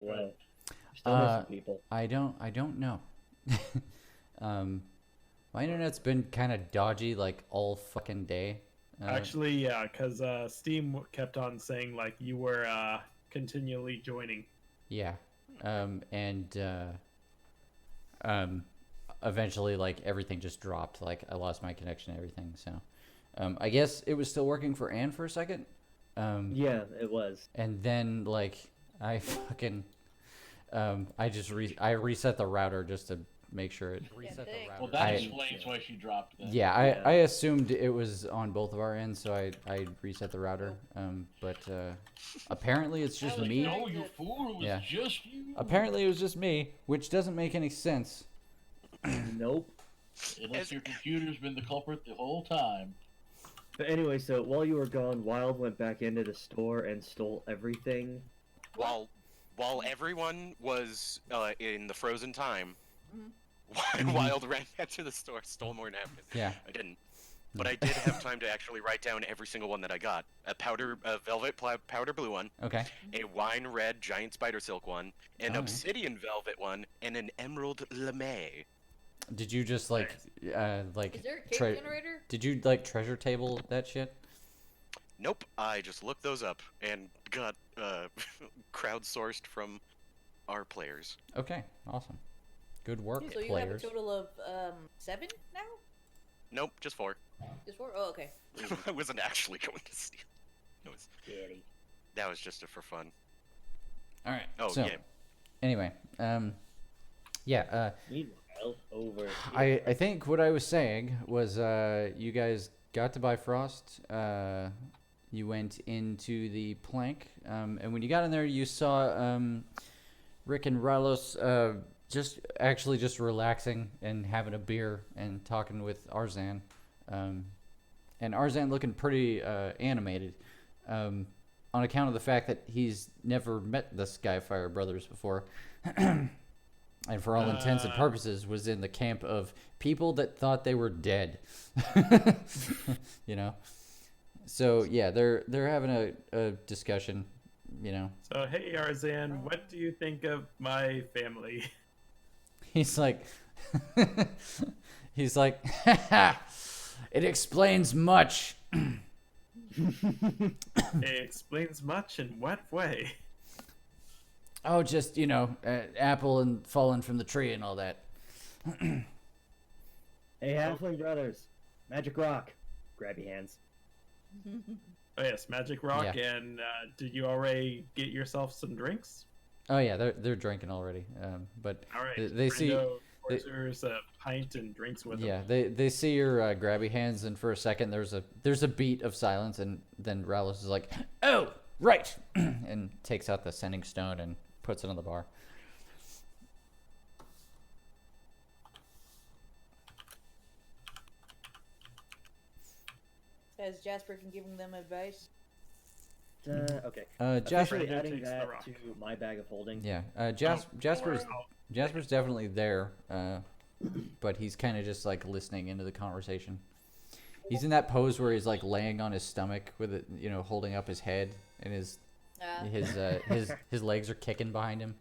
Well, still missing people. I don't know. My internet's been kind of dodgy like all fucking day. Actually, yeah, because Steam kept on saying like you were continually joining. Yeah. And um, eventually, like, everything just dropped. Like, I lost my connection and everything. So, I guess it was still working for Anne for a second. Yeah, it was. And then, like, I fucking, I reset the router just to make sure it reset the router. Well, that explains why she dropped that. Yeah, I assumed it was on both of our ends, so I reset the router. But apparently it's just me. No, you fool! It was just you. Apparently it was just me, which doesn't make any sense. Nope. Unless your computer's been the culprit the whole time. But anyway, so while you were gone, Wild went back into the store and stole everything. While everyone was in the frozen time, Wild ran back to the store, stole more napkins. Yeah. I didn't. But I did have time to actually write down every single one that I got. A velvet powder blue one. Okay. A wine red giant spider silk one. An obsidian velvet one. And an emerald lame. Did you just like Is there a cake generator? Did you like treasure table that shit? Nope. I just looked those up and got crowdsourced from our players. Okay, awesome. Good work, So you players. have a total of 7 now? Nope, just 4. Just 4? Oh, okay. I wasn't actually going to steal. It was. That was just for fun. All right. Oh so, yeah. Anyway, yeah. Meanwhile, over I think what I was saying was you guys got to Bifrost. You went into the plank, and when you got in there, you saw Rick and Ralos just relaxing and having a beer and talking with Arzan, and Arzan looking pretty animated, on account of the fact that he's never met the Skyfire brothers before. And for all intents and purposes was in the camp of people that thought they were dead. You know? So yeah, they're having a discussion, you know. So hey Arzan, what do you think of my family? He's like it explains much. It explains much in what way? Oh, just, you know, apple and falling from the tree and all that. Hey, Halfling Brothers, Magic Rock, grab your hands. Oh yes, Magic Rock. Yeah. And did you already get yourself some drinks? Oh yeah, they're drinking already. But All right. they see There's a pint and drinks with yeah, them. they see your grabby hands, and for a second there's a beat of silence, and then Ralos is like, "Oh, right," and takes out the sending stone and puts it on the bar. Has Jasper been giving them advice? Okay. Jasper. Officially Who adding takes the that rock? to my bag of holding. Yeah. Jasper's definitely there, but he's kind of just like listening into the conversation. He's in that pose where he's like laying on his stomach with it, you know, holding up his head, and his legs are kicking behind him.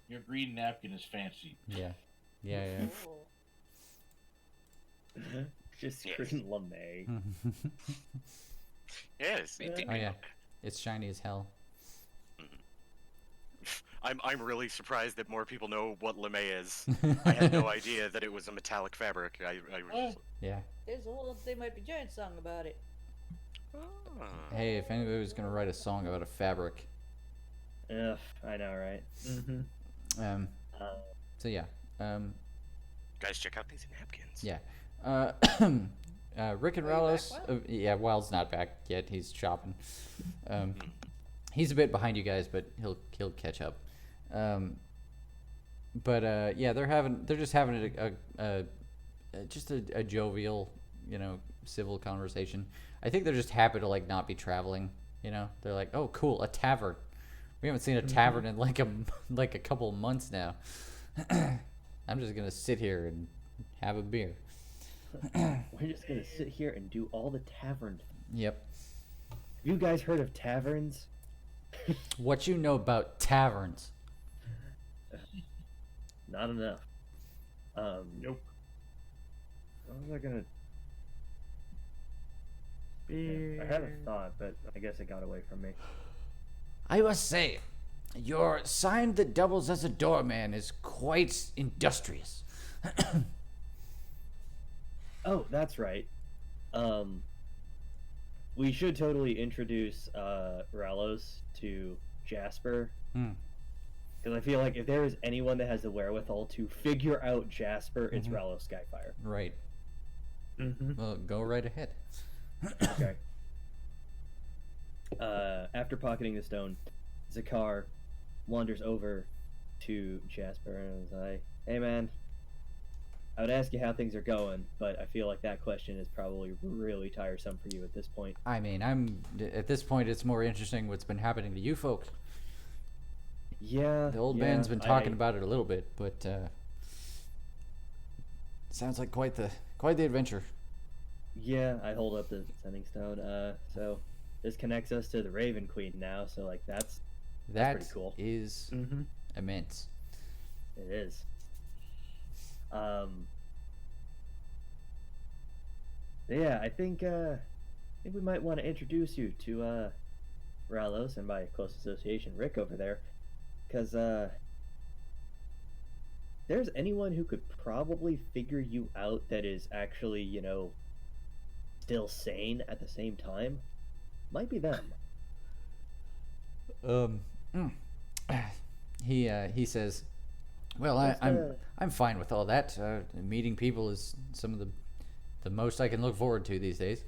Your green napkin is fancy. Yeah. Just scream LeMay. Yes. Oh yeah, it's shiny as hell. I'm really surprised that more people know what lame is. I had no idea that it was a metallic fabric. I was Yeah. There's a whole They Might Be Giant song about it. Hey, if anybody was gonna write a song about a fabric, Ugh, I know, right? um, so yeah, Guys, check out these napkins. yeah. Rick and Are you back, Ralos. Wild? Yeah, Wild's not back yet. He's shopping. He's a bit behind you guys, but he'll catch up. Yeah, they're just having a jovial, you know, civil conversation. I think they're just happy to like not be traveling. You know, they're like, oh, cool, a tavern. We haven't seen a tavern in like a couple of months now. I'm just gonna sit here and have a beer. We're just gonna sit here and do all the tavern. Yep. You guys heard of taverns? What you know about taverns? not enough. Nope. What was I gonna? I had a thought, but I guess it got away from me. I must say, your sign that doubles as a doorman is quite industrious. Oh, that's right. We should totally introduce Ralos to Jasper. Because I feel like if there is anyone that has the wherewithal to figure out Jasper, it's Ralos Skyfire. Right. Mm-hmm. Well, go right ahead. Okay. After pocketing the stone, Zakar wanders over to Jasper and is like, "Hey, man, I would ask you how things are going, but I feel like that question is probably really tiresome for you at this point." I mean, at this point, it's more interesting what's been happening to you folks. Yeah. The old man's been talking about it a little bit, but sounds like quite the adventure. Yeah, I hold up the sending stone. So this connects us to the Raven Queen now. So like that's pretty cool. Is immense. It is. Yeah, I think we might want to introduce you to Ralos, and by close association, Rick over there, because there's anyone who could probably figure you out that is actually, still sane at the same time. Might be them. He says, "Well, I'm fine with all that. Meeting people is some of the most I can look forward to these days."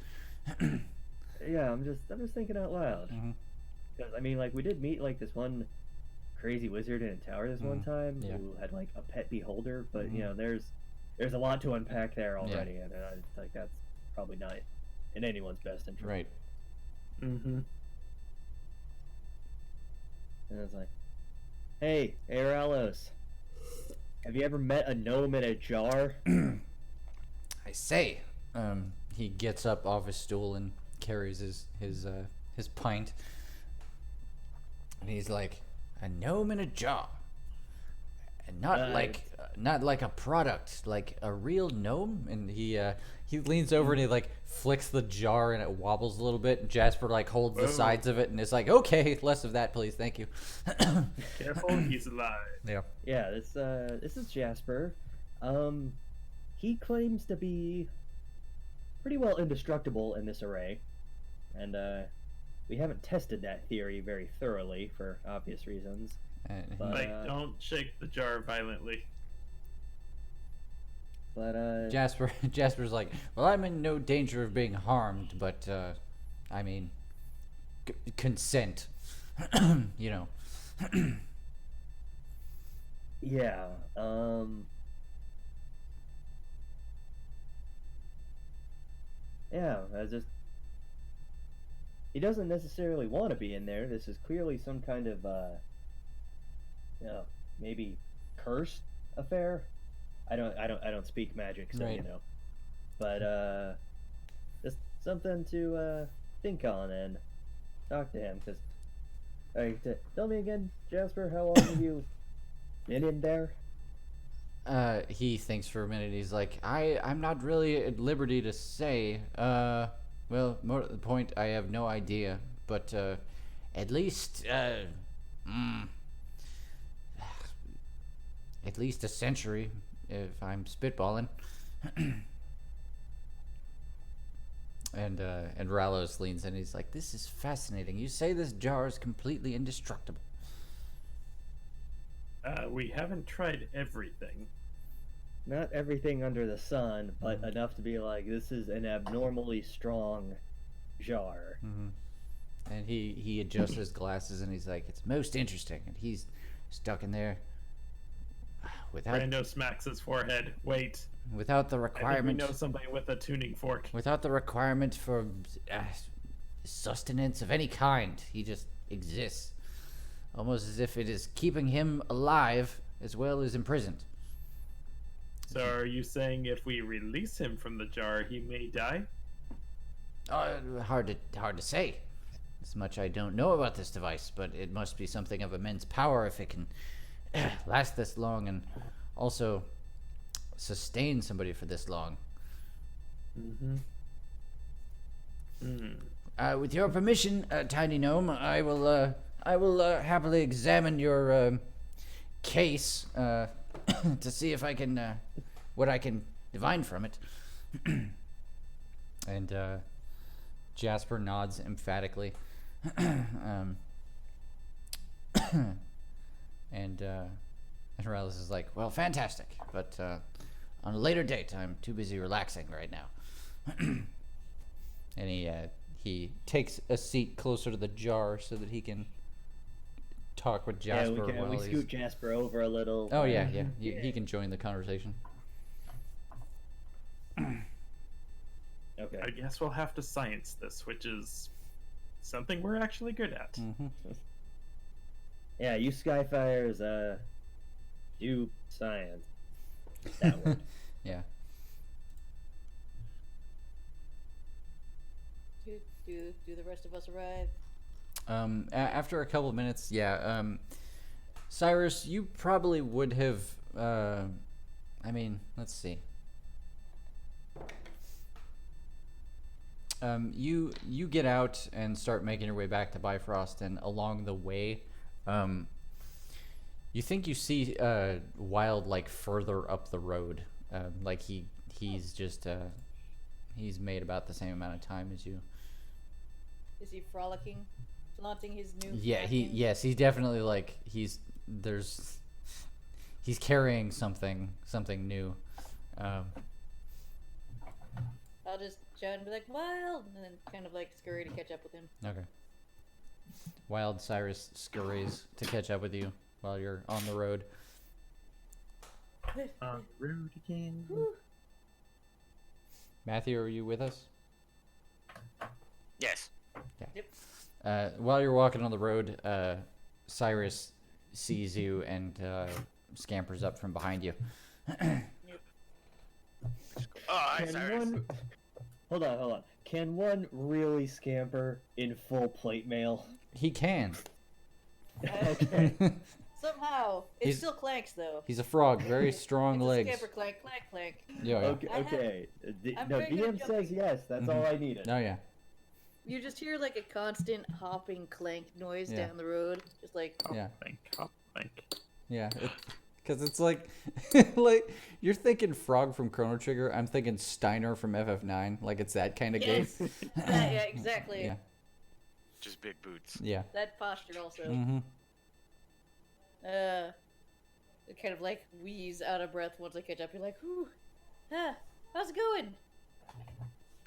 Yeah, I'm just thinking out loud. Because I mean, like, we did meet like this one crazy wizard in a tower this one time who had like a pet beholder, but there's a lot to unpack there already, and I think that's probably not in anyone's best interest. Right. Mm-hmm. And it's like, hey, Ralos, have you ever met a gnome in a jar? I say. He gets up off his stool and carries his pint, and he's like, "A gnome in a jar, and not like a product, like a real gnome." And he leans over and he like flicks the jar and it wobbles a little bit. And Jasper like holds the sides of it and is like, "Okay, less of that, please, thank you." Careful, he's alive. Yeah. Yeah, this is Jasper. He claims to be pretty well indestructible in this array, and we haven't tested that theory very thoroughly for obvious reasons. But, Like, don't shake the jar violently. But Jasper's like, "Well, I'm in no danger of being harmed, but I mean, consent, you know." Yeah. Yeah, he doesn't necessarily want to be in there. This is clearly some kind of maybe cursed affair. I don't speak magic, so Right. But just something to think on and talk to him. Because, tell me again, Jasper, how long have you been in there? He thinks for a minute. He's like, I'm not really at liberty to say. Well, more to the point, I have no idea. But at least at least a century, if I'm spitballing. And Ralos leans in. He's like, "This is fascinating. You say this jar is completely indestructible." We haven't tried everything. Not everything under the sun, but enough to be like, this is an abnormally strong jar. And he adjusts his glasses and he's like, "It's most interesting." And he's stuck in there without Brando smacks his forehead. Wait. without the I think we requirement know somebody with a tuning fork. without the requirement for sustenance of any kind. He just exists, almost as if it is keeping him alive as well as imprisoned. So are you saying if we release him from the jar, he may die? Hard to say. As much I don't know about this device, but it must be something of immense power if it can last this long and also sustain somebody for this long. Mm-hmm. Mm. With your permission, Tiny Gnome, I will happily examine your case to see if I can what I can divine from it. And Jasper nods emphatically. And Morales is like, well, fantastic, but on a later date, I'm too busy relaxing right now. And he takes a seat closer to the jar so that he can talk with Jasper. Yeah, we scoot Jasper over a little. Oh yeah. He can join the conversation. Okay. I guess we'll have to science this, which is something we're actually good at. Mm-hmm. Yeah, you Skyfires do science. That word. Yeah. Do the rest of us arrive? After a couple of minutes, yeah. Cyrus, you probably would have. I mean, let's see. You get out and start making your way back to Bifrost, and along the way, you think you see Wild like further up the road. Like he's just he's made about the same amount of time as you. Is he frolicking, flaunting his new? Yeah, napkins? he's definitely like he's carrying something new. I'll just shout and be like, Wild, and then kind of like scurry to catch up with him. Okay. Wild Cyrus scurries to catch up with you while you're on the road. On the road again. Matthew, are you with us? Yes. While you're walking on the road, Cyrus sees you and scampers up from behind you. Oh, hi, Cyrus. Hold on. Can one really scamper in full plate mail? He can. Okay. Somehow, it He's- still clanks though. He's a frog, very strong It's a legs. scamper clank, clank, clank. Yeah, yeah. Okay. I have- Okay. I'm No, very good DM at says jumping. yes. That's all I needed. Oh yeah. You just hear like a constant hopping clank noise Yeah. down the road, just like Yeah. Think. Yeah. Because it's like, like you're thinking Frog from Chrono Trigger. I'm thinking Steiner from FF9. Like it's that kind of yes, game. yeah, exactly. Yeah. Just big boots. Yeah. That posture also. Mm-hmm. It kind of like wheeze out of breath once I catch up. You're like, whew, how's it going?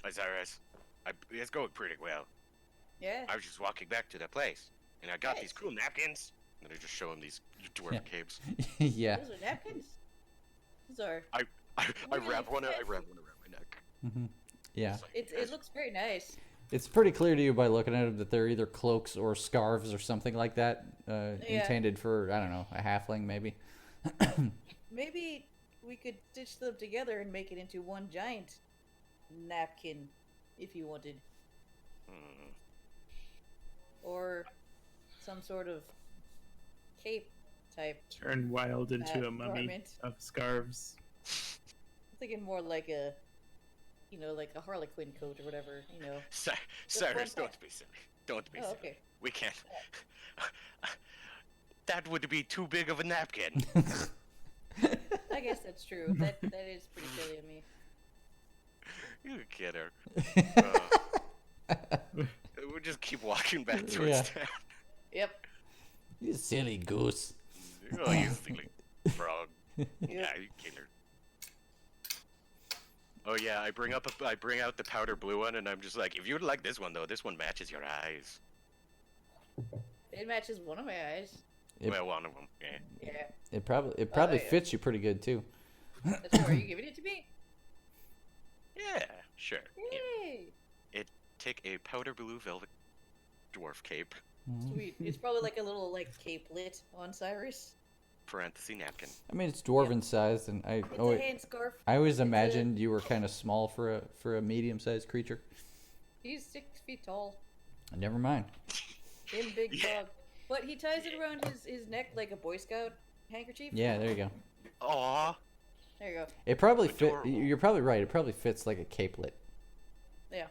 Hi, Cyrus. It's going pretty well. Yeah. I was just walking back to the place, and I got Nice. these cool napkins. And I just show him these dwarf Yeah. capes. Yeah. Those are napkins. Those are. I Look at wrap you, one. I fancy. wrap one around my neck. Mm-hmm. Yeah. It's like, It looks very nice. It's pretty clear to you by looking at them that they're either cloaks or scarves or something like that, intended for, I don't know, a halfling maybe. Maybe we could stitch them together and make it into one giant napkin, if you wanted, hmm. or some sort of cape type. Turn Wild into a mummy garment. of scarves. I'm thinking more like a, like a Harlequin coat or whatever. Cyrus, one don't be silly. Don't be Oh, silly. okay. We can't. That would be too big of a napkin. I guess that's true. That is pretty silly of me. You kidder. We'll just keep walking back towards Yeah. town. Yep. You silly goose. Oh, you silly frog. Yeah, you killer. Oh yeah, I bring out the powder blue one, and I'm just like, if you'd like this one though, this one matches your eyes. It matches one of my eyes. It- Well, one of them. Yeah. Yeah. It probably yeah. fits you pretty good too. That's true. Are you giving it to me? Yeah, sure. Yeah. Yay! Take a powder blue velvet dwarf cape, Sweet. It's probably like a little capelet on Cyrus. parenthesis napkin. I mean, it's dwarven sized, and It's a hand scarf. I always It's a- imagined you were kind of small for a medium sized creature. He's 6 feet tall. Never mind. Him big Yeah. dog. But he ties it around his neck like a Boy Scout. handkerchief? Yeah, there you go. Aw. There you go. It probably fit. Adorable. You're probably right. It probably fits like a capelet. Yeah.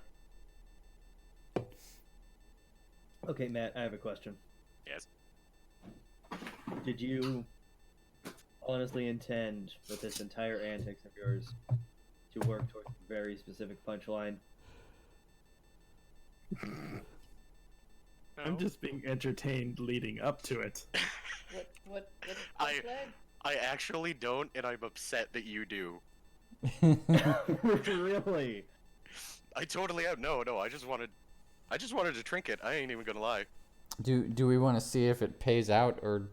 Okay, Matt, I have a question. Yes. Did you honestly intend with this entire antics of yours to work towards a very specific punchline? I'm No. just being entertained leading up to it. What I- flag? I actually don't, and I'm upset that you do. Really? I totally have no. I just wanted to trinket. I ain't even gonna lie. Do we want to see if it pays out or?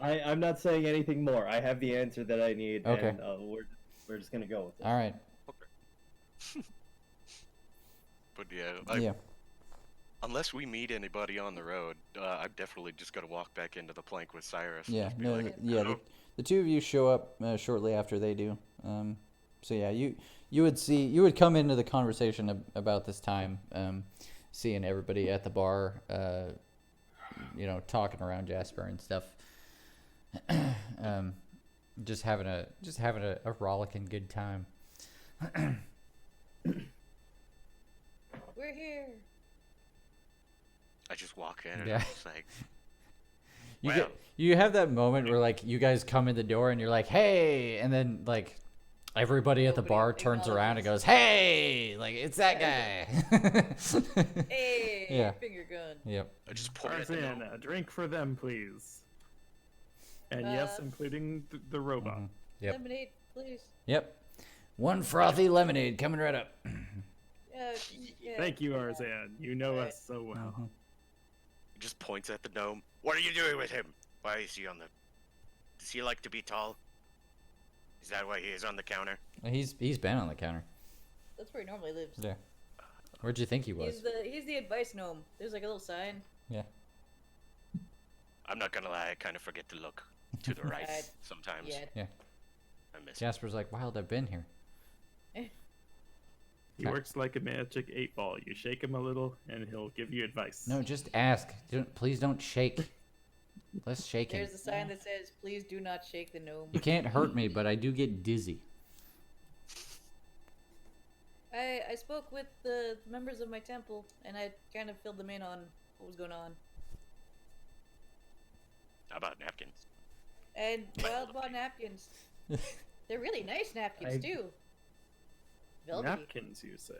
I'm not saying anything more. I have the answer that I need, Okay. and we're just gonna go with it. All right. But yeah, Yeah. unless we meet anybody on the road, I'm definitely just gonna walk back into the plank with Cyrus. and Yeah. just be No. like, Yeah. "Hello." The two of you show up shortly after they do. So yeah, you would come into the conversation about this time, seeing everybody at the bar, talking around Jasper and stuff. Just having a rollicking good time. We're here. I just walk in and Yeah. I'm just like, You Wow. you have that moment where like you guys come in the door and you're like, hey, and then like everybody at the Nobody bar turns around and acknowledges. goes, hey, like it's that guy. Hey, Yeah. finger gun. Yep. I just point at the Tarzan, gnome. a drink for them, please. And yes, including the robot. Mhm. Yep. Lemonade, please. Yep. One frothy lemonade coming right up. Yeah. Thank you, Arzan. You know Right. us so well. Mhm. He just points at the gnome. What are you doing with him? Why is he on the? Does he like to be tall? Is that why he is on the counter? He's been on the counter. That's where he normally lives. Yeah. Where'd you think he was? He's the advice gnome. There's like a little sign. Yeah. I'm not gonna lie. I kind of forget to look to the right Right. sometimes. Yeah. I miss. it. Jasper's like, Wild, I've been here. He works like a magic 8-ball. You shake him a little, and he'll give you advice. No, just ask. Please don't shake. Less shaking. There's a sign that says, "Please do not shake the gnome." You can't hurt me, but I do get dizzy. I spoke with the members of my temple, and I kind of filled them in on what was going on. How about napkins? And Wild bought napkins. They're really nice napkins too. Velvety. Napkins, you say?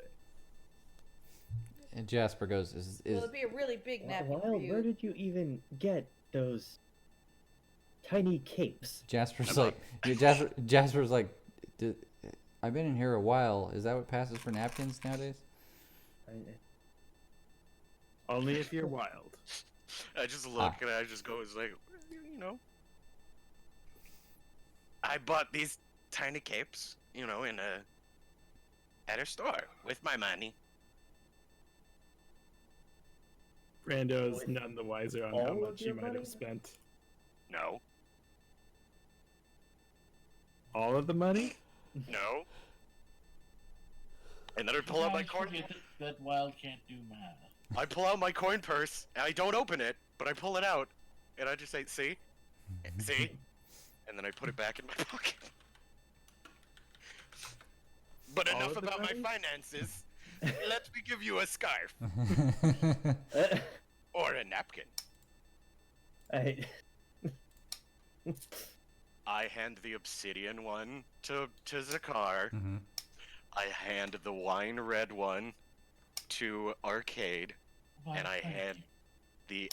And Jasper goes, Well, it'd be a really big napkin for Wild, you. where did you even get those tiny capes? Jasper's I'm like, Jasper's like, I've been in here a while. Is that what passes for napkins nowadays? Only if you're wild. I just look and I just go, it's like, I bought these tiny capes, at a store with my money. Brando's none the wiser on how All of much he your might money? have spent. No, All of the money? no. And then I pull out my Guys coin. forget that Wild can't do math. I pull out my coin purse and I don't open it, but I pull it out and I just say, "See, see," and then I put it back in my pocket. But All enough of the about my money? finances. Let me give you a scarf or a napkin. I hand the obsidian one to Zakar. Mm-hmm. I hand the wine red one to Arcade, and I Thank hand you.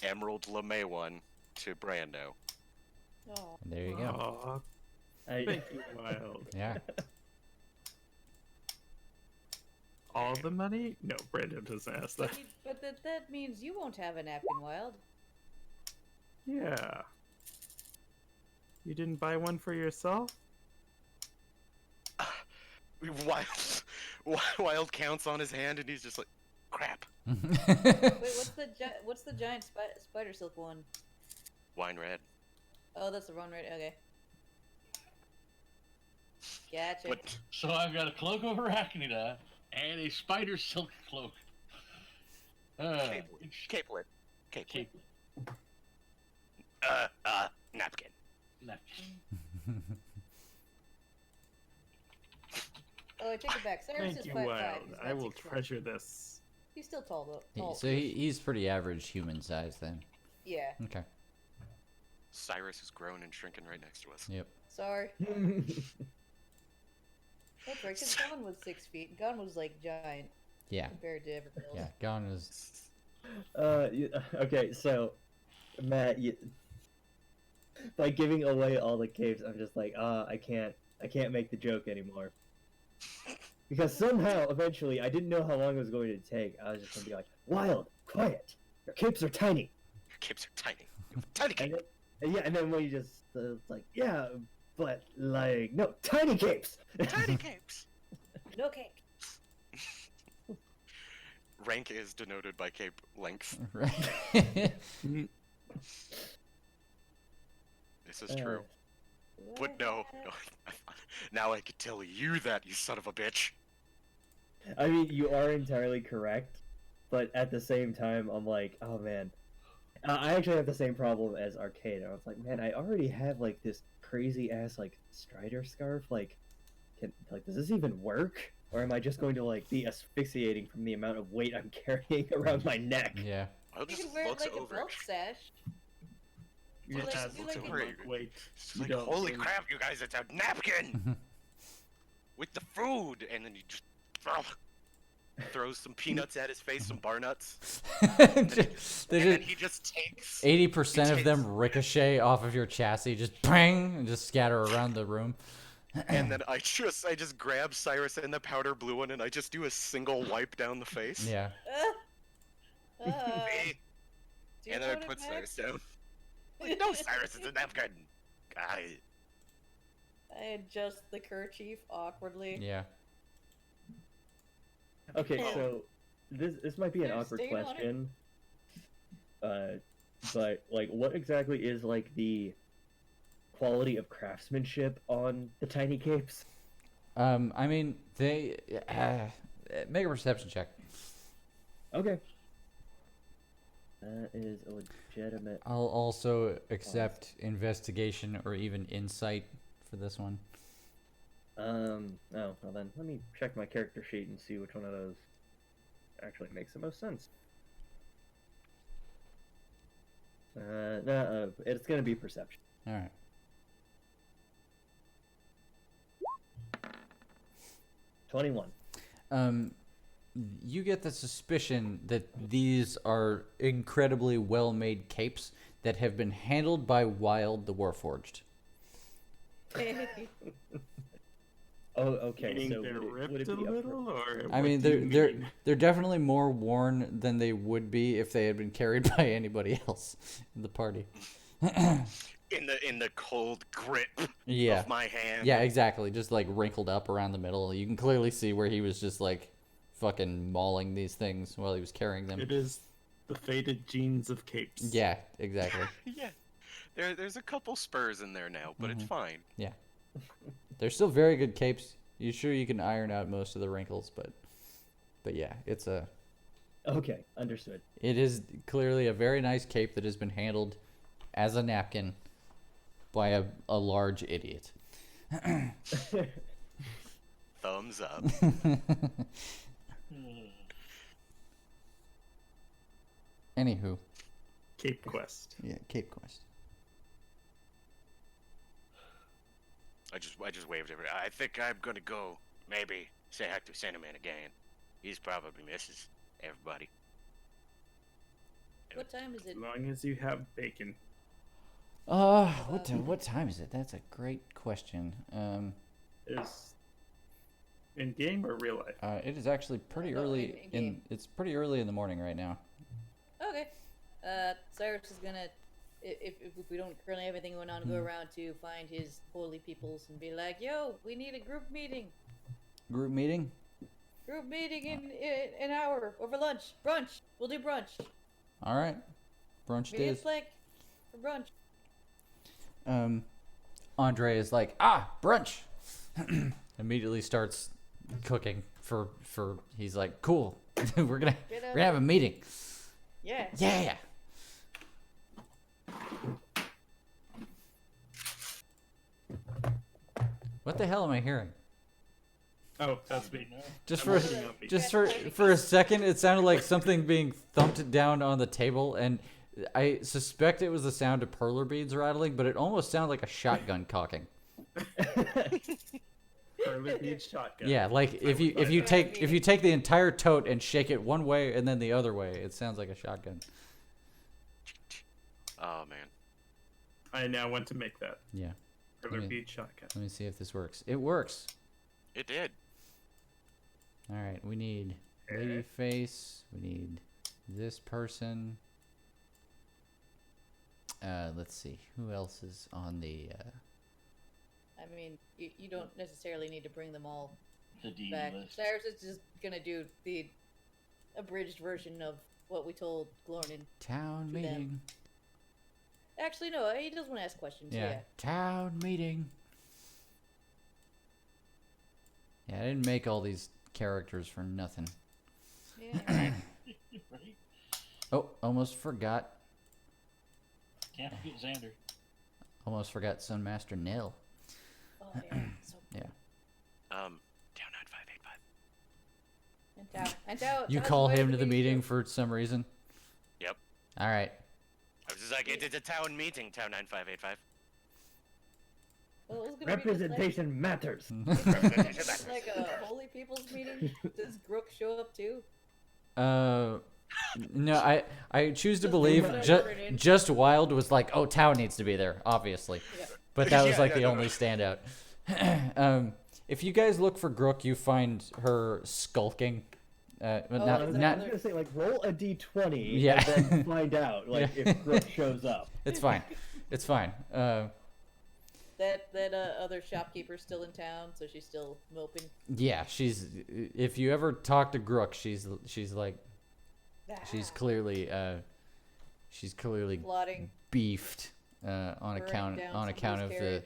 the emerald lame one to Brando. Oh. There you go. Aw, thank you, Wild. Yeah. All the money? No, Brando doesn't ask that. But that means you won't have a napkin, Wild. Yeah. You didn't buy one for yourself? Wild counts on his hand, and he's just like, "Crap." Wait, what's the giant spider silk one? Wine red. Oh, that's the wrong right. Okay. Gotcha. But So I've got a cloak of arachnida and a spider silk cloak. capelet. Capelet. Cape. Napkin. napkin. Oh, I take it back. Cyrus Thank is you, 5'5". Wild. He's I not will 6'1". treasure this. He's still tall though. Tall. So he's pretty average human size then. Yeah. Okay. Cyrus is grown and shrinking right next to us. Yep. Sorry. That's right, because Gon was 6 feet. Gon was like giant Yeah. compared to everyone else. Yeah. Gone is. Okay, so Matt, by giving away all the capes, I'm just like, I can't make the joke anymore. Because somehow, eventually, I didn't know how long it was going to take. I was just gonna be like, Wild, quiet, your capes are tiny. Your capes are tiny. Tiny cape. And then when you just, it's like, yeah, but like, no, tiny capes. Tiny capes. No cake. Rank is denoted by cape length. Right. This is true. But no. Now I can tell you that, you son of a bitch. I mean, you are entirely correct, but at the same time, I'm like, oh man. I actually have the same problem as Arcade. I was like, man, I already have like this crazy ass like Strider scarf. Like, does this even work? Or am I just going to like be asphyxiating from the amount of weight I'm carrying around my neck? Yeah. I'll You just can wear it looks like a over. belt sash. You like- just you look like over it. it. Wait. It's You like, don't holy see- crap, you guys, it's a napkin! With the food! And then you just throws some peanuts at his face, some bar nuts. And then he just takes 80% of them takes- ricochet off of your chassis, just bang, and just scatter around the room. and then I just grab Cyrus and the powder blue one and I just do a single wipe down the face. Yeah. Uh, Eh, do you and then I want it, put Max? Cyrus down. Like, no, Cyrus, it's a napkin! I I adjust the kerchief awkwardly. Yeah. Okay, Oh. so this might be an There's awkward stain on it. question. But like, what exactly is like the quality of craftsmanship on the tiny capes? I mean, they make a perception check. Okay. That is a legitimate. I'll also accept investigation or even insight for this one. Oh, well then, let me check my character sheet and see which one of those actually makes the most sense. No, it's gonna be perception. All right. 21. You get the suspicion that these are incredibly well-made capes that have been handled by Wild the Warforged. Oh, okay. Meaning So they're would ripped it a be a little, or I what mean, do you they're mean? they're definitely more worn than they would be if they had been carried by anybody else in the party. in the cold grip Yeah. of my hand. Yeah, exactly. Just like wrinkled up around the middle. You can clearly see where he was just like fucking mauling these things while he was carrying them. It is the faded genes of capes. Yeah, exactly. Yeah. There's a couple spurs in there now, but it's fine. Yeah. They're still very good capes. You sure you can iron out most of the wrinkles, but yeah, Okay, understood. it is clearly a very nice cape that has been handled as a napkin by a large idiot. Thumbs up. Anywho, Cape Quest. yeah, Cape Quest. I just waved at it. I think I'm gonna go. Maybe say hi to Cinnamon again. He's probably misses everybody. What time is it? As long as you have bacon. What time is it? That's a great question. Is in game or real life? It is actually pretty No, early in in game. it's pretty early in the morning right now. Okay. Cyrus is gonna, if we don't currently have anything going on, go around to find his holy peoples and be like, "Yo, we need a group meeting. Group meeting? Group meeting in an hour over lunch. Brunch. We'll do brunch. All right. Brunch Meet me at days. Flank for brunch." Andre is like, brunch. Immediately starts cooking for he's like, cool. we're gonna have a meeting. Yeah. Yeah. What the hell am I hearing? Oh, that's me. Just I'm for looking up me. just for a second, it sounded like something being thumped down on the table, and I suspect it was the sound of perler beads rattling, but it almost sounded like a shotgun cocking. Perler bead shotgun. Yeah, like if you take the entire tote and shake it one way and then the other way, it sounds like a shotgun. Oh man. I now want to make that. Yeah. Perler bead shotgun. Let me see if this works. It works. It did. All right, we need lady face. We need this person. Let's see who else is on the. I mean, you don't necessarily need to bring them all The D back. list. Cyrus is just gonna do the abridged version of what we told Glornin. Town To meeting. them. Actually, no, he does want to ask questions. Yeah. Yeah. Town meeting. Yeah, I didn't make all these characters for nothing. Yeah. Right? Oh, almost forgot. Can't forget Xander. Almost forgot Sunmaster Nell. Oh yeah. So, Yeah. Down 9585. and Tao, You Tao's call invited him to the me, meeting so- for some reason? Yep. All right. I was just like, it's a town meeting, town 9585. Well, it was gonna Representation matters. Be just like a holy people's meeting. Does Grook show up too? No, I choose to Just believe put just it in. just Wild was like, oh, Tao needs to be there, obviously, Yeah. but that was Yeah, like yeah, the no, only no. standout. If you guys look for Grook, you find her skulking. But Oh, not is that I not. was gonna say like roll a d20 Yeah. and then find out like Yeah. if Brooke shows up. It's fine. It's fine. That other shopkeeper's still in town, so she's still moping. Yeah, she's. If you ever talk to Grook, she's like she's Ah, clearly plotting. beefed on Burning account down on account of somebody's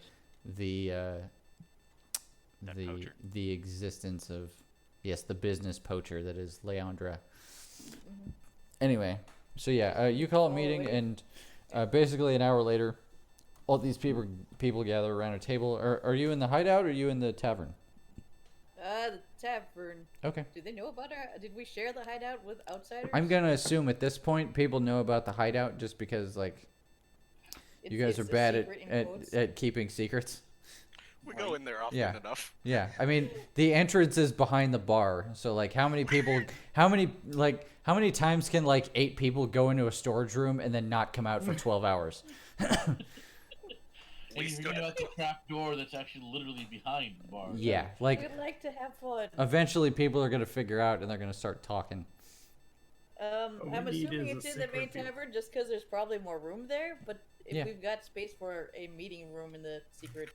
That poacher. the existence of the business poacher that is Leandra. Anyway, so yeah, you call a meeting, and basically an hour later, all these people gather around a table. Are you in the hideout or are you in the tavern? The tavern. Okay. Do they know about our? Did we share the hideout with outsiders? I'm gonna assume at this point people know about the hideout just because like you guys are it's a bad secret in at quotes. keeping secrets. We go in there often Yeah. enough. Yeah, I mean the entrance is behind the bar, so like how many times can like 8 people go into a storage room and then not come out for 12 hours? And you forget about the trap door that's actually literally behind the bar. Yeah, like We'd like to have fun. eventually people are gonna figure out and they're gonna start talking. we I'm need assuming is it's a in the main secret tavern just because there's probably more room there. But if Yeah. we've got space for a meeting room in the secret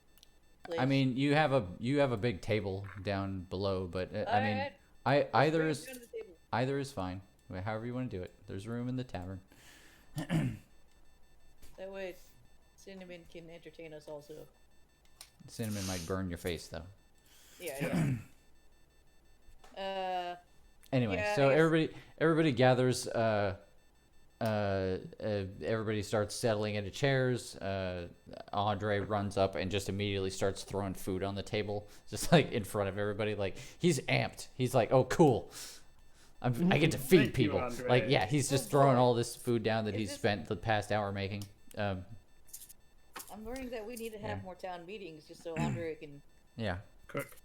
place, I mean, you have a big table down below, but I mean, Alright, either bring it is down to the table. either is fine. However you want to do it. There's room in the tavern. That way, Cinnamon can entertain us also. Cinnamon might burn your face though. Yeah, yeah. Anyway, Yeah, so I guess- everybody gathers. Everybody starts settling into chairs. Andre runs up and just immediately starts throwing food on the table, just like in front of everybody. Like he's amped. He's like, "Oh, cool! I get to feed Thank you, people." Andre. Like, yeah, he's just Oh, throwing boy. all this food down that Is he's this- spent the past hour making. I'm learning that we need to have Yeah. more town meetings just so Andre can Yeah, cook.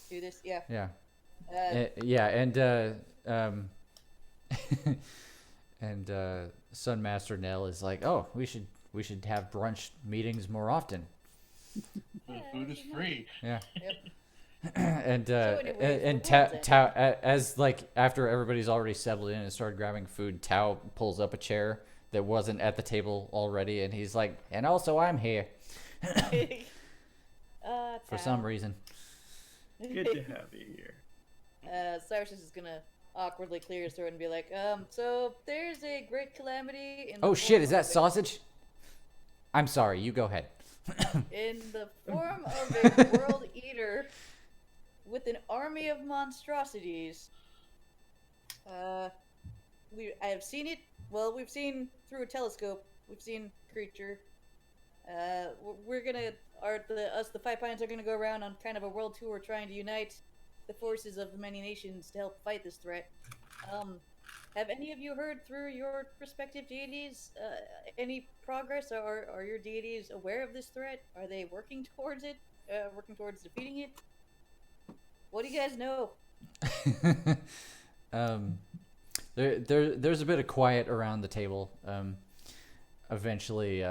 do this. Yeah. yeah. Uh, Yeah, and and Sunmaster Nell is like, "Oh, we should have brunch meetings more often." The food is free. Yeah. Yep. and anyways, and what Tao, was it? Tao as like after everybody's already settled in and started grabbing food, Tao pulls up a chair that wasn't at the table already, and he's like, "And also I'm here for some reason." Good to have you here. Cyrus is gonna awkwardly clear his throat and be like, so there's a great calamity in the Oh shit! form Is that of a- sausage? I'm sorry. You go ahead. in the form of a world eater with an army of monstrosities. I have seen it. Well, we've seen through a telescope. We've seen creature. we're gonna, the Five Pines are gonna go around on kind of a world tour trying to unite the forces of the many nations to help fight this threat. Have any of you heard through your respective deities any progress? Or are your deities aware of this threat? Are they working towards it? Working towards defeating it? What do you guys know? There's a bit of quiet around the table. Eventually,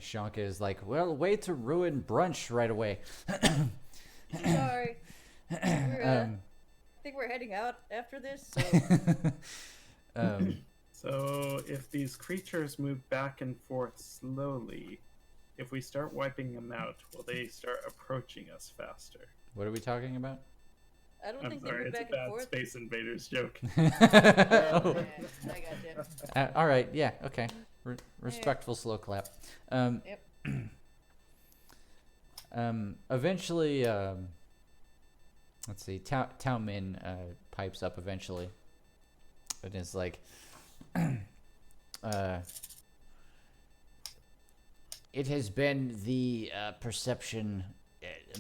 Shanka is like, well, way to ruin brunch right away. Sorry. I think we're heading out after this. So. So if these creatures move back and forth slowly, if we start wiping them out, will they start approaching us faster? What are we talking about? I don't I'm think sorry, they move it's a back and bad forth. Space Invaders joke. Yeah, I gotcha. All right, yeah, okay. Respectful slow clap. Yep. Eventually, let's see, Tao Min pipes up eventually. And is like, it has been the perception,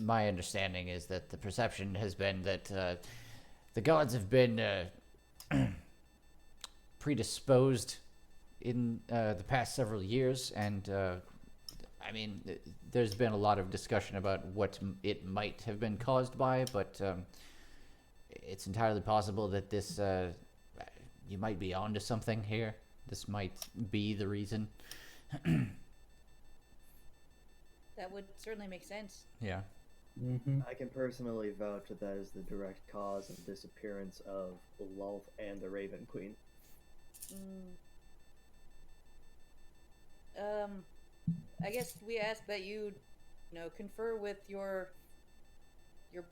my understanding is that the perception has been that the gods have been predisposed in the past several years, and I mean, there's been a lot of discussion about what it might have been caused by, but it's entirely possible that this, you might be onto something here. This might be the reason. That would certainly make sense. Yeah. Mm-hmm. I can personally vouch that that is the direct cause of disappearance of Lulf and the Raven Queen. I guess we ask that you confer with your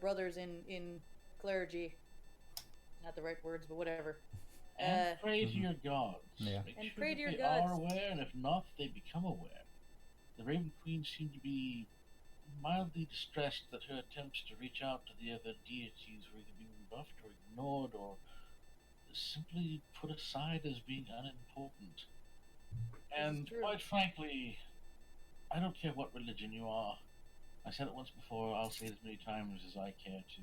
brothers in clergy. Not the right words, but whatever. And pray to your gods. Yeah. Make And sure pray that to your they gods. are aware, and if not, they become aware. The Raven Queen seemed to be mildly distressed that her attempts to reach out to the other deities were either being rebuffed or ignored or simply put aside as being unimportant. And true. quite frankly, I don't care what religion you are. I said it once before, I'll say it as many times as I care to.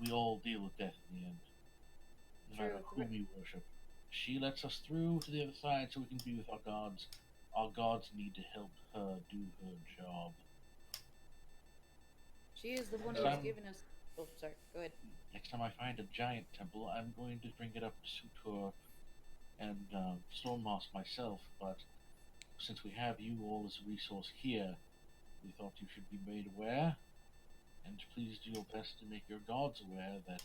We all deal with death in the end. No matter True. whom we worship. She lets us through to the other side so we can be with our gods. Our gods need to help her do her job. She is the one who's given us. Oh, sorry. Go ahead. Next time I find a giant temple, I'm going to bring it up to Sutur and Stormmoss myself, but since we have you all as a resource here, we thought you should be made aware, and please do your best to make your gods aware that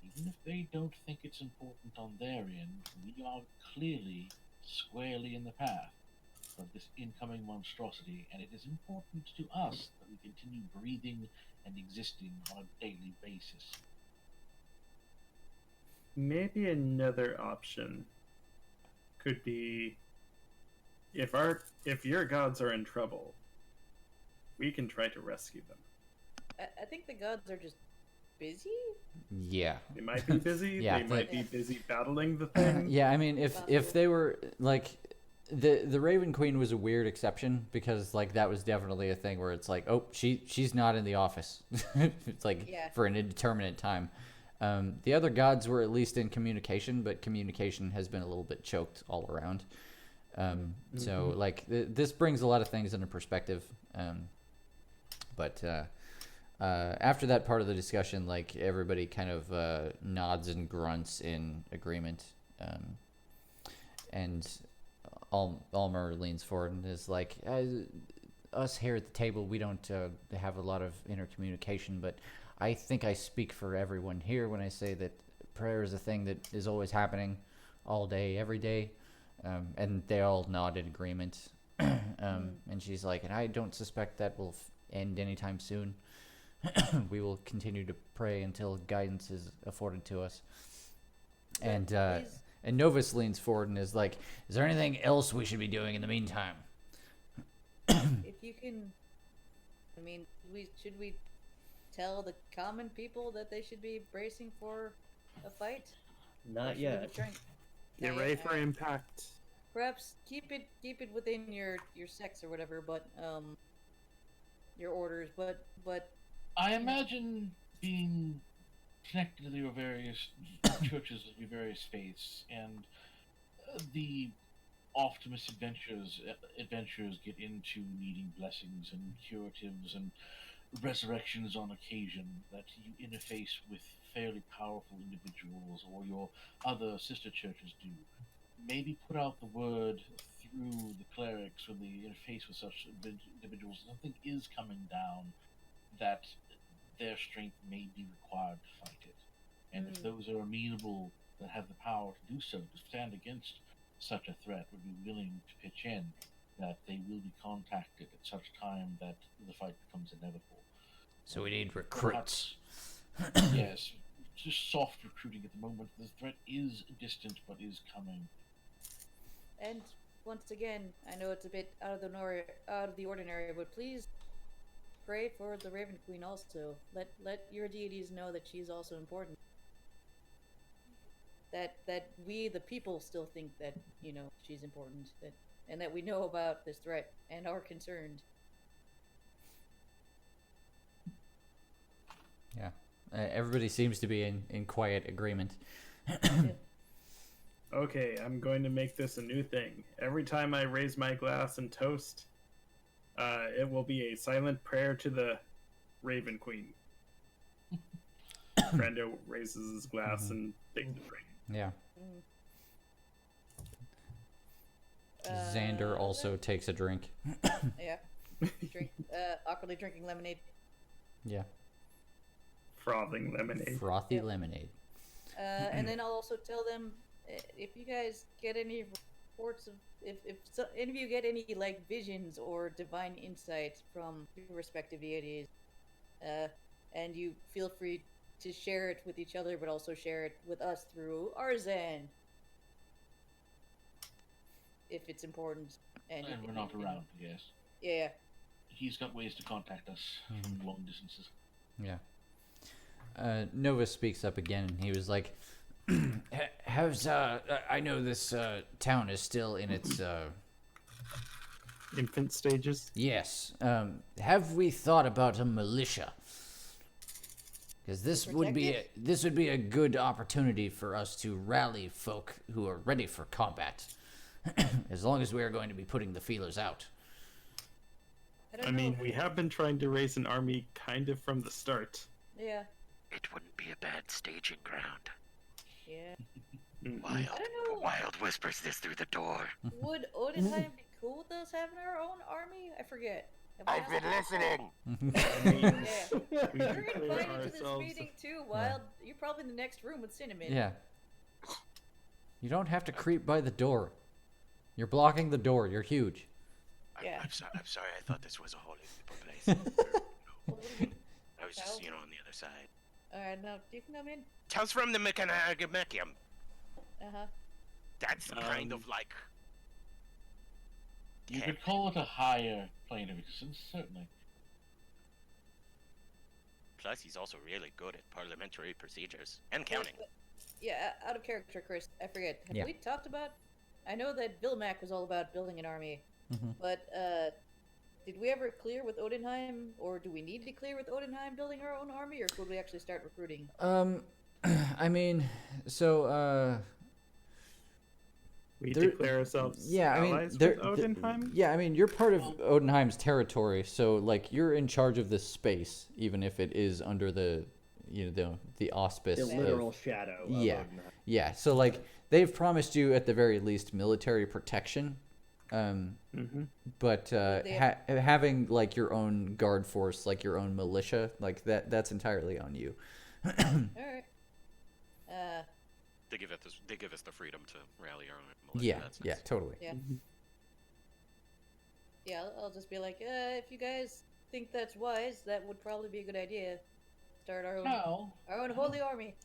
even if they don't think it's important on their end, we are clearly squarely in the path of this incoming monstrosity, and it is important to us that we continue breathing and existing on a daily basis. Maybe another option could be if your gods are in trouble, we can try to rescue them. I think the gods are just busy. Yeah. They might be busy. Yeah, they might be busy battling the thing. Yeah, I mean, if they were like, the Raven Queen was a weird exception because like that was definitely a thing where it's like, oh, she's not in the office. It's like for an indeterminate time. The other gods were at least in communication, but communication has been a little bit choked all around. So like this brings a lot of things into perspective. But after that part of the discussion, like everybody kind of nods and grunts in agreement. And Almer leans forward and is like, us here at the table, we don't have a lot of intercommunication, but I think I speak for everyone here when I say that prayer is a thing that is always happening all day, every day. And they all nod in agreement. And she's like, and I don't suspect that will end anytime soon. We will continue to pray until guidance is afforded to us. And Novus leans forward and is like, is there anything else we should be doing in the meantime? If you can, I mean, should we tell the common people that they should be bracing for a fight? Not yet. Get ready for impact. Perhaps keep it within your sex or whatever, but your orders, but I imagine being connected to your various churches of your various faiths and the optimist adventurers get into needing blessings and curatives and resurrections on occasion, that you interface with fairly powerful individuals, or your other sister churches do. Maybe put out the word through the clerics when they interface with such individuals. Something is coming down, that their strength may be required to fight it. And if those are amenable, that have the power to do so, to stand against such a threat, would be willing to pitch in, that they will be contacted at such time that the fight becomes inevitable. So we need recruits. Yes, just soft recruiting at the moment. The threat is distant, but is coming. And once again, I know it's a bit out of the ordinary, but please pray for the Raven Queen also. Let your deities know that she's also important. That we, the people, still think that, she's important, and that we know about this threat and are concerned. Yeah. Everybody seems to be in quiet agreement. Okay, I'm going to make this a new thing. Every time I raise my glass and toast, it will be a silent prayer to the Raven Queen. Brando raises his glass and takes a drink. Yeah. Xander also takes a drink. Yeah. Awkwardly drinking lemonade. Yeah. Frothing lemonade. Frothy lemonade. And then I'll also tell them, if you guys get any reports of, if any of you get any visions or divine insights from your respective deities, and you feel free to share it with each other, but also share it with us through Arzan, if it's important. And we're not around, yes. Yeah. He's got ways to contact us from long distances. Yeah. Nova speaks up again, and he was like, "How's I know this town is still in its infant stages. Yes. Have we thought about a militia? Because this would be a good opportunity for us to rally folk who are ready for combat, as long as we are going to be putting the feelers out." I mean, we have been trying to raise an army kind of from the start. Yeah. It wouldn't be a bad staging ground. Yeah. Wild whispers this through the door. Would Odinheim be cool with us having our own army? I forget. I've been listening. Yeah. You're invited to this meeting too, Wild. Yeah. You're probably in the next room with Cinnamon. Yeah. You don't have to creep by the door. You're blocking the door. You're huge. Yeah. I'm sorry. I thought this was a holy place. I was just, on the other side. Alright, now you can come in. Tell's from the Mechanium. Uh-huh. That's kind of like... You could call it a higher plane of existence, certainly. Plus, he's also really good at parliamentary procedures and counting. Yeah, out of character, Chris. I forget. Have we talked about... I know that Vilmac was all about building an army, but did we ever clear with Odinheim, or do we need to clear with Odinheim building our own army, or could we actually start recruiting? I mean, so, we declare ourselves allies with Odinheim? Yeah, I mean, you're part of Odinheim's territory, so, you're in charge of this space, even if it is under the, the auspice the literal shadow of yeah. Odinheim. Yeah, so, they've promised you, at the very least, military protection. But having your own guard force, your own militia, that's entirely on you. All right. They give us the freedom to rally our own militia. Yeah, That's yeah, nice. totally. Yeah. Yeah, I'll just be like, if you guys think that's wise, that would probably be a good idea. Start our own holy army.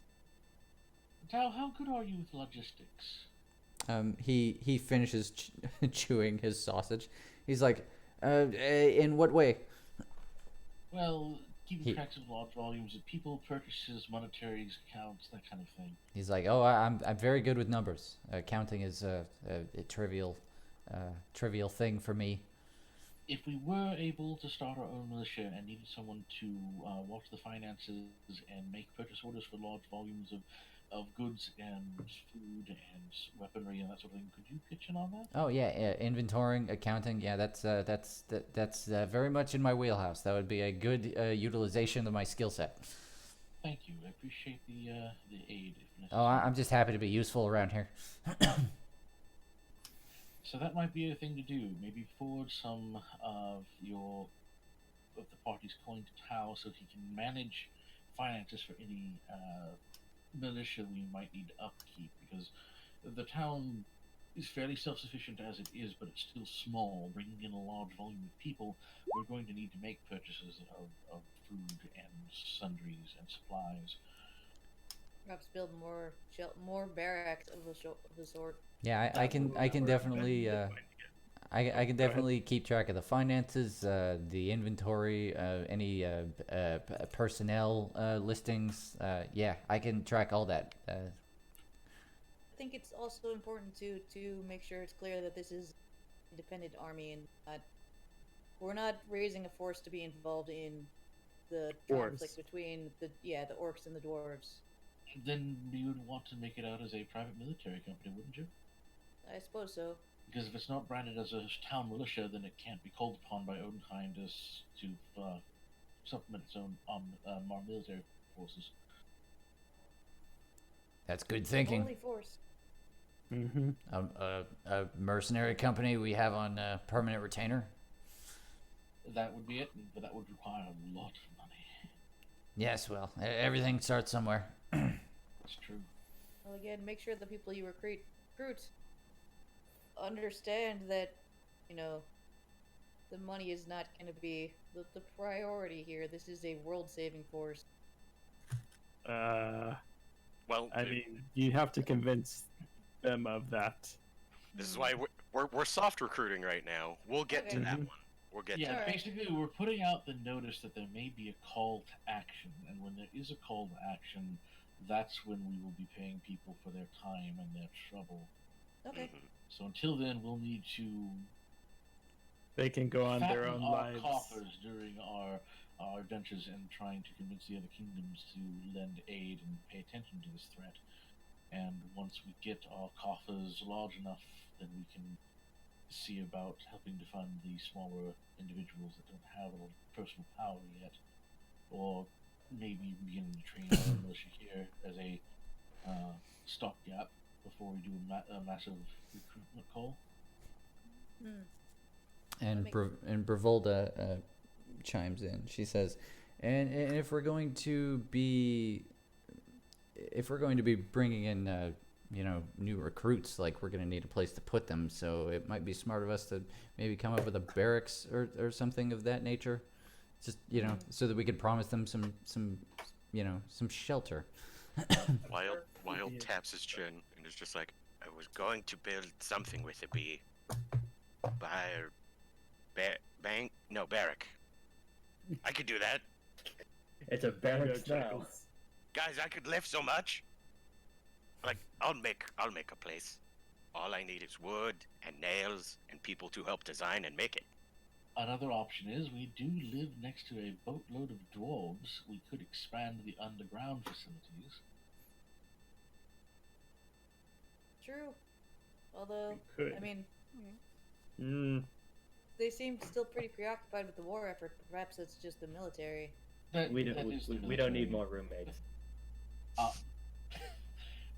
Tao, how good are you with logistics? He finishes chewing his sausage. He's like, in what way? Well, keeping tracks of large volumes of people, purchases, monetary accounts, that kind of thing. He's like, oh, I'm very good with numbers. Counting is a trivial thing for me. If we were able to start our own militia and needed someone to watch the finances and make purchase orders for large volumes of goods and food and weaponry and that sort of thing, could you pitch in on that? Oh yeah, inventorying, accounting. Yeah, that's very much in my wheelhouse. That would be a good utilization of my skill set. Thank you. I appreciate the aid. If necessary. Oh, I'm just happy to be useful around here. So that might be a thing to do. Maybe forward some of the party's coin to Tao so he can manage finances for any militia we might need to upkeep, because the town is fairly self-sufficient as it is, but it's still small. Bringing in a large volume of people, we're going to need to make purchases of food and sundries and supplies. Perhaps build more barracks of the sort. Yeah, I can definitely I can definitely keep track of the finances, the inventory, any personnel listings. Yeah, I can track all that. I think it's also important to make sure it's clear that this is an independent army and we're not raising a force to be involved in the conflict between the orcs and the dwarves. Then you would want to make it out as a private military company, wouldn't you? I suppose so. Because if it's not branded as a town militia, then it can't be called upon by Odenkind to supplement its own military forces. That's good thinking. Only force. Mm-hmm. A mercenary company we have on permanent retainer. That would be it, but that would require a lot of money. Yes, well, everything starts somewhere. That's true. Well, again, make sure the people you recruit understand that, the money is not going to be the priority here. This is a world-saving force. Well, I mean, you have to convince them of that. this is why we're soft recruiting right now. We'll get to that one. We'll get to that. Basically, we're putting out the notice that there may be a call to action, and when there is a call to action, that's when we will be paying people for their time and their trouble. Okay. So until then, we'll need to. They can go on their own our lives. coffers during our adventures and trying to convince the other kingdoms to lend aid and pay attention to this threat. And once we get our coffers large enough, then we can see about helping to fund the smaller individuals that don't have a personal power yet, or maybe beginning to train our militia here as a stopgap before we do a massive recruitment call. And Bravolda chimes in. She says, "And if we're going to be bringing in new recruits, like, we're going to need a place to put them. So it might be smart of us to maybe come up with a barracks or something of that nature, just so that we could promise them some shelter." Wild taps his chin and is just like, I was going to build something with a B. Barrack. I could do that. It's a barracks now. Guys, I could lift so much. Like, I'll make a place. All I need is wood and nails and people to help design and make it. Another option is we do live next to a boatload of dwarves. We could expand the underground facilities. True. Although, We could. I mean, they seem still pretty preoccupied with the war effort. Perhaps it's just the military. We don't need more roommates.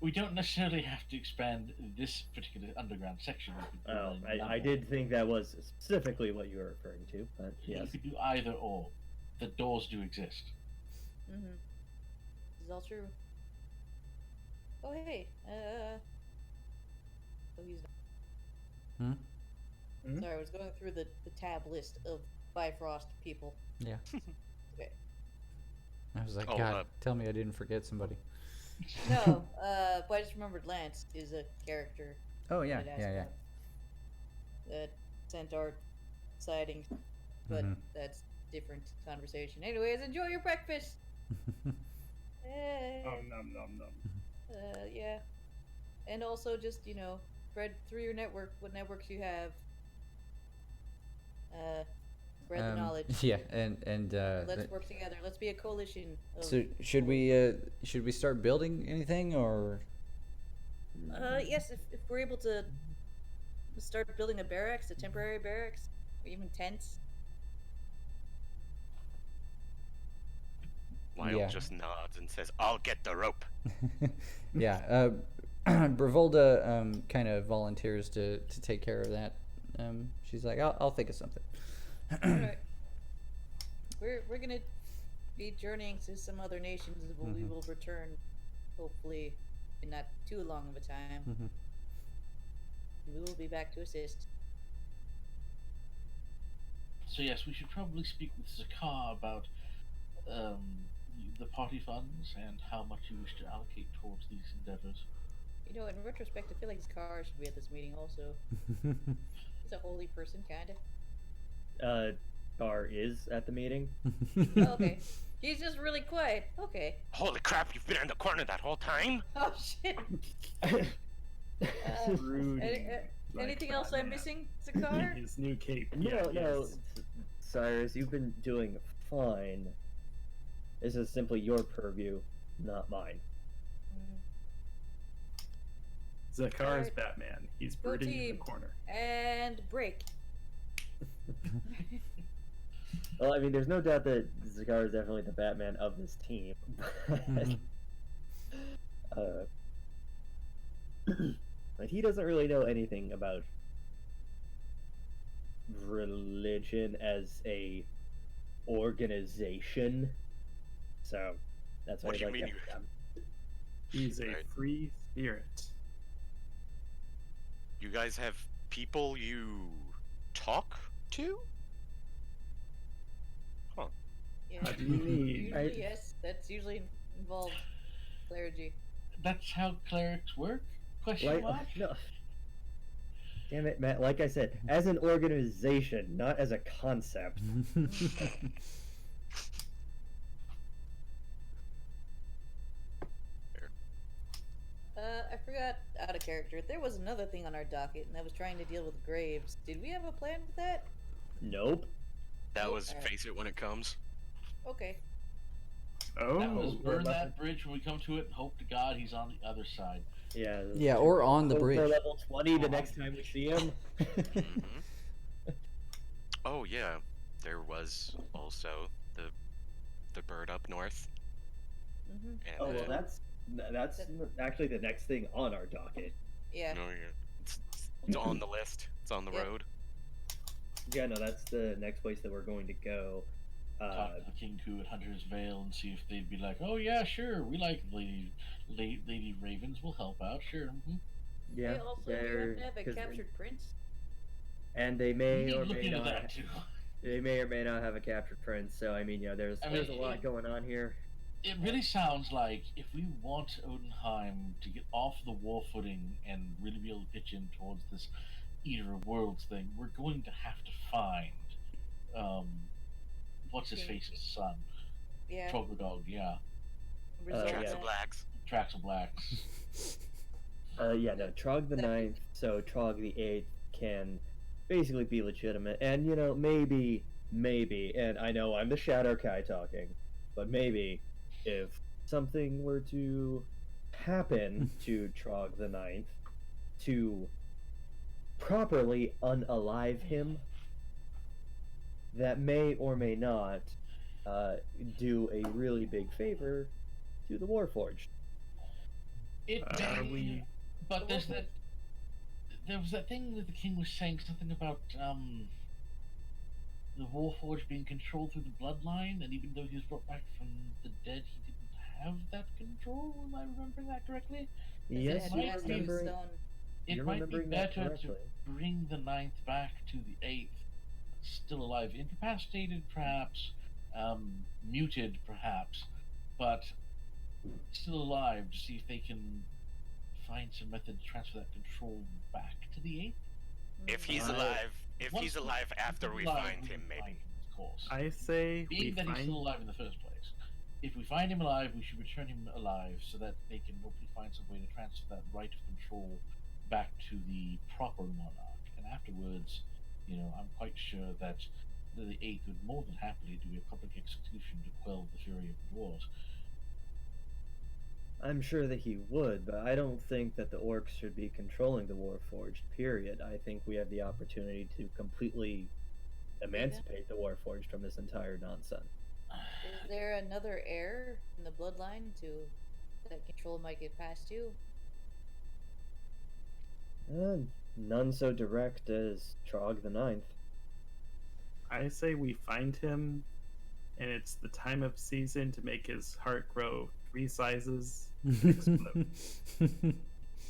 We don't necessarily have to expand this particular underground section. I did think that was specifically what you were referring to, but yes. You could do either or. The doors do exist. This is all true. Oh, hey. Oh, he's not. Sorry, I was going through the tab list of Bifrost people. Yeah. Okay. I was like, God, tell me I didn't forget somebody. No, but I just remembered Lance is a character. Oh, yeah, I'd ask yeah. about. That Centaur sighting, but that's different conversation. Anyways, enjoy your breakfast. Nom nom nom. Yeah. And also just, spread through your network what networks you have. Spread the knowledge. Yeah, and Let's work together. Let's be a coalition. so should we start building anything, or? Yes, if we're able to start building a barracks, a temporary barracks, or even tents. Lyle Yeah. just nods and says, "I'll get the rope." Yeah, Bravolda kind of volunteers to take care of that. She's like, I'll think of something. Alright. We're gonna be journeying to some other nations, but we will return, hopefully, in not too long of a time. We will be back to assist. So yes, we should probably speak with Zakar about the party funds and how much you wish to allocate towards these endeavors. In retrospect, I feel like Zakar should be at this meeting also. He's a holy person, kinda. Gar is at the meeting. Oh, okay. He's just really quiet. Okay. Holy crap! You've been in the corner that whole time. Oh shit. Brooding like Anything else I'm Batman. missing, Zakar? His new cape. No, no, yes. Cyrus, you've been doing fine. This is simply your purview, not mine. Zakar is Alright. Batman. He's Go brooding in the team. corner. And break. Well, I mean, there's no doubt that Zakar is definitely the Batman of this team. But he doesn't really know anything about religion as a organization. So that's why What do you he's like, mean "Yeah, He's a Right. free spirit. You guys have people you talk to? Yeah. What do you mean? Usually, yes. That's usually involved clergy. That's how clerics work? Question Like, mark? no. Damn it, Matt. Like I said, as an organization, not as a concept. I forgot out of character. There was another thing on our docket, and that was trying to deal with graves. Did we have a plan with that? Nope. That was Alright. face it when it comes. Okay. Oh, That was well, burn that's that bridge when we come to it and hope to God he's on the other side. Yeah. Yeah, or on the Go for bridge. level 20 the next time we see him. Mhm. Oh yeah, there was also the bird up north. Mm-hmm. And Oh well, that's actually the next thing on our docket. Yeah. no, yeah, it's on the list. It's on the Yep. road. Yeah, no, that's the next place that we're going to go. Talk to the King Coup at Hunter's Vale and see if they'd be like, oh yeah, sure, we like Lady Ravens, we'll help out, sure. Yeah, Hey, also, do you they're happen to have a 'cause- captured prince? and they We may need or to look may into not. that too. They may or may not have a captured prince. So I mean, there's I there's a mean, lot going on here. It really sounds like if we want Odenheim to get off the war footing and really be able to pitch in towards this Eater of Worlds thing, we're going to have to find what's his face's son? Yeah. Trogdog, yeah. Result Tracks yeah. of blacks. Tracks of Blacks. Yeah, no, Trog the 9th, so Trog the 8th can basically be legitimate, and maybe, and I know I'm the Shadow Kai talking, but maybe if something were to happen to Trog the 9th, to properly unalive him, that may or may not do a really big favor to the Warforged. It Are we? But there was that thing that the king was saying something about the Warforged being controlled through the bloodline, and even though he was brought back from the dead, he didn't have that control. Am I remembering that correctly? Yes, it you're might be remembering, It you're might be remembering that better correctly. to bring the 9th back to the 8th, still alive, incapacitated perhaps, muted perhaps, but still alive, to see if they can find some method to transfer that control back to the 8th. If he's I- alive, if Once he's we- alive after we alive, find we him, can maybe. find him. course. I say Being that he's still alive in the first place, if we find him alive, we should return him alive so that they can hopefully find some way to transfer that right of control back to the proper monarch. And afterwards, I'm quite sure that the Eighth would more than happily do a public execution to quell the fury of the dwarves. I'm sure that he would, but I don't think that the orcs should be controlling the Warforged, period. I think we have the opportunity to completely emancipate the Warforged from this entire nonsense. Is there another heir in the bloodline that control might get past you? None so direct as Trog the Ninth. I say we find him, and it's the time of season to make his heart grow 3 sizes and explode.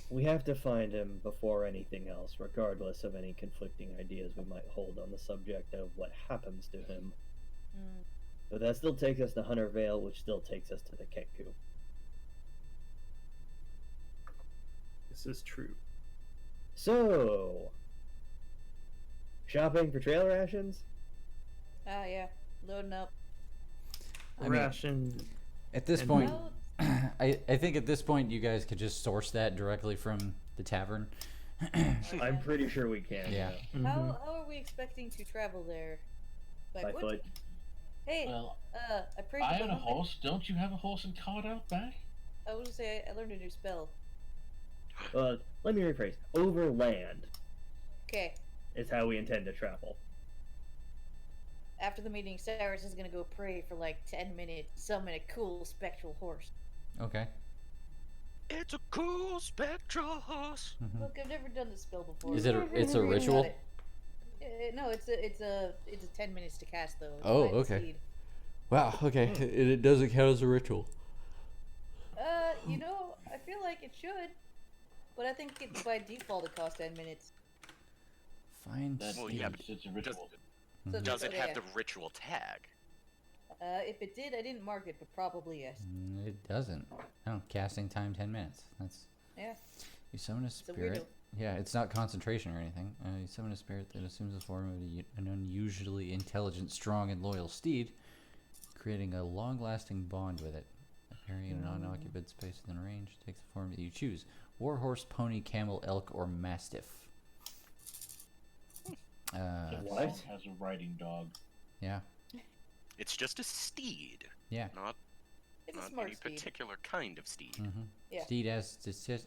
We have to find him before anything else, regardless of any conflicting ideas we might hold on the subject of what happens to him. But that still takes us to Hunter Vale, which still takes us to the Ketku. This is true. So, shopping for trail rations? Ah, yeah. Loading up. Ration. At this and point, Well, I think at this point you guys could just source that directly from the tavern. I'm pretty sure we can. Yeah. how are we expecting to travel there? By what? foot. Hey, Well, I prayed I to own the a horse. Don't you have a horse and cart out back? I was gonna say I learned a new spell. Let me rephrase. Overland Okay. is how we intend to travel. After the meeting, Cyrus is gonna go pray for like 10 minutes, summon a cool spectral horse. Okay. It's a cool spectral horse. Look, I've never done this spell before. Is it? It's a Read about ritual. it. No, it's a 10 minutes to cast though. It's Oh, by the okay. steed. Wow. Okay. It doesn't count as a ritual. I feel like it should, but I think by default it costs 10 minutes. Find. That's Well, yeah, but it's a ritual. So Does it yeah. have the ritual tag? If it did, I didn't mark it, but probably yes. It doesn't. No, casting time 10 minutes. That's. Yeah. You summon a a spirit. weirdo. Yeah, it's not concentration or anything. You summon a spirit that assumes the form of an unusually intelligent, strong, and loyal steed, creating a long-lasting bond with it. Appearing in an unoccupied space within range, takes the form that you choose: warhorse, pony, camel, elk, or mastiff. What? Has a riding dog. Yeah. It's just a steed, Yeah. not It's a not smart any steed. particular kind of steed. Yeah. Steed has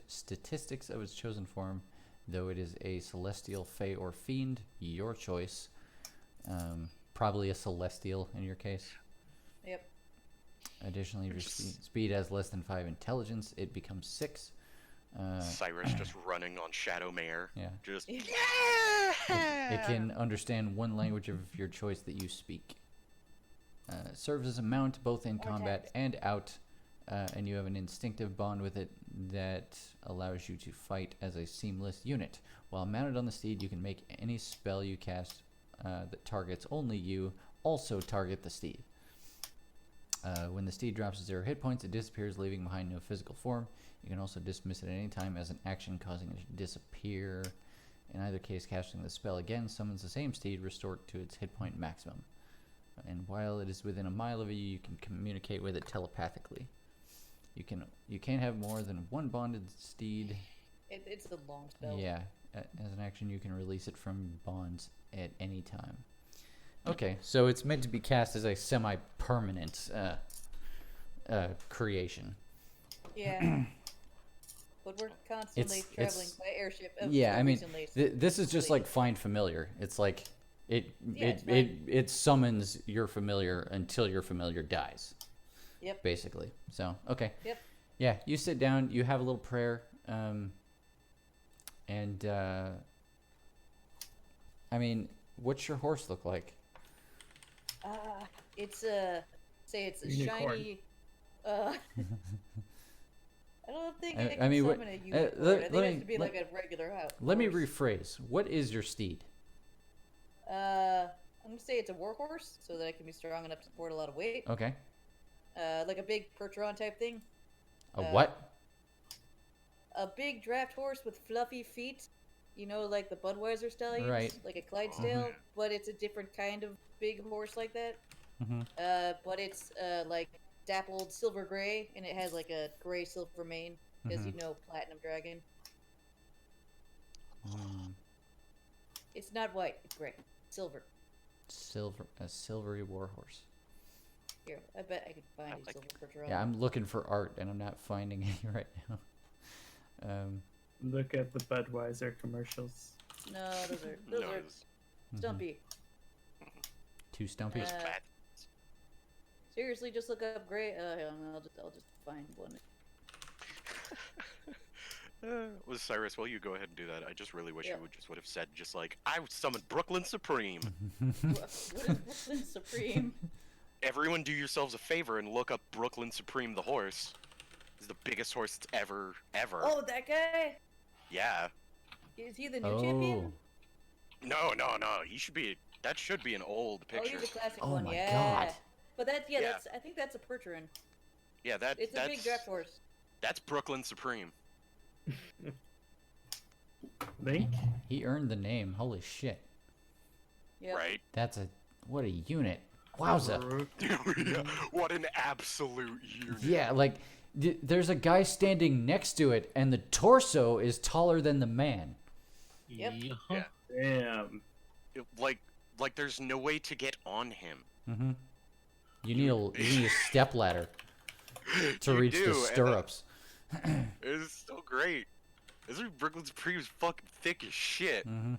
statistics of its chosen form, though it is a celestial, fey, or fiend. Your choice. Probably a celestial in your case. Yep. Additionally, if your speed has less than 5 intelligence, it becomes 6. Cyrus just running on Shadow Mare. Yeah. Just Yeah. It can understand one language of your choice that you speak. Serves as a mount both in combat text. and out, and you have an instinctive bond with it that allows you to fight as a seamless unit. While mounted on the steed, you can make any spell you cast that targets only you also target the steed. When the steed drops 0 hit points, it disappears, leaving behind no physical form. You can also dismiss it at any time as an action, causing it to disappear. In either case, casting the spell again summons the same steed, restored to its hit point maximum. And while it is within a mile of you, you can communicate with it telepathically. You can't have more than one bonded steed. It's a long spell. Yeah, as an action, you can release it from bonds at any time. Okay, so it's meant to be cast as a semi-permanent creation. Yeah. But we're constantly It's- traveling by airship. Yeah, I mean, recently, so this is just recently. like find familiar. It's like Yeah, it's it summons your familiar until your familiar dies. Yep. Basically. So okay. Yep. Yeah, you sit down. You have a little prayer. And I mean, what's your horse look like? It's a Unicorn. shiny. I don't think I I can mean, summon a unicorn. let I think me- it has to be let- like a regular house. Let me rephrase. What is your steed? I'm gonna say it's a warhorse, so that I can be strong enough to support a lot of weight. Okay. Like a big Percheron type thing. A what? A big draft horse with fluffy feet you know, like the Budweiser stallions, Right. like a Clydesdale, but it's a different kind of big horse like that. Mm-hmm. But it's like dappled silver gray, and it has like a gray silver mane, because Mm-hmm. you know Platinum Dragon. Mm. It's not white; it's gray, silver. A silvery warhorse. Here, I bet I could find I a like silver portrait. Yeah, I'm looking for art and I'm not finding any right now. Look at the Budweiser commercials. No, those are No, it was stumpy. Too stumpy. Uh, bad. Seriously, just look up gray. Hang on, I'll just find one. Was Cyrus, well, you go ahead and do that. I just really wish Yeah. you would have said just like, I summoned Brooklyn Supreme. What is Brooklyn Supreme? Everyone do yourselves a favor and look up Brooklyn Supreme the horse. He's the biggest horse that's ever. Oh, that guy? Yeah. Is he the new champion? No. He should be. That should be an old Oh, picture. he's a classic Oh one. my Yeah. God. But that's Yeah. that's. I think that's a Percheron. Yeah, It's a big draft horse. That's Brooklyn Supreme. Link? He earned the name. Holy shit. Yep. Right? What a unit. Wowza. Yeah, what an absolute unit. Yeah, like there's a guy standing next to it and the torso is taller than the man. Yep. Yeah. Damn. Like there's no way to get on him. Mm-hmm. You need a step ladder to You reach do, the and stirrups. It's so great. This Brooklyn Supreme is fucking thick as shit. Mm-hmm.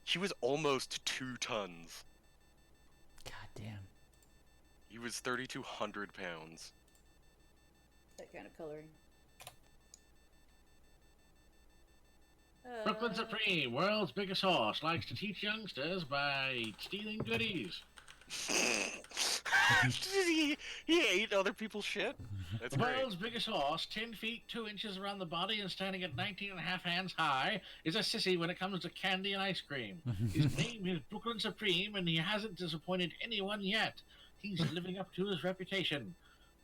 He was almost 2 tons. God damn. He was 3,200 pounds. That kind of coloring. Brooklyn Supreme, world's biggest horse, likes to teach youngsters by stealing goodies. he ate other people's shit. That's The great. world's biggest horse, 10 feet 2 inches around the body and standing at 19 and a half hands high, is a sissy when it comes to candy and ice cream. His name is Brooklyn Supreme, and he hasn't disappointed anyone yet. He's living up to his reputation.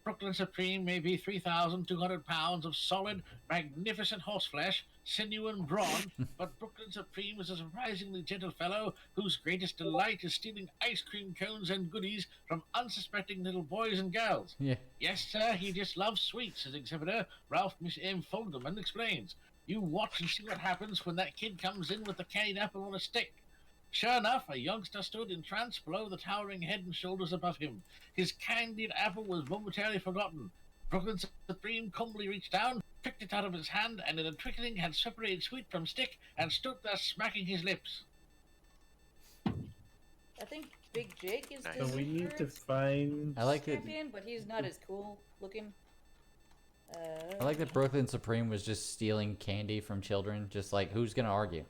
Brooklyn Supreme may be 3,200 pounds of solid, magnificent horse flesh, sinew and brawn, but Brooklyn Supreme is a surprisingly gentle fellow whose greatest delight is stealing ice cream cones and goodies from unsuspecting little boys and girls. Yeah. Yes, sir, he just loves sweets, his exhibitor, Ralph Miss M. Fogelman, explains. You watch and see what happens when that kid comes in with the candied apple on a stick. Sure enough, a youngster stood entranced below the towering head and shoulders above him. His candied apple was momentarily forgotten. Brooklyn Supreme calmly reached down, picked it out of his hand, and in a twinkling had separated sweet from stick and stood there smacking his lips. I think Big Jake is Nice. the So we need to current find. I like that. champion, but he's not as cool looking. I like that Brooklyn Supreme was just stealing candy from children. Just like, who's gonna argue?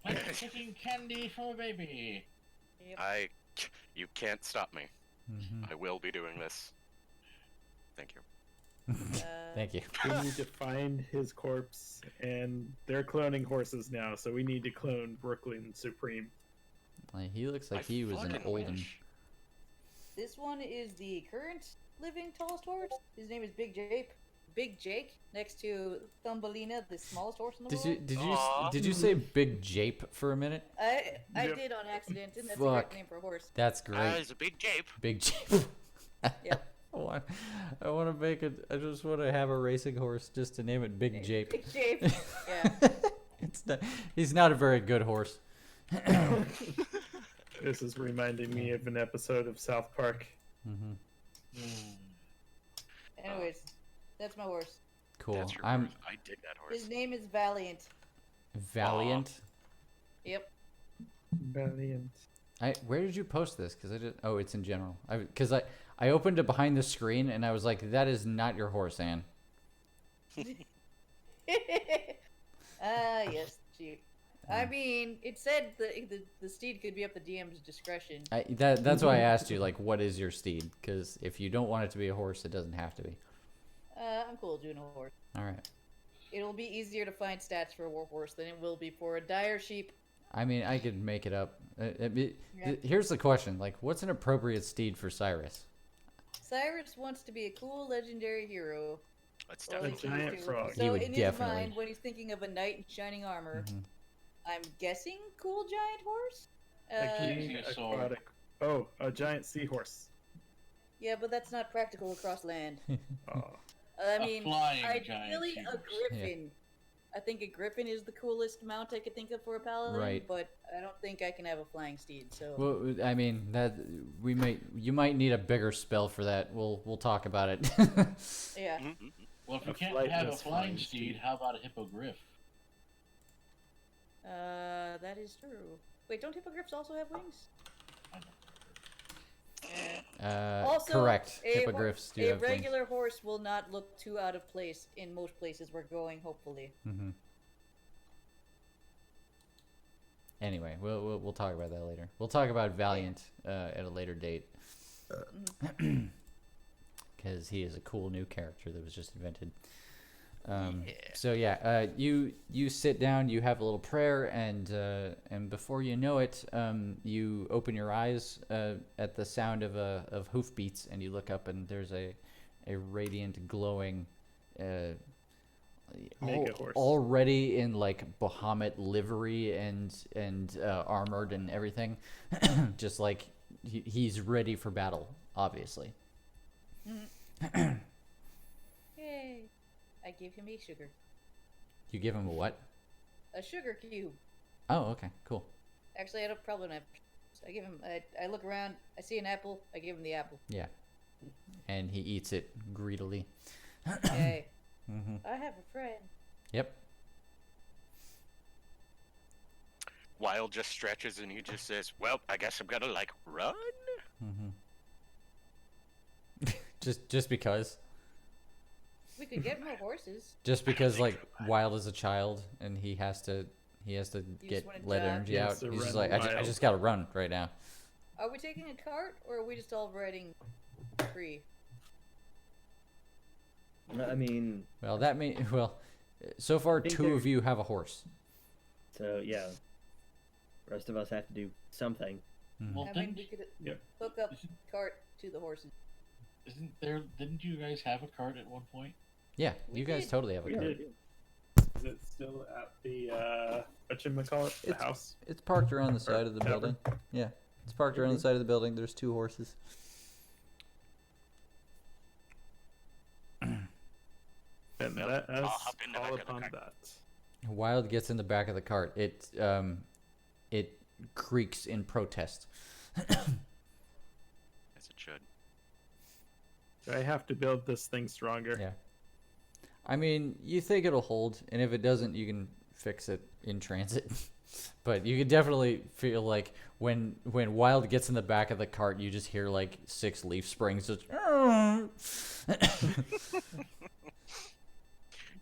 Like taking candy from a baby. Yep. You can't stop me. Mm-hmm. I will be doing this. Thank you. Thank you. We need to find his corpse, and they're cloning horses now, so we need to clone Brooklyn Supreme. Like, he looks like I he was an fucking olden. wish. This one is the current living tallest horse. His name is Big Jake. Big Jake, next to Thumbelina, the smallest horse in the world. Did you say Big Jape for a minute? I Yep. did on accident, and that's Fuck. the correct name for a horse. That's great. He's a big jape. Big Jape. Yep. I want to make it. I just want to have a racing horse just to name it Big Jape. Big Jake. Yeah. It's not, he's not a very good horse. This is reminding me of an episode of South Park. Mm-hmm. Anyways, that's my horse. Cool. That's your I'm horse. I dig that horse. His name is Valiant. Valiant. Yep. Valiant. Where did you post this? Because I did. Oh, it's in general. I opened it behind the screen and I was like, that is not your horse, Anne. Yes, shoot. I mean, it said the steed could be up the DM's discretion. That's why I asked you, like, what is your steed? Because if you don't want it to be a horse, it doesn't have to be. I'm cool doing a horse. All right. It'll be easier to find stats for a war horse than it will be for a dire sheep. I mean, I could make it up. Yeah. Here's the question: like, what's an appropriate steed for Cyrus? Cyrus wants to be a cool legendary hero. That's Well, definitely giant he frog. So He would in his definitely- mind, when he's thinking of a knight in shining armor, I'm guessing cool giant horse. King aquatic. Oh, a giant seahorse. Yeah, but that's not practical across land. Oh. I mean, flying ideally giant a seahorse. griffin. I think a griffin is the coolest mount I could think of for a paladin, Right. but I don't think I can have a flying steed. So Well, I mean that you might need a bigger spell for that. We'll talk about it. yeah. Well, if A you can't have a flightless flying flying steed, steed. how about a hippogriff? That is true. Wait, don't hippogriffs also have wings? Also, correct. a Hippogriffs do a have wings. regular horse will not look too out of place in most places we're going. Hopefully. Mm-hmm. Anyway, we'll talk about that later. We'll talk about Valiant at a later date, because he is a cool new character that was just invented. So yeah, you sit down, you have a little prayer, and before you know it, you open your eyes at the sound of hoofbeats, and you look up, and there's a radiant, glowing, Mega horse. already in like Bahamut livery and armored and everything, just like he's ready for battle, obviously. Yay! I gave him a sugar. You give him a what? A sugar cube. Oh, okay, cool. Actually, I don't probably don't have. So I give him. I look around. I see an apple. I give him the apple. Yeah. And he eats it greedily. Yay! Mm-hmm. I have a friend. Yep. Wild just stretches and he just says, "Well, I guess I'm gonna like run." Mm-hmm. just because. We could get more horses. Just because like Wild is a child and he has to get wanna let jog? energy He out. has to He's just run like I wild. just gotta run right now. Are we taking a cart, or are we just all riding free? I mean, Well, so far think two of you have a horse. so yeah. Rest of us have to do something. Well, I mean, didn't, we could Yep. hook up cart to the horses. didn't you guys have a cart at one point? Yeah, We you guys did. totally have a We car. did. Is it still at the whatchamacallit? The house? It's parked around the side of the tavern? building. Yeah, it's parked around the side of the building. There's two horses. And Well, let I'll us hop in the back all of the upon cart. that. Wild gets in the back of the cart. It creaks in protest. As it should. Do I have to build this thing stronger? Yeah. I mean, you think it'll hold, and if it doesn't, you can fix it in transit. But you can definitely feel like when Wild gets in the back of the cart, you just hear like 6 leaf springs just.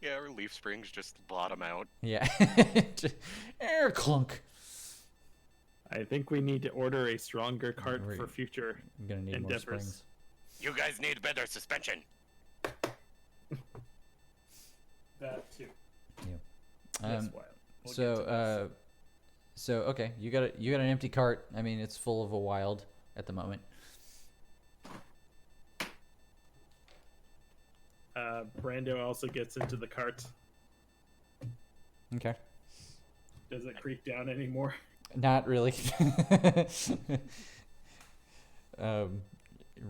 Yeah, or leaf springs just bottom out. Yeah. Just, air clunk. I think we need to order a stronger cart Right. for future. I'm gonna need more Endeavors. springs. You guys need better suspension. That too. Um, That's wild. so okay, you got an empty cart. I mean, it's full of a Wild at the moment. Brando also gets into the cart. Okay. Does it creak down anymore? Not really.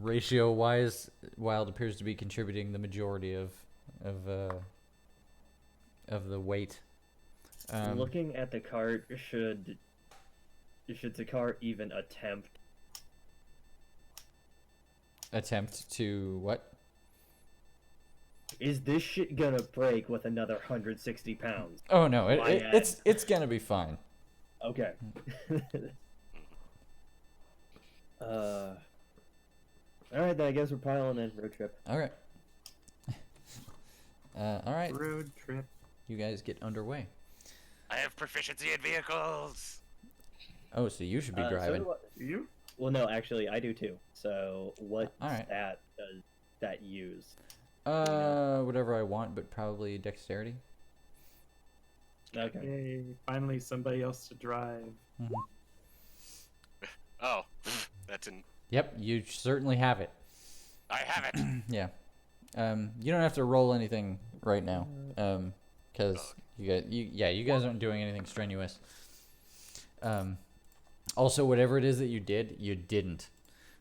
Ratio wise, Wild appears to be contributing the majority of the weight. Looking at the cart, should the cart even Attempt to what? Is this shit gonna break with another 160 pounds? Oh no, My it's gonna be fine. Okay. All right, then I guess we're piling in road trip. All right. All right. Road trip. You guys get underway. I have proficiency in vehicles. Oh, so you should be So driving. do You? well, no, actually, I do too. So what All right. stat does that use? Whatever I want, but probably dexterity. Okay. Yay! Finally, somebody else to drive. Oh, that's an. Yep, you certainly have it. I have it. Yeah. You don't have to roll anything right now. Because you guys aren't doing anything strenuous. Also, whatever it is that you did, you didn't.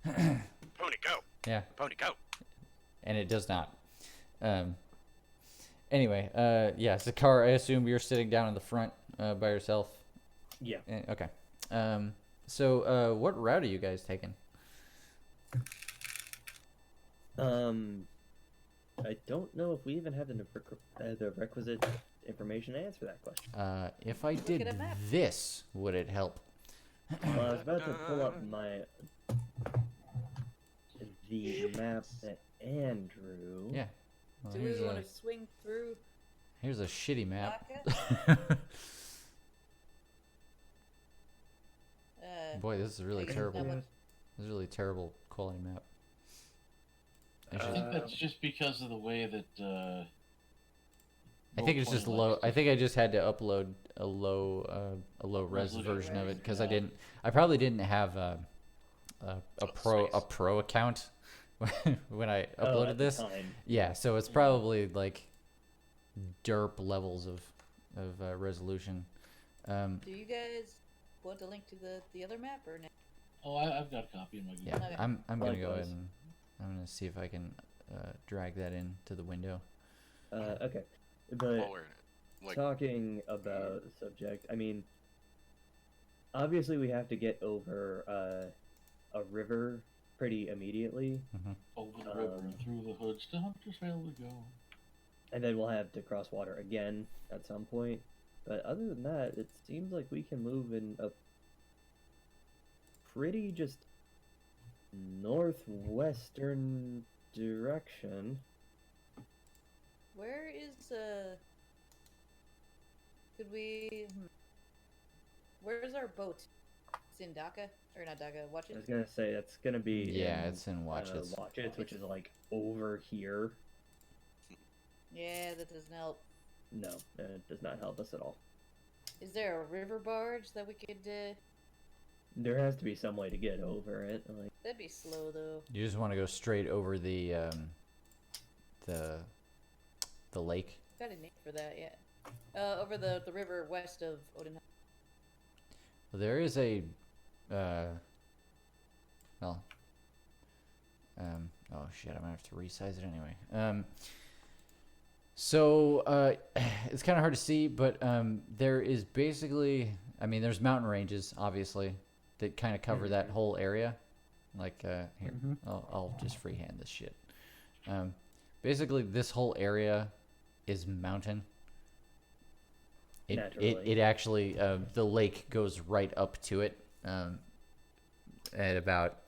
Pony, go. Yeah. Pony, go. And it does not. Anyway, yeah, Zakar, I assume you're sitting down in the front by yourself. Yeah. Okay. So what route are you guys taking? I don't know if we even have the requisite information to answer that question. If I at did a map. this, would it help? Well, I was about to pull up the map that Andrew. Yeah. Well, Do we want to swing through? here's a shitty map. Boy, this is really I guess terrible. that one- This is a really terrible quality map. I think that's just because of the way that. I think it's just low. I think I just had to upload a low res version of it because I probably didn't have a pro account when I uploaded this. Time. Yeah, so it's probably like derp levels of resolution. Do you guys want to link to the other map or no? Oh, I've got a copy in my Google. Yeah, Okay. I'm gonna go ahead Likewise. and I'm gonna see if I can drag that into the window. Okay, but Well, we're like, talking about the subject, I mean, obviously we have to get over a river pretty immediately, Over the river and through the hoods to Hunter's Vale to go. and then we'll have to cross water again at some point. But other than that, it seems like we can move in a pretty just northwestern direction. Where is Could we? Where's our boat? It's in Dhaka or not Dhaka? Watch I it. was gonna say that's gonna be Yeah, in, it's in Watches. Watches, which is like over here. Yeah, that doesn't help. No, it does not help us at all. Is there a river barge that we could? There has to be some way to get over it. Like, That'd be slow though. You just want to go straight over the lake. Got a name for that, yeah. Over the river west of Odenheim. Well, there is a oh shit, I'm gonna have to resize it anyway. So it's kind of hard to see, but there is basically, I mean, there's mountain ranges, obviously, that kind of cover that whole area. Like, here, I'll just freehand this shit. Basically, this whole area is mountain. It actually, the lake goes right up to it, at about,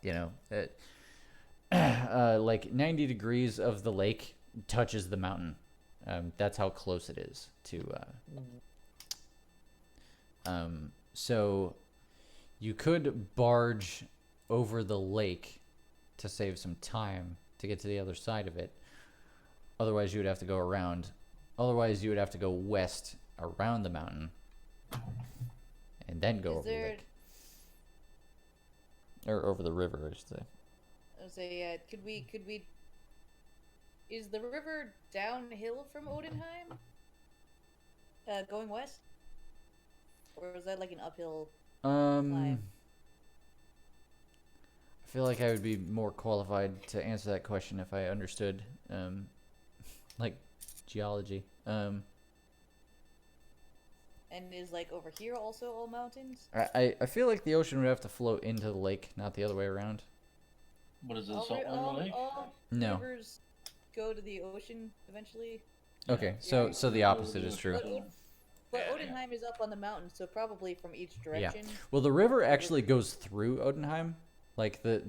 like 90 degrees of the lake touches the mountain. That's how close it is to, so you could barge over the lake to save some time to get to the other side of it. Otherwise, you would have to go around. Otherwise, you would have to go west around the mountain and then go over the lake. Or over the river, I should say. I was say, could we? Is the river downhill from Odenheim? Going west? Or is that like an uphill climb? I feel like I would be more qualified to answer that question if I understood, like, geology. And is like over here also all mountains? I feel like the ocean would have to flow into the lake, not the other way around. What is it, All, salt ri- on all, the lake? all No. rivers go to the ocean eventually. Okay, so the opposite is true. But Odenheim is up on the mountain, so probably from each direction. Well, the river actually goes through Odenheim. Like the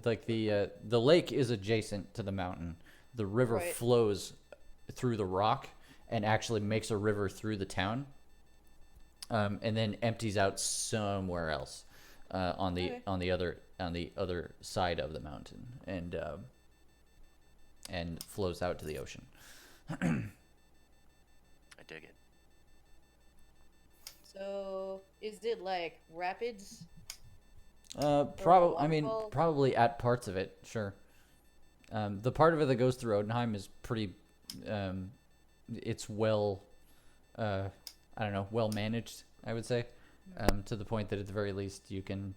lake is adjacent to the mountain. The river Right. flows through the rock and actually makes a river through the town. And then empties out somewhere else on the other side of the mountain and flows out to the ocean. I dig it. So is it like rapids? waterfall? Probably at parts of it, sure. The part of it that goes through Odenheim is pretty, it's well, well managed, I would say. to the point that at the very least you could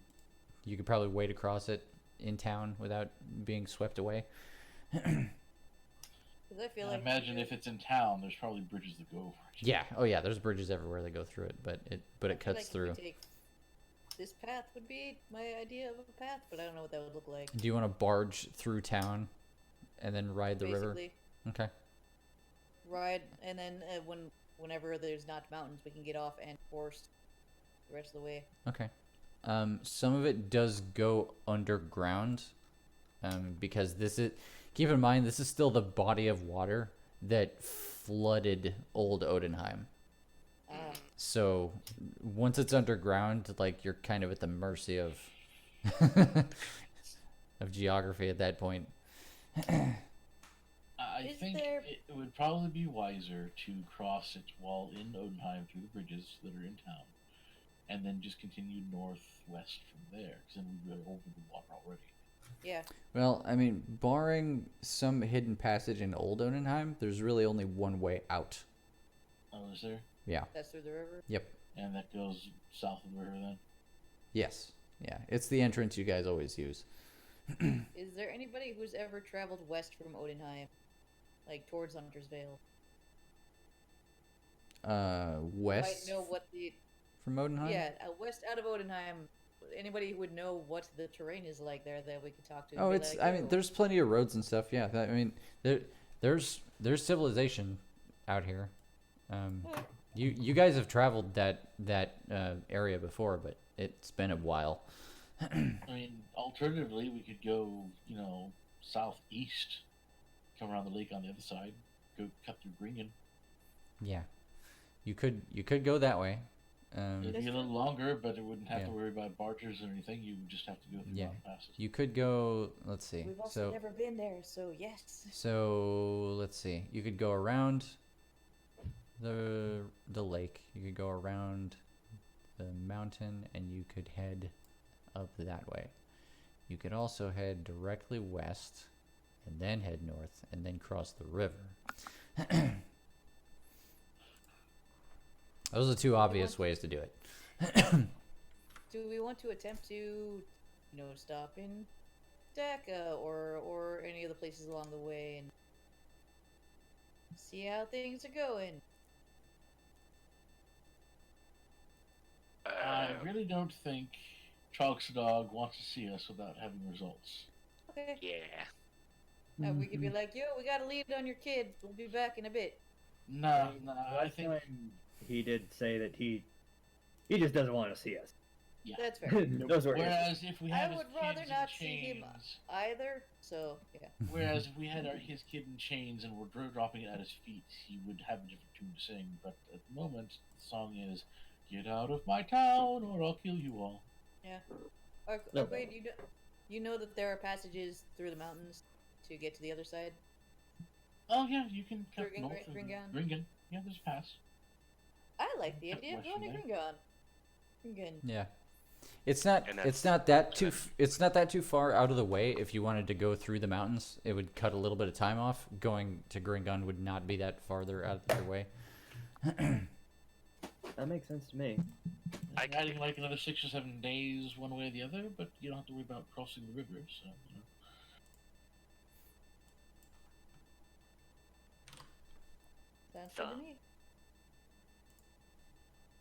probably wade across it in town without being swept away. 'Cause I feel like imagine if it's in town, there's probably bridges that go over it. Yeah. Oh yeah. There's bridges everywhere that go through it, but it I feel cuts like if we through. take this path would be my idea of a path, but I don't know what that would look like. Do you want to barge through town, and then ride the river? Basically, Okay. ride, and then whenever there's not mountains, we can get off and force the rest of the way. Okay. Some of it does go underground, because this is. Keep in mind, this is still the body of water that flooded Old Odenheim. So once it's underground, like you're kind of at the mercy of of geography at that point. I Is think there- it would probably be wiser to cross it while in Odenheim through the bridges that are in town, and then just continue northwest from there, because then we'd be over the water already. Yeah. Well, I mean, barring some hidden passage in Old Odenheim, there's really only one way out. Oh, is there? Yeah. That's through the river. Yep. And that goes south of the river then? Yes. Yeah. It's the entrance you guys always use. Is there anybody who's ever traveled west from Odenheim, like towards Hunter's Vale? West Might know what the from Odenheim? yeah west out of Odenheim. Anybody who would know what the terrain is like there that we could talk to? and Oh, be it's. like, I mean, "Yo." there's plenty of roads and stuff. Yeah. I mean, there's civilization out here. You guys have traveled that area before, but it's been a while. I mean, alternatively, we could go, southeast, come around the lake on the other side, go cut through Gringen. Yeah. You could go that way. It'd be a little longer, but it wouldn't have Yeah. to worry about barges or anything. You would just have to go through Yeah. mountain passes. You could go. Let's see. We've also So never been there, so yes. so let's see. You could go around the lake. You could go around the mountain, and you could head up that way. You could also head directly west, and then head north, and then cross the river. Those are the two obvious ways to do it. Do we want to attempt to, stop in Daka or any of the places along the way and see how things are going? I really don't think Chalksadog wants to see us without having results. Okay. Yeah. We could be like, yo, we got a lead on your kid. We'll be back in a bit. No, I Last think time he did say that he just doesn't want to see us. That's fair. Those were Whereas if we I had his would kids rather in not see him chains, either, so yeah. whereas if we had his kid in chains and were dropping it at his feet, he would have a different tune to sing. But at the moment, the song is "Get out of my town, or I'll kill you all." Yeah. No. Wait, you know that there are passages through the mountains to get to the other side? Oh yeah, you can cut Gringen, north right, of Gringen. Gringen. Yeah, there's a pass. I like the Cut idea of west going to from Gringen. Gringen. Yeah. It's not. And It's that's- not that too. It's not that too far out of the way. If you wanted to go through the mountains, it would cut a little bit of time off. Going to Gringon would not be that farther out of your way. That makes sense to me. I can- Adding like another 6 or 7 days one way or the other, but you don't have to worry about crossing the river. So Sounds good to Done. me.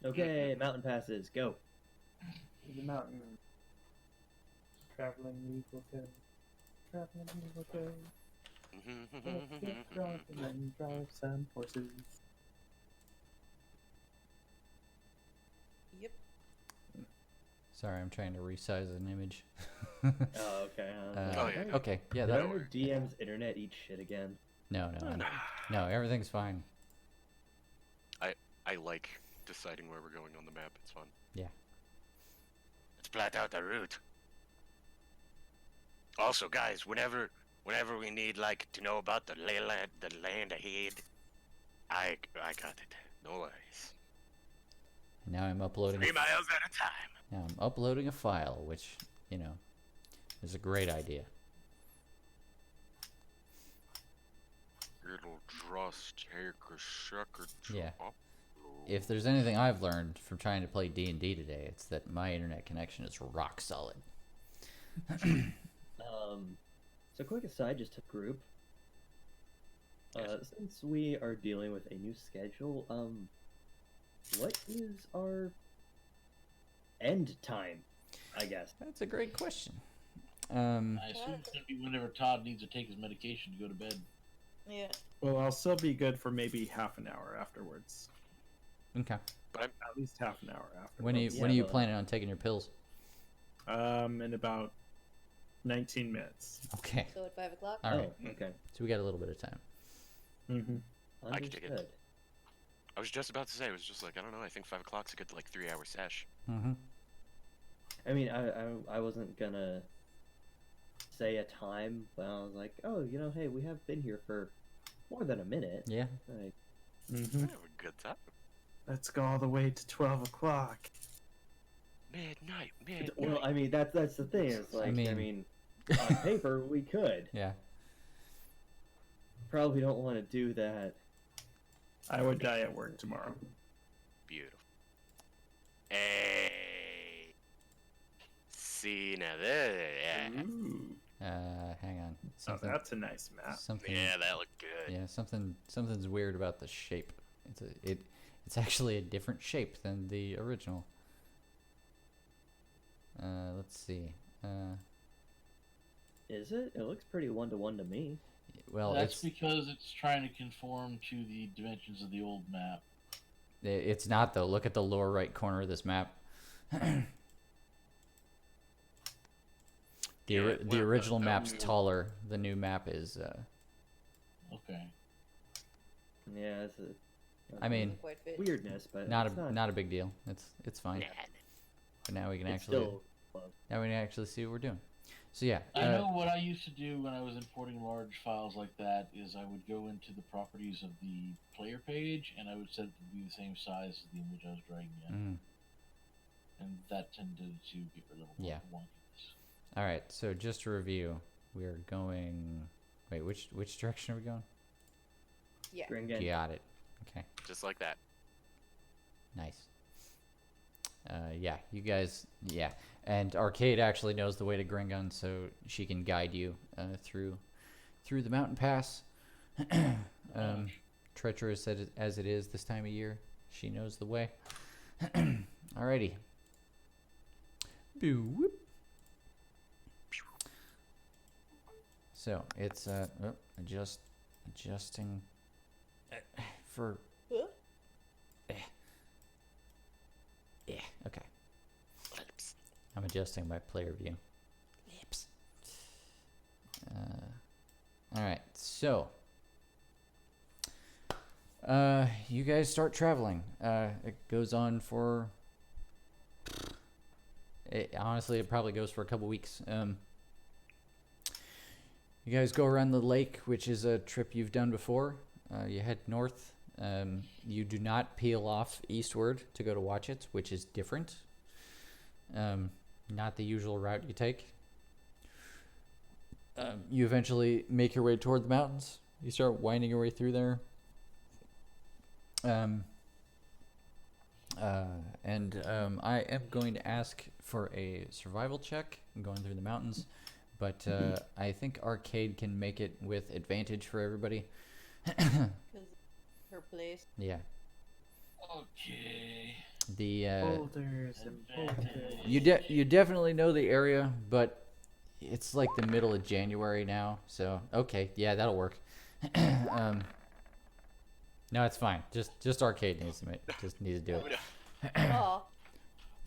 Okay, mountain passes, go. The mountain. Traveling eagle good. Traveling eagle good. Let's get drunk and then drive some horses. Yep. Sorry, I'm trying to resize an image. Oh, okay. Oh, yeah. Okay. Yeah. Did That. our DM's internet eat shit again? No. No. Everything's fine. I like deciding where we're going on the map. It's fun. Yeah. Let's plot out the route. Also, guys, whenever we need to know about the land ahead, I got it. No worries. Now I'm uploading. 3 miles at a time. Now I'm uploading a file, which is a great idea. It'll just take a second to Yeah. upload. if there's anything I've learned from trying to play D&D today, it's that my internet connection is rock solid. So quick aside, just to group. Since we are dealing with a new schedule, what is our end time? I guess That's a great question. I assume it's gonna be whenever Todd needs to take his medication to go to bed. Yeah. Well, I'll still be good for maybe half an hour afterwards. Okay. But At least half an hour afterwards. When are you planning on taking your pills? In about 19 minutes. Okay. So at 5 o'clock? All right. okay. So we got a little bit of time. Mm-hmm. I can take it. Understood. I was just about to say, it was just like, I don't know, I think 5 o'clock's a good, like, 3-hour sesh. Mm-hmm. I mean, I wasn't gonna say a time, but I was like, oh, hey, we have been here for more than a minute. Yeah. Like, Mm-hmm. Have a good time. Let's go all the way to 12 o'clock. Midnight. well, I mean, that's the thing. It's like, I mean, on paper we could. Yeah. Probably don't want to do that. I would die at work tomorrow. Beautiful. Hey. See, now there, yeah. Ooh. Hang on. Oh, Something. that's a nice map. Something. Yeah, that looked good. Yeah. Something's weird about the shape. It's actually a different shape than the original. Let's see. Is it? It looks pretty 1-to-1 to me. Well, That's because it's trying to conform to the dimensions of the old map. it's not though. Look at the lower right corner of this map. The original map's taller. The new map is. Okay. Yeah, it's I mean, Doesn't quite fit. weirdness, but not it's not a big deal. It's fine. Yeah. But now we can it's actually still close. now we can actually see what we're doing. So yeah. I know what I used to do when I was importing large files like that is I would go into the properties of the player page and I would set it to be the same size as the image I was dragging in. Mhm. And that tended to get rid of a lot Yeah. of wonkiness. All right. So just to review, we are going. Wait, which direction are we going? Yeah. Gringen. Got it. Okay. Just like that. Nice. Yeah, you guys, yeah. And Arcade actually knows the way to Gringon, so she can guide you through the mountain pass. Treacherous as it is this time of year, she knows the way. Alrighty. Boo. So it's adjusting for. Huh? Yeah, okay. Lips. I'm adjusting my player view. Lips. Alright, so. You guys start traveling. It goes on for. Honestly, it probably goes for a couple weeks. You guys go around the lake, which is a trip you've done before. You head north. You do not peel off eastward to go to Watchets, which is different. Not the usual route you take. You eventually make your way toward the mountains. You start winding your way through there. I am going to ask for a survival check going through the mountains, but I think Arcade can make it with advantage for everybody. Because her place. Yeah. Okay. The Boulders and boulders. you definitely know the area, but it's like the middle of January now, so okay, yeah, that'll work. No, it's fine. Just Arcade needs to do it. Aw.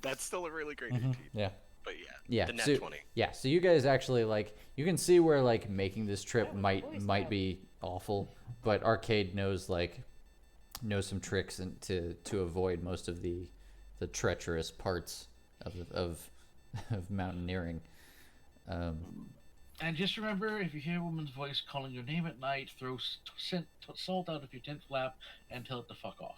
That's still a really great Mhm, 18. Yeah. But yeah. Yeah. The net So 20. yeah, so you guys actually like you can see where like making this trip That was might voice out. be awful, but Arcade knows some tricks and to avoid most of the treacherous parts of mountaineering. And just remember, if you hear a woman's voice calling your name at night, throw salt out of your tent flap and tell it to fuck off.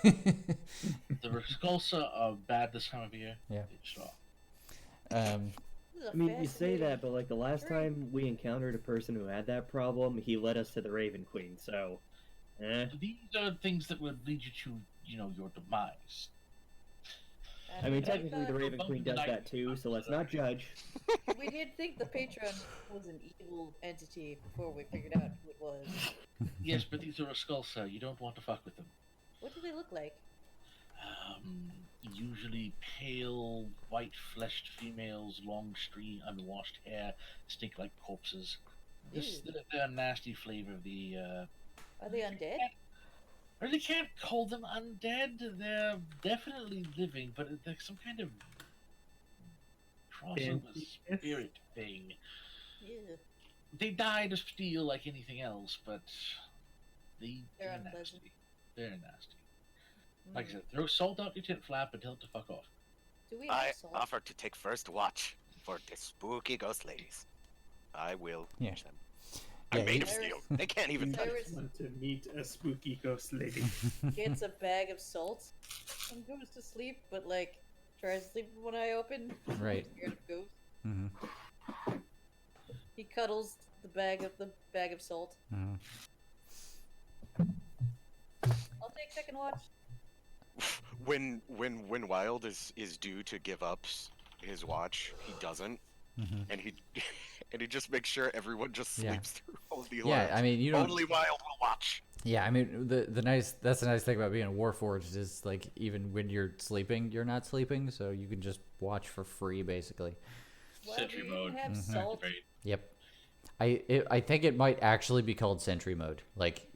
The Resculsa are bad this time of year. Yeah. They just are. This is a I mean, you say fascinating that, but like the last Great. time we encountered a person who had that problem, he led us to the Raven Queen. So, These are things that would lead you to your demise. I mean, I technically, the thought- Raven Queen does that too, so let's not judge. We did think the patron was an evil entity before we figured out who it was. Yes, but these are a skull, sir. You don't want to fuck with them. What do they look like? Usually pale, white-fleshed females, long, stringy, unwashed hair, stink like corpses. They're a nasty flavor of the. Are they undead? I really can't call them undead. They're definitely living, but they're some kind of crossover spirit thing. Yeah. They died of steel like anything else, but they're unpleasant. nasty. They're nasty. Like I said, throw salt out your tit flap and tell it to fuck off. Do we have I salt? offer to take first watch for the spooky ghost ladies. I will teach them. I'm made of steel. They can't even touch Cyrus me. Want to meet a spooky ghost lady. gets a bag of salt and goes to sleep, but like tries to sleep with one eye open. Right. Scared of ghosts. Mm-hmm. He cuddles the bag of salt. Mm-hmm. I'll take second watch. When Wild is due to give up his watch, he doesn't, and he just makes sure everyone just sleeps through all the alarms. Yeah, I mean, you don't. Only Wild will watch. Yeah, I mean, that's the nice thing about being a Warforged is like even when you're sleeping, you're not sleeping, so you can just watch for free basically. Well, Sentry we mode. have salt. Yep. I think it might actually be called Sentry Mode. Like,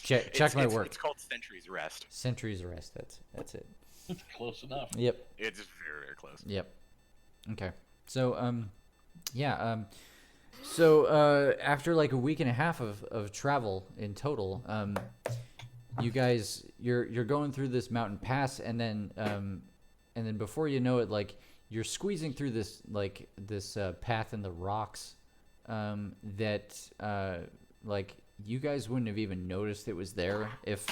check my work. It's called Sentry's Rest. Sentry's Rest. That's it. It's close enough. Yep. It's very, very close. Yep. Okay. So yeah. So after like a week and a half of travel in total, you guys you're going through this mountain pass, and then before you know it, like you're squeezing through this path in the rocks that like you guys wouldn't have even noticed it was there if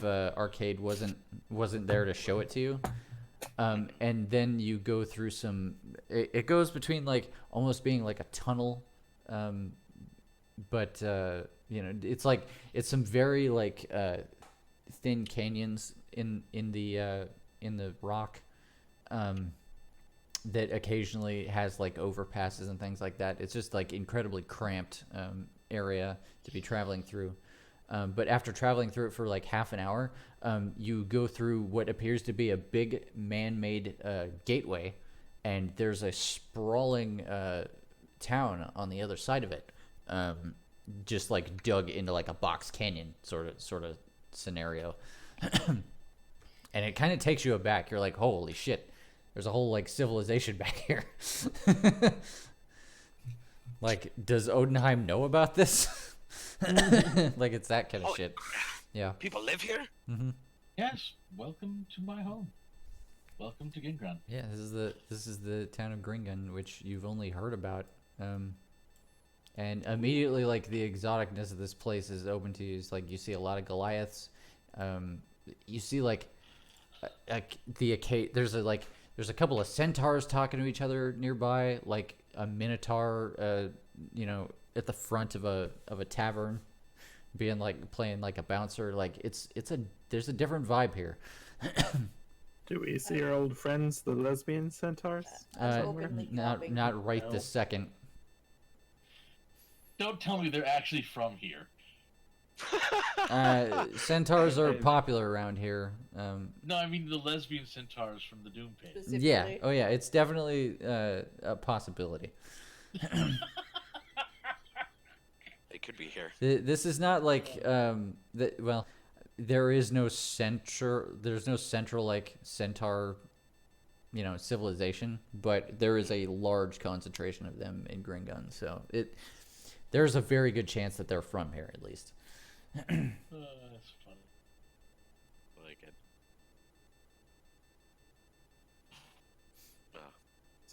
Arcade wasn't there to show it to you. And then you go through it goes between like almost being like a tunnel, but it's some very like thin canyons in the rock, that occasionally has like overpasses and things like that. It's just like incredibly cramped area to be traveling through. But after traveling through it for like half an hour, you go through what appears to be a big man-made gateway, and there's a sprawling town on the other side of it, just like dug into like a box canyon sort of scenario. And it kind of takes you aback. You're like, holy shit, there's a whole like civilization back here. Like, does Odenheim know about this? Like, it's that kind of shit. Yeah. People live here? Mm-hmm. Yes, welcome to my home. Welcome to Gingran. Yeah, this is the town of Gringun, which you've only heard about. And immediately, like, the exoticness of this place is open to you. It's like you see a lot of Goliaths. You see like there's a couple of centaurs talking to each other nearby, like a minotaur, at the front of a tavern, being like playing like a bouncer. Like there's a different vibe here. Do we see our old friends, the lesbian centaurs? Not right this second. Don't tell me they're actually from here. Centaurs are popular around here. No, I mean the lesbian centaurs from the Doom Pit. Yeah. Oh yeah, it's definitely a possibility. They could be here. This is not like well, there's no central like centaur, civilization, but there is a large concentration of them in Gringun, so there's a very good chance that they're from here at least. That's funny. I like it.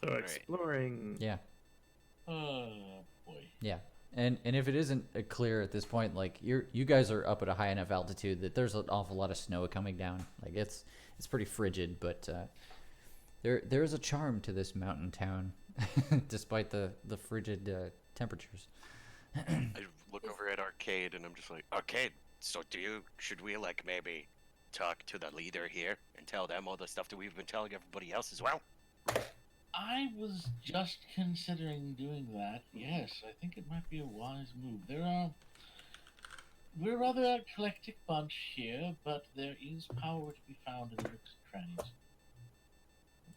So exploring. Yeah. Oh boy. Yeah. And if it isn't clear at this point, like you guys are up at a high enough altitude that there's an awful lot of snow coming down. Like it's pretty frigid, but there's a charm to this mountain town, despite the frigid temperatures. I look over at Arcade and I'm just like, Arcade, so should we like maybe talk to the leader here and tell them all the stuff that we've been telling everybody else as well? I was just considering doing that. Yes, I think it might be a wise move. We're rather a eclectic bunch here, but there is power to be found in the nooks and crannies.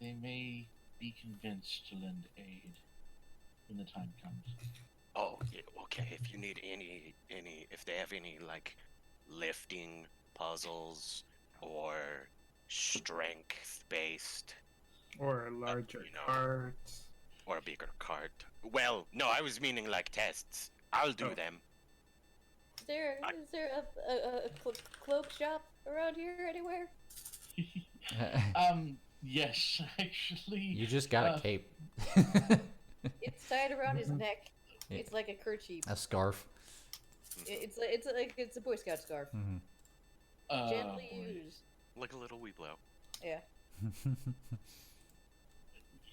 They may be convinced to lend aid when the time comes. Oh, yeah, okay. If you need if they have any like lifting puzzles or strength-based, Or a larger cart. or a bigger cart. Well, no, I was meaning like tests. I'll do them. Is there a cloak shop around here anywhere? Yes, actually. You just got a cape. It's tied around his neck. It's like a kerchief. A scarf. It's a Boy Scout scarf. Mm-hmm. Gently used. Like a little weeblo. Yeah.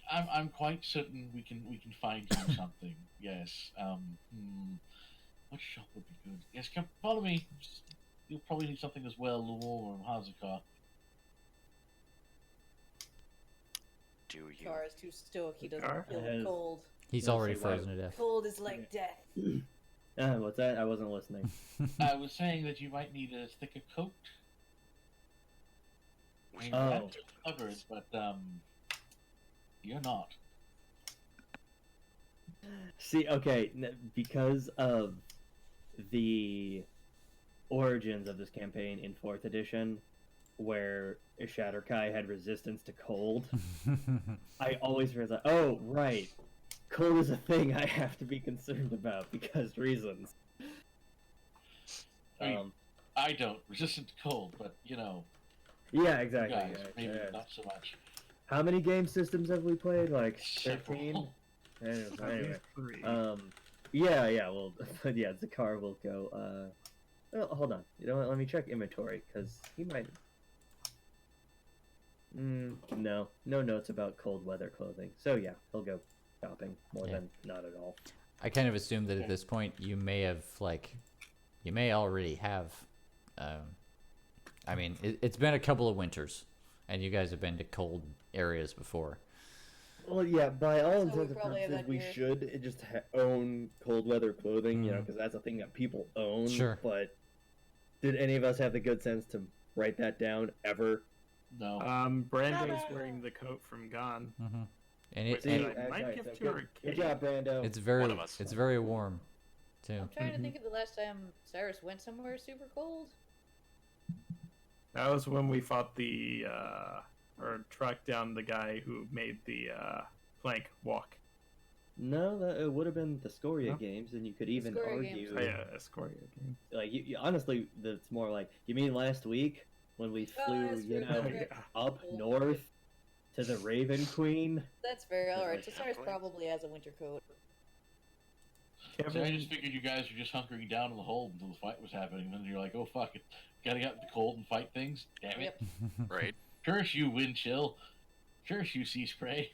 I'm quite certain we can find you something. Yes. What shop would be good? Yes, come follow me. You'll probably need something as well, Luor and Hazuka. Do you? Car is too stoic. He doesn't Car? feel the cold. He's Let's already see why- frozen to death. Cold is like death. What's that? I wasn't listening. I was saying that you might need a thicker coat. I mean, Oh. that's covered, but you're not. See, okay, because of the origins of this campaign in 4th edition, where Shatterkai had resistance to cold, I always realized, oh, right, cold is a thing I have to be concerned about because reasons. I mean, I don't. Resistant to cold, but, you know, Yeah, exactly. guys, yeah, maybe yeah. not so much. How many game systems have we played? Like 13? Several. Anyway. 3. Yeah, well, but yeah, Zakar will go, well, hold on. You know what, let me check inventory, because he might... no notes about cold weather clothing. So yeah, he'll go shopping more than not at all. I kind of assumed that at this point you may have you may already have. I mean, it's been a couple of winters, and you guys have been to cold areas before. Well, yeah, by all So we intents and probably have purposes, that we gear. should just own cold weather clothing, you know, because that's a thing that people own. Sure. But did any of us have the good sense to write that down ever? No. Brando's wearing the coat from Gone. Mm-hmm. And Which it, I might give to her Good job, Brando. it's very One of us. it's very warm, too. I'm trying to think of the last time Cyrus went somewhere super cold. That was when we fought the, or tracked down the guy who made the, plank walk. No, it would have been the Scoria No? games, and you could even Scoria argue. games. Oh, yeah, Escoria game. Like, honestly, it's more like, you mean last week when we Oh, flew, that's you true, know, that's right. up north to the Raven Queen? That's fair. All right, like so Cyrus halfway. probably has a winter coat. So I Kevin, just figured you guys were just hunkering down in the hold until the fight was happening, and then you're like, oh fuck it, gotta get out in the cold and fight things. Damn it! Yep. Right? Curse you, wind chill. Curse you, sea spray.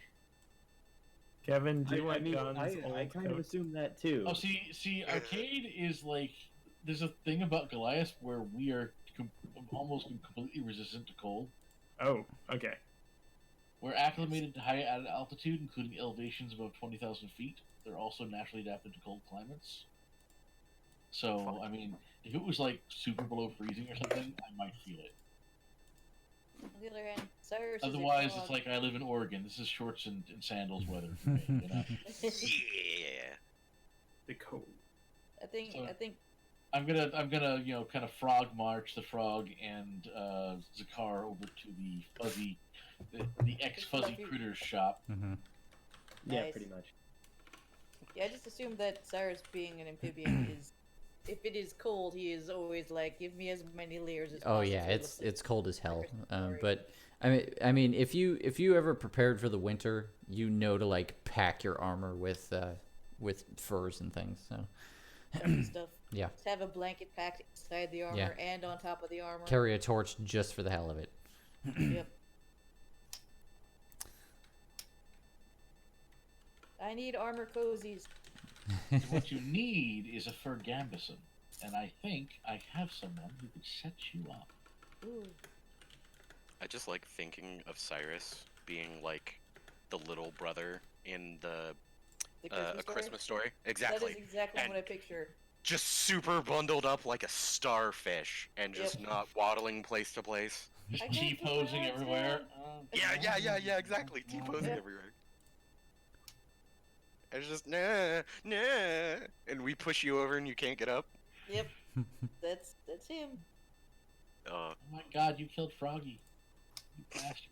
Kevin, do you I like mean, Gunn's I old kind of coat? assumed that too. Oh, see, arcade is like there's a thing about Goliath where we are almost completely resistant to cold. Oh, okay. We're acclimated to high altitude, including elevations above 20,000 feet. They're also naturally adapted to cold climates. So, I mean, if it was like super below freezing or something, I might feel it. On the other hand, Cyrus Otherwise, is a it's like I live in Oregon. This is shorts and sandals weather for me. You know? Yeah. The coat. I think I'm gonna kind of frog march the frog and Zakar over to the ex fuzzy Fluffy. critters shop. Mm-hmm. Yeah, Nice. pretty much. yeah, I just assumed that Cyrus being an amphibian is if it is cold, he is always like, give me as many layers as Oh possible. yeah, so it it's looks like it's cold as hell. Sorry. But I mean, if you ever prepared for the winter, you know to like pack your armor with furs and things. So and stuff. yeah, Just have a blanket packed inside the armor Yeah. and on top of the armor. carry a torch just for the hell of it. Yep. I need armor cozies. What you need is a fur gambeson, and I think I have someone who could set you up. Ooh. I just like thinking of Cyrus being like the little brother in the A Christmas Story. Exactly. That is exactly And what I picture. just super bundled up like a starfish and just not waddling place to place. Just I can't keep my T-posing eyes everywhere. Yeah, exactly. T-posing Yeah. everywhere. And it's just, nah, nah. And we push you over and you can't get up. Yep. That's him. Oh my god, you killed Froggy. You bastard.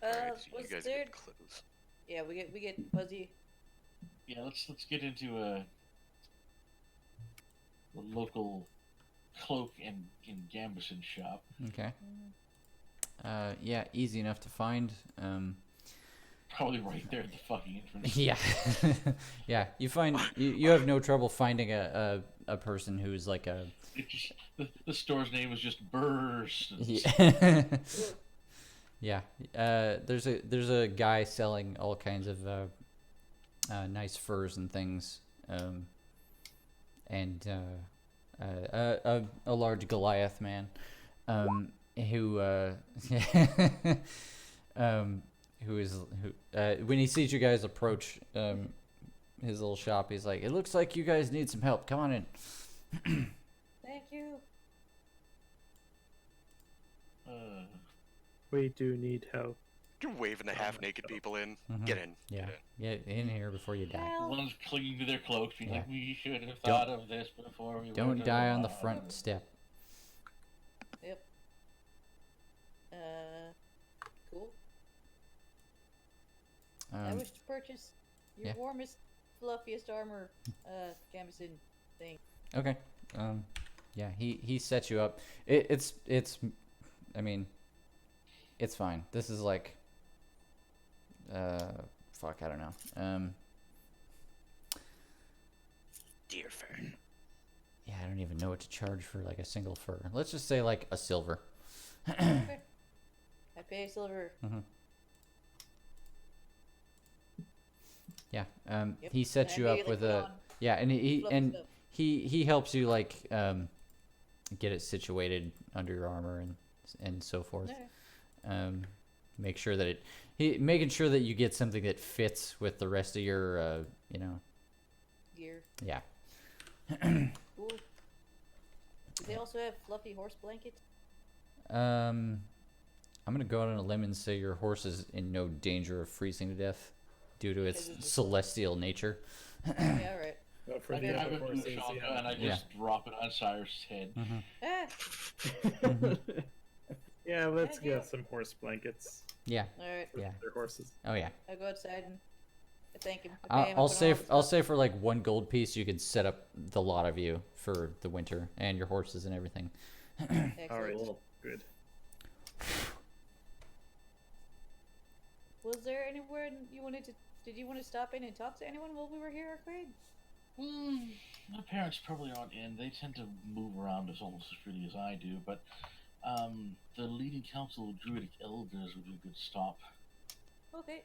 Alright, so you was guys there? get close. Yeah, we get Fuzzy. Yeah, let's get into the local cloak and gambeson shop. Okay. Yeah, easy enough to find. Probably right there at the fucking entrance. Yeah. Yeah, you find you have no trouble finding a person who's like a It just, the store's name was just Burst. yeah. Yeah. There's a guy selling all kinds of nice furs and things, and a large Goliath man, who when he sees you guys approach his little shop, he's like, "It looks like you guys need some help. Come on in." Thank you. We do need help. You're waving the half-naked people in. Get in. Yeah, get in here before you die. Help. One's clinging to their cloaks, being like, "We should have Don't- thought of this before we Don't went to die on the bar." front step. Yep. Cool. I wish to purchase your yeah. warmest, fluffiest armor, gambeson thing. Okay. Yeah, he sets you up. It's I mean, it's fine. This is like fuck, I don't know. Dear Fern. Yeah, I don't even know what to charge for like a single fur. Let's just say like a silver. Okay. I pay silver. Yeah. Yep. He sets And you I up pay, with like, a yeah, and fluffy stuff. he helps you like get it situated under your armor and so forth. Okay. Make sure that making sure that you get something that fits with the rest of your Gear. yeah. Cool. Do they also have fluffy horse blankets? I'm gonna go out on a limb and say your horse is in no danger of freezing to death due to its celestial nature. Yeah, alright. But for I the grab other it from horses, the shotgun yeah. and I just drop it on Cyrus' head. Ah! Yeah, let's Thank you. get some horse blankets Yeah. Alright. for Yeah. their horses. Oh yeah. I go outside and I thank him. I pay him, I I'll put on say all the I'll stuff. say for like 1 gold piece you could set up the lot of you for the winter and your horses and everything. Excellent. All right, Cool. good. Was there anywhere you wanted to? Did you want to stop in and talk to anyone while we were here, Craig? My parents probably aren't in. They tend to move around as almost as freely as I do, but the leading council of druidic elders would be a good stop. Okay.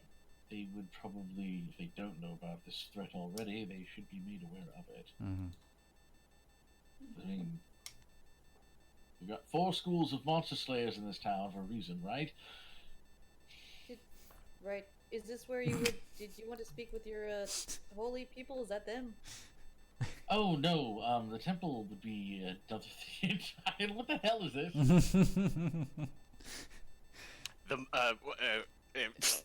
They would probably, if they don't know about this threat already, they should be made aware of it. I mean, we've got 4 schools of monster slayers in this town for a reason, right? Right. Is this where you would? Did you want to speak with your holy people? Is that them? Oh no, the temple would be another thing entirely. What the hell is this?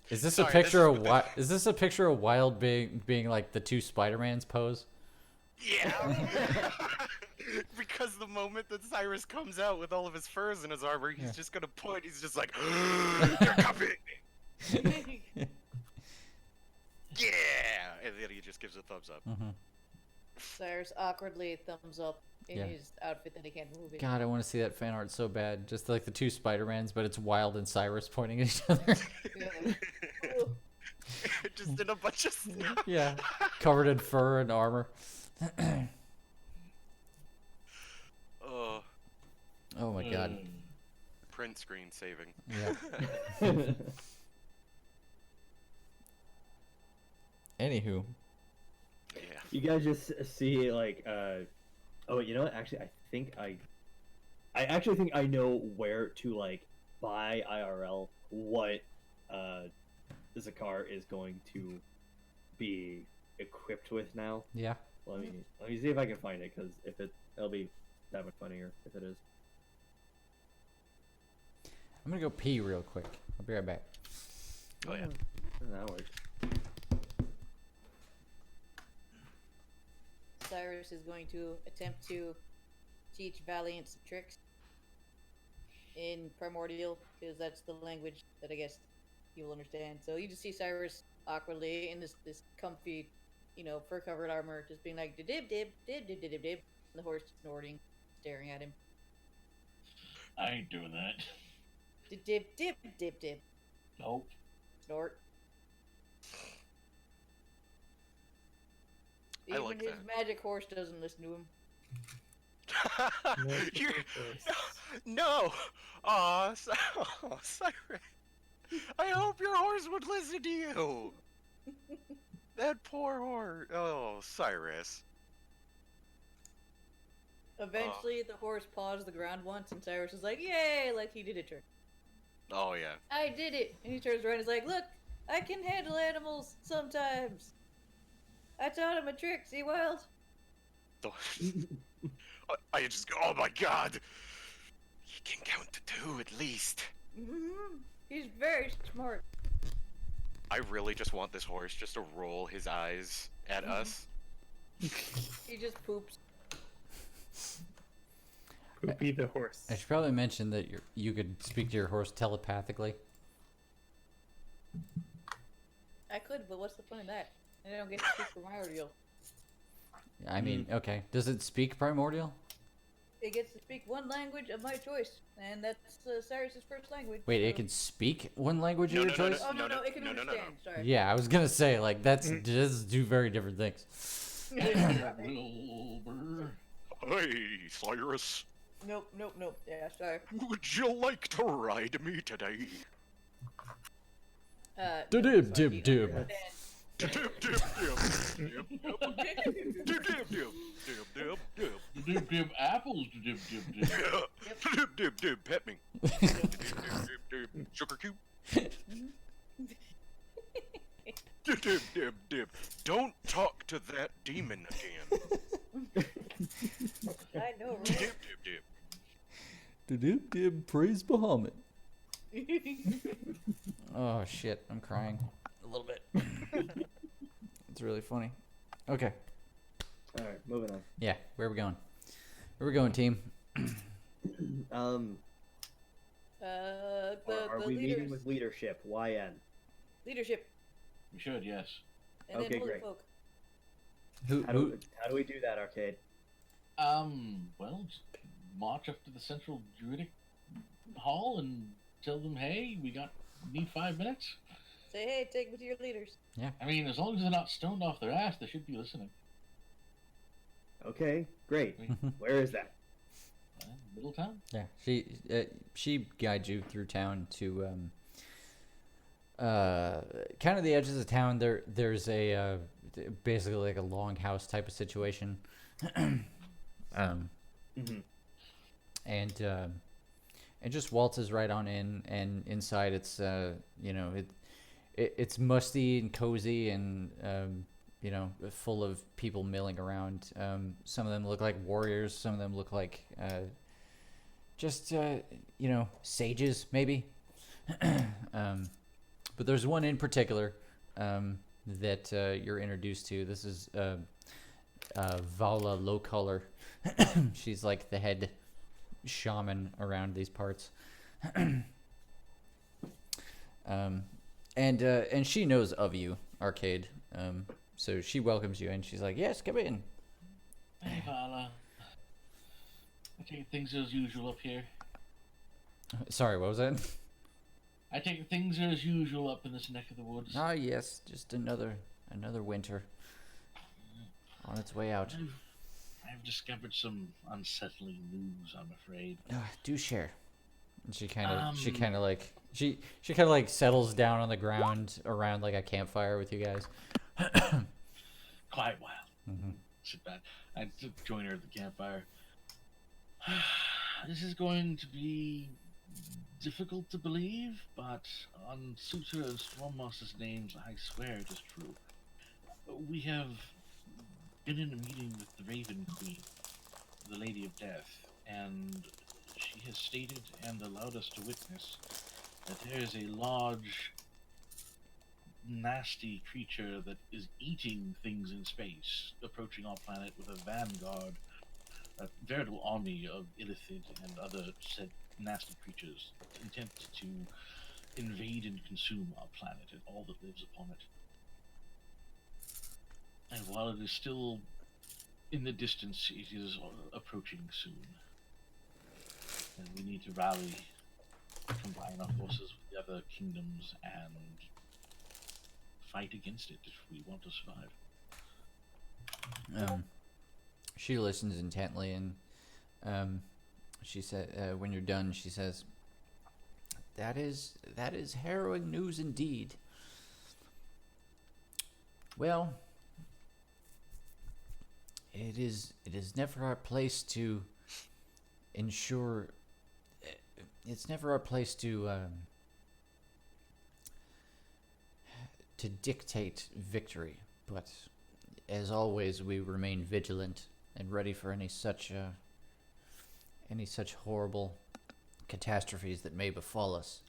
Is this Sorry, a picture this of Is this a picture of Wild being like the 2 Spider-Mans pose? Yeah. Because the moment that Cyrus comes out with all of his furs and his armor, he's just gonna point. He's just like, "They're coming." Yeah, and then he just gives a thumbs up. Cyrus awkwardly thumbs up in Yeah. his outfit that he can't move in. God, I want to see that fan art so bad. Just like the 2 Spider-Mans, but it's Wild and Cyrus pointing at each other. Yeah. Just in a bunch of snow. Yeah, covered in fur and armor. Oh, Oh my God. print screen saving. Yeah. Anywho. Yeah. You guys just see like Oh, you know what? Actually, I actually think I know where to like buy IRL what Zakar is going to be equipped with now. Yeah. Let me see if I can find it, because it'll be that much funnier if it is. I'm gonna go pee real quick. I'll be right back. Oh yeah. That works. Cyrus is going to attempt to teach Valiant some tricks in Primordial, because that's the language that I guess you'll understand. So you just see Cyrus awkwardly in this comfy, fur covered armor, just being like dib dib dib dib dib dib dib, and the horse snorting, staring at him. I ain't doing that. Dib dib dib dib dib. Nope. Snort. I Even like his that. magic horse doesn't listen to him. You're... No! Aw, Cyrus. I hope your horse would listen to you. That poor horse. Oh, Cyrus. Eventually, the horse paws the ground once, and Cyrus is like, "Yay!" Like he did a trick. Oh, yeah. I did it! And he turns around and is like, "Look, I can handle animals sometimes. I taught him a trick. See, Wild?" I just go, oh my god! He can count to 2 at least. Mm-hmm. He's very smart. I really just want this horse just to roll his eyes at us. He just poops. Poopy the horse. I should probably mention that you could speak to your horse telepathically. I could, but what's the point of that? I don't get to speak Primordial. I mean, okay. Does it speak Primordial? It gets to speak one language of my choice, and that's Cyrus's first language. Wait, so... it can speak one language No, of your no, no, choice? Oh, no, No, it can no, no, no, understand. no. Sorry. Yeah, I was gonna say, like, that's just two very different things. Wilbur. Hey, Cyrus. Nope. Yeah, sorry. Would you like to ride me today? Dib, sorry, dib, you dib. understand. Dib, dib, dib, dib, dib, dib, dib, dib, dib, Dib dib apples. Dib dib dib. dib, dib, dib, pet me. Dib, dib, dib, sugar cube. Dib, dib, dib, dib. Don't talk to that demon again. I know, Dib, right? dib, dib. Dib, dib, praise Bahamut. Oh, shit, I'm crying. A little bit. It's really funny. Okay. Alright, moving on. Yeah, where are we going? Where are we going, team? Are The we leaders. meeting with leadership? YN. Leadership. We should, yes. And Okay, then holy great. folk. Who? How do we do that, Arcade? Well, just march up to the central druidic hall and tell them, hey, need 5 minutes. Say, hey, take me to your leaders. I mean, as long as they're not stoned off their ass, they should be listening. Okay, great. Mm-hmm. Where is that? Middletown? Yeah, she guides you through town to kind of the edges of town. There's a basically like a longhouse type of situation. Mm-hmm. And just waltzes right on in, and inside it's it's musty and cozy and full of people milling around. Some of them look like warriors, some of them look like sages maybe. But there's one in particular that you're introduced to. This is Vala Lowcolor. She's like the head shaman around these parts. And she knows of you, Arcade. So she welcomes you and she's like, yes, come in. Hey, Vala. I take things as usual up here. Sorry, what was that? I take things are as usual up in this neck of the woods. Ah, yes, just another winter on its way out. I've discovered some unsettling news, I'm afraid. Do share. And she kind of like settles down on the ground around like a campfire with you guys. Quite well. Mm-hmm. sit back. I join her at the campfire. This is going to be difficult to believe, but on Suter and Stormmoss's names, I swear it is true. We have been in a meeting with the Raven Queen, the Lady of Death, and she has stated and allowed us to witness that there is a large, nasty creature that is eating things in space, approaching our planet with a vanguard, a veritable army of illithid and other said nasty creatures, intent to invade and consume our planet and all that lives upon it. And while it is still in the distance, it is approaching soon. And we need to rally, combine our forces with the other kingdoms, and fight against it if we want to survive. She listens intently, and she said, when you're done, she says, that is harrowing news indeed. Well, it is never our place to ensure. It's never our place to dictate victory, but as always, we remain vigilant and ready for any such horrible catastrophes that may befall us.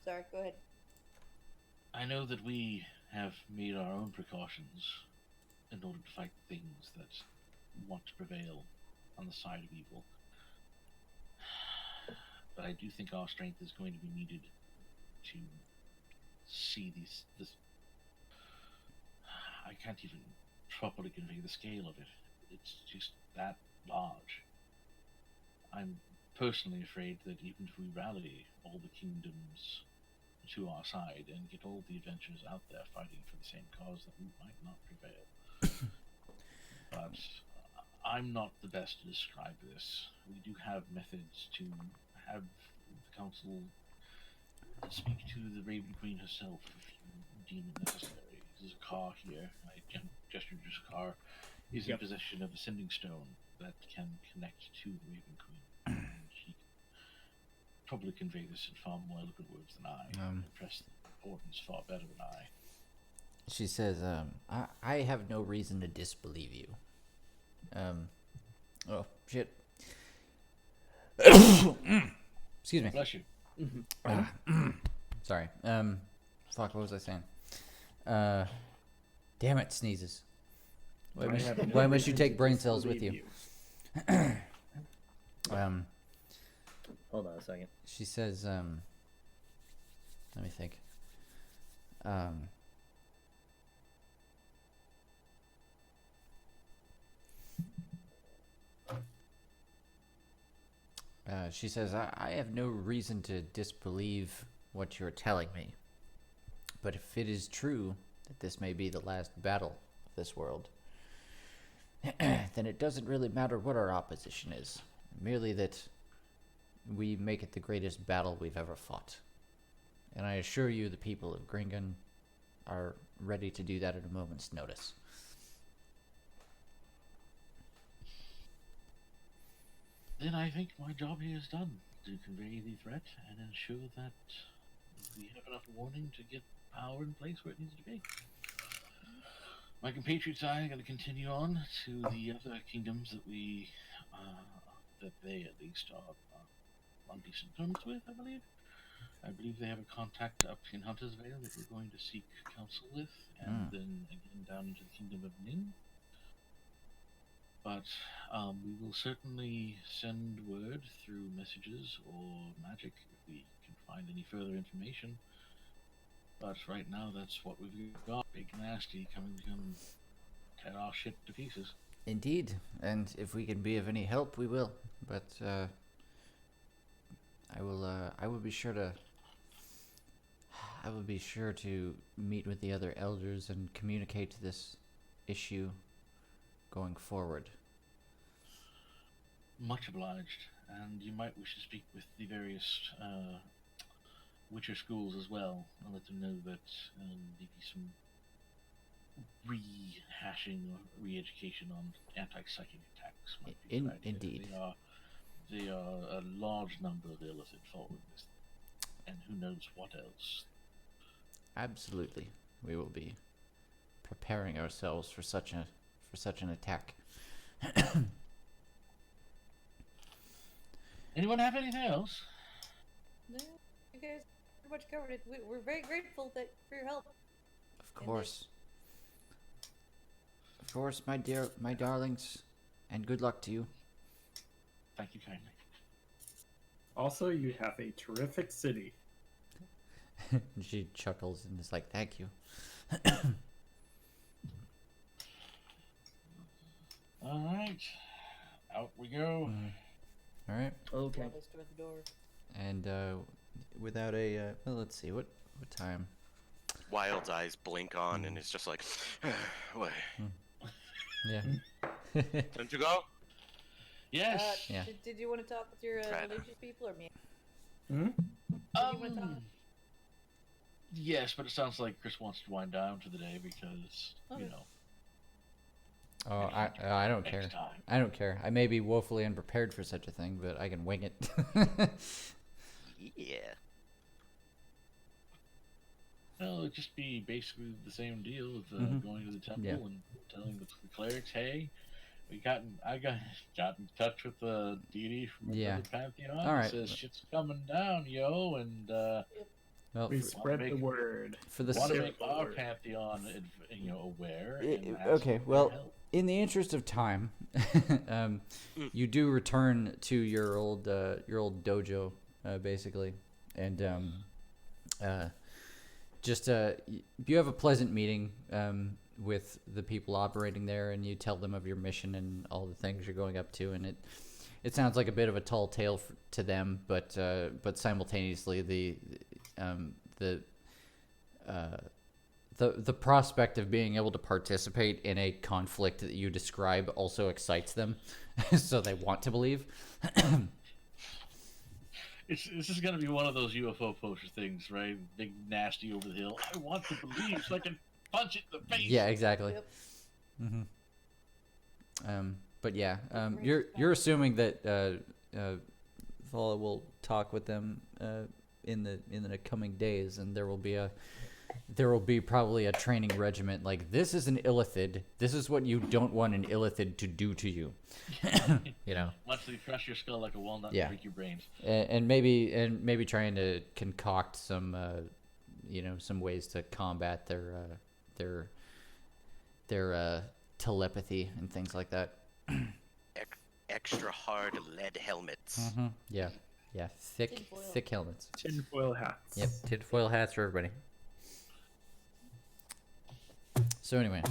Sorry, go ahead. I know that we have made our own precautions in order to fight things that want to prevail on the side of evil. But I do think our strength is going to be needed to see this. I can't even properly convey the scale of it. It's just that large. I'm personally afraid that even if we rally all the kingdoms to our side and get all the adventurers out there fighting for the same cause, that we might not prevail. But I'm not the best to describe this. We do have methods to have the council speak to the Raven Queen herself if you deem it necessary. There's a car here. I gestured to a car. Is in possession of a sending stone that can connect to the Raven Queen. And she can probably convey this in far more eloquent words than I. Impress the importance far better than I. She says, I have no reason to disbelieve you. Oh, shit. Excuse me. Bless you. Sorry. Fuck, what was I saying? Damn it, sneezes. Why must you take brain cells with you? Hold on a second. She says, let me think. She says, I have no reason to disbelieve what you're telling me. But if it is true that this may be the last battle of this world, then it doesn't really matter what our opposition is. Merely that we make it the greatest battle we've ever fought. And I assure you the people of Gringon are ready to do that at a moment's notice. Then I think my job here is done, to convey the threat and ensure that we have enough warning to get power in place where it needs to be. My compatriots and I are going to continue on to the other kingdoms that that they at least are on decent terms with, I believe. I believe they have a contact up in Hunter's Vale that we're going to seek counsel with, and then again down into the kingdom of Nin. But we will certainly send word through messages or magic if we can find any further information. But right now, that's what we've got. Big Nasty coming to come tear our shit to pieces. Indeed, and if we can be of any help, we will. But I will be sure to meet with the other elders and communicate this issue going forward. Much obliged, and you might wish to speak with the various Witcher schools as well, and let them know that maybe some rehashing or re-education on anti-psychic attacks might be a good idea. Indeed. They are a large number of illicit following this, and who knows what else. Absolutely, we will be preparing ourselves for such an attack. Anyone have anything else? No, you guys pretty much covered it. We're very grateful for your help. Of course. Of course, my darlings, and good luck to you. Thank you kindly. Also, you have a terrific city. She chuckles and is like, "Thank you." All right, out we go. All right. Okay. Let's toward the door. And without a well, let's see what time. Wild's eyes blink on, and it's just like, what? Yeah. Time to go? Yes. Yeah. Did you want to talk with your Right. religious people or me? Hmm? Did you want to talk? Yes, but it sounds like Chris wants to wind down for the day because Okay. you know. Oh, I don't next care. time. I don't care. I may be woefully unprepared for such a thing, but I can wing it. Yeah. Well, it'd just be basically the same deal of going to the temple Yeah. and telling the clerics, "Hey, I got in touch with the deity from Yeah. the pantheon. All right. Says shit's coming down, yo, and Well, We for, spread the make- word. for the want to sa- make our pantheon, aware. I- And ask okay, for well, help. in the interest of time, you do return to your old dojo, basically, and you have a pleasant meeting with the people operating there, and you tell them of your mission and all the things you're going up to, and it sounds like a bit of a tall tale to them, but simultaneously the prospect of being able to participate in a conflict that you describe also excites them, so they want to believe. This is gonna be one of those UFO poster things, right? Big nasty over the hill. I want to believe so I can punch it in the face. Yeah, exactly. Yep. But yeah, Great you're assuming that Vala will talk with them in the coming days, and there will be probably a training regiment like, this is an illithid. This is what you don't want an illithid to do to you. You know. Once they crush your skull like a walnut Yeah. and break your brains. And maybe trying to concoct some some ways to combat their telepathy and things like that. Extra hard lead helmets. Yeah, Tinfoil. thick helmets. Tinfoil hats. Yep, tinfoil hats for everybody. So anyway,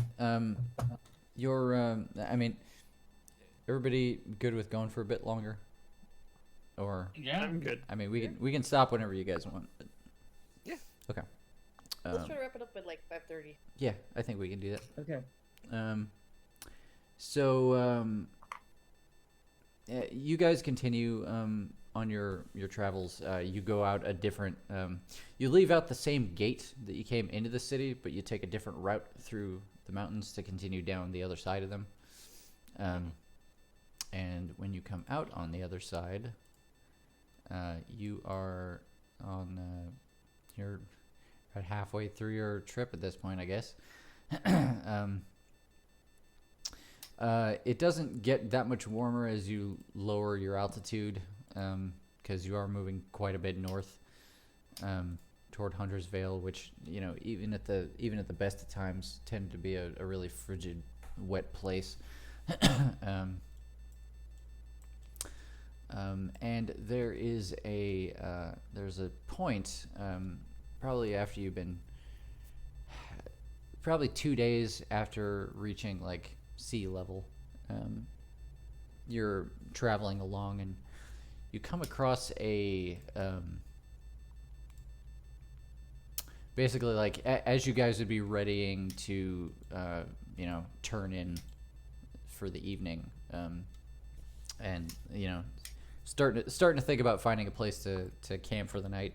everybody good with going for a bit longer, or Yeah. I'm good. I mean, we can stop whenever you guys want. But... Yeah. Okay. Let's try to wrap it up at like 5:30. Yeah, I think we can do that. Okay. You guys continue on your travels. You go out a different. You leave out the same gate that you came into the city, but you take a different route through the mountains to continue down the other side of them. And when you come out on the other side, you are on. You're about halfway through your trip at this point, I guess. It doesn't get that much warmer as you lower your altitude, because you are moving quite a bit north, toward Hunter's Vale, which, you know, even at the best of times tend to be a really frigid, wet place. And there's a point, probably 2 days after reaching like sea level, you're traveling along and you come across a basically, like, as you guys would be readying to turn in for the evening, and starting to think about finding a place to camp for the night,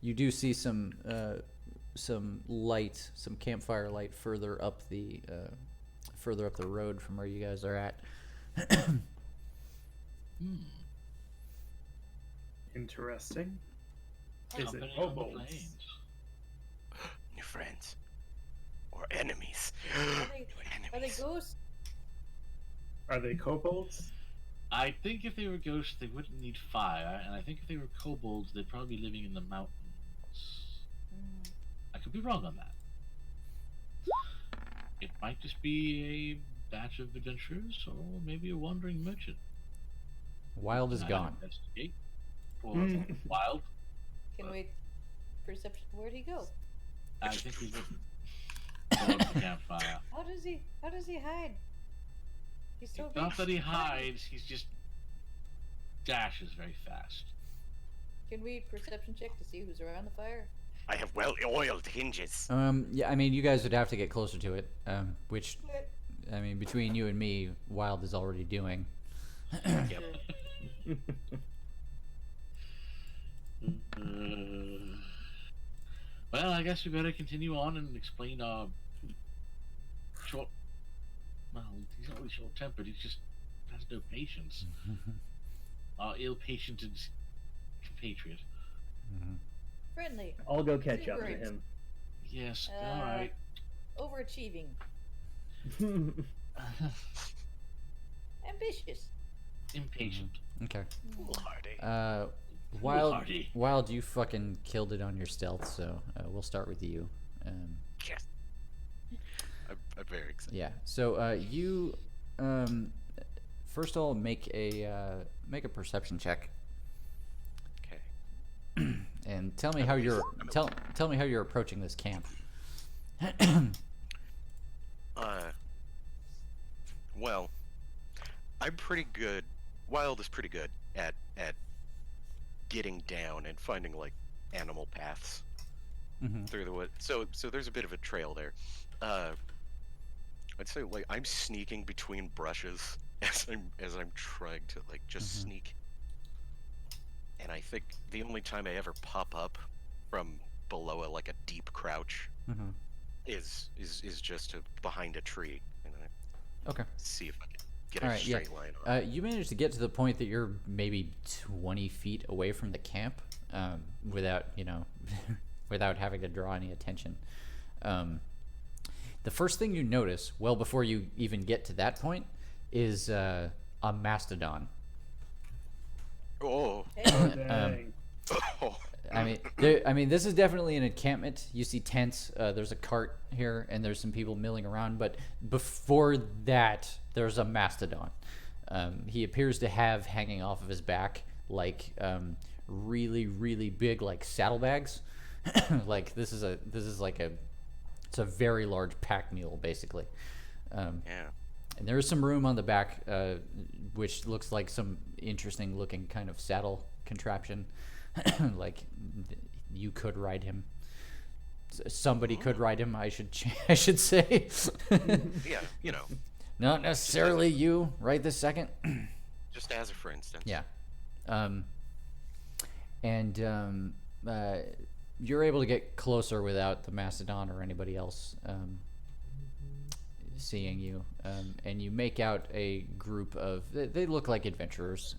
you do see some light, some campfire light further up the road from where you guys are at. Interesting. Is it Company on the kobolds? plains. New friends. Or enemies. Are they ghosts? Are they kobolds? I think if they were ghosts, they wouldn't need fire, and I think if they were kobolds, they'd probably be living in the mountains. I could be wrong on that. It might just be a batch of adventurers, or maybe a wandering merchant. Wild is Can I gone. investigate? For Wild? Can we perception? Where'd he go? I think he would. Go to the campfire. How does he hide? He's so big. Not that he hides, he's just dashes very fast. Can we perception check to see who's around the fire? I have well-oiled hinges. Yeah, I mean, you guys would have to get closer to it, which, I mean, between you and me, Wild is already doing. Yep. Well, I guess we better continue on and explain our short. Well, he's not really short-tempered. He just has no patience. Our ill-patiented compatriot. Friendly. I'll go catch up to Exuberant. him. Yes. All right. Overachieving. Ambitious. Impatient. Okay. Foolhardy. Foolhardy. Wild, you fucking killed it on your stealth, so we'll start with you. Yes. I'm very excited. Yeah. So you, first of all, make a perception check, Okay. and tell me how you're tell me how you're approaching this camp. Well, I'm pretty good. Wild is pretty good at getting down and finding like animal paths through the wood. So there's a bit of a trail there. I'd say like I'm sneaking between brushes as I'm trying to like just sneak. And I think the only time I ever pop up from below a deep crouch is just behind a tree, and I Okay. see if I can get All a right. Yeah. straight line on. You managed to get to the point that you're maybe 20 feet away from the camp, without without having to draw any attention. The first thing you notice, well before you even get to that point, is a mastodon. Oh. Dang. Oh. I mean, this is definitely an encampment. You see tents. There's a cart here, and there's some people milling around. But before that, there's a mastodon. He appears to have hanging off of his back like really, really big like saddlebags. Like this is it's a very large pack mule basically. Yeah. And there is some room on the back, which looks like some interesting looking kind of saddle contraption. Like you could ride him. Somebody could ride him. I should say. Yeah, Not necessarily you right this second. just as a for instance. Yeah. You're able to get closer without the mastodon or anybody else seeing you, and you make out a group of they look like adventurers.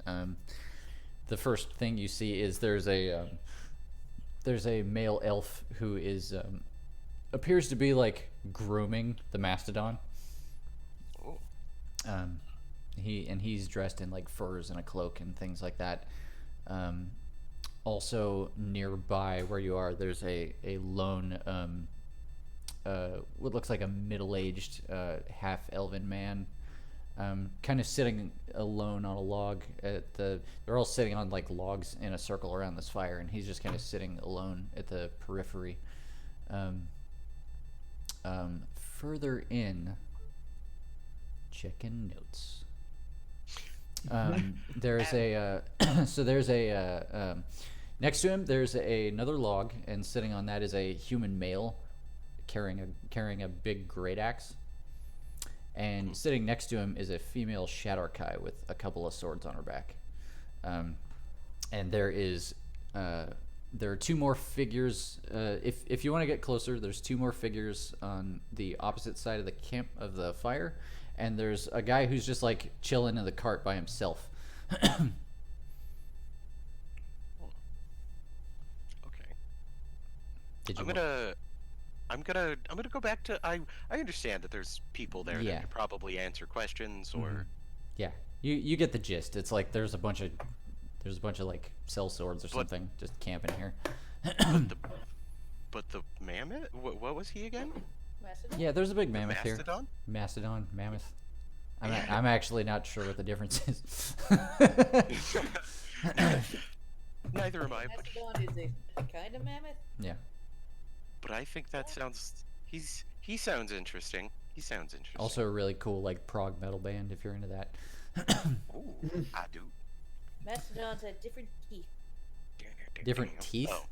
The first thing you see is there's a male elf who is appears to be like grooming the mastodon. Oh. He's dressed in like furs and a cloak and things like that. Also nearby where you are, there's a lone what looks like a middle-aged half elven man, kind of sitting alone on a log. They're all sitting on like logs in a circle around this fire, and he's just kind of sitting alone at the periphery. Further in, checking notes. There's a next to him there's another log, and sitting on that is a human male carrying a big great axe, and sitting next to him is a female Shadowkai with a couple of swords on her back. And there is there are two more figures. If you want to get closer, there's two more figures on the opposite side of the camp of the fire, and there's a guy who's just like chilling in the cart by himself. Okay. Did you I'm gonna go back to I understand that there's people there Yeah. that could probably answer questions or Yeah, you get the gist. It's like there's a bunch of like cell swords or something just camping here. but the mammoth, what was he again? Macedon? Yeah, there's a big mammoth here. Mastodon? Mastodon, mammoth. I'm actually not sure what the difference is. Neither am I, but Macedon is a kind of mammoth. Yeah. but I think that sounds he sounds interesting. He sounds interesting. Also a really cool like prog metal band if you're into that. Ooh, I do. Mastodons had different teeth. Different teeth? Oh,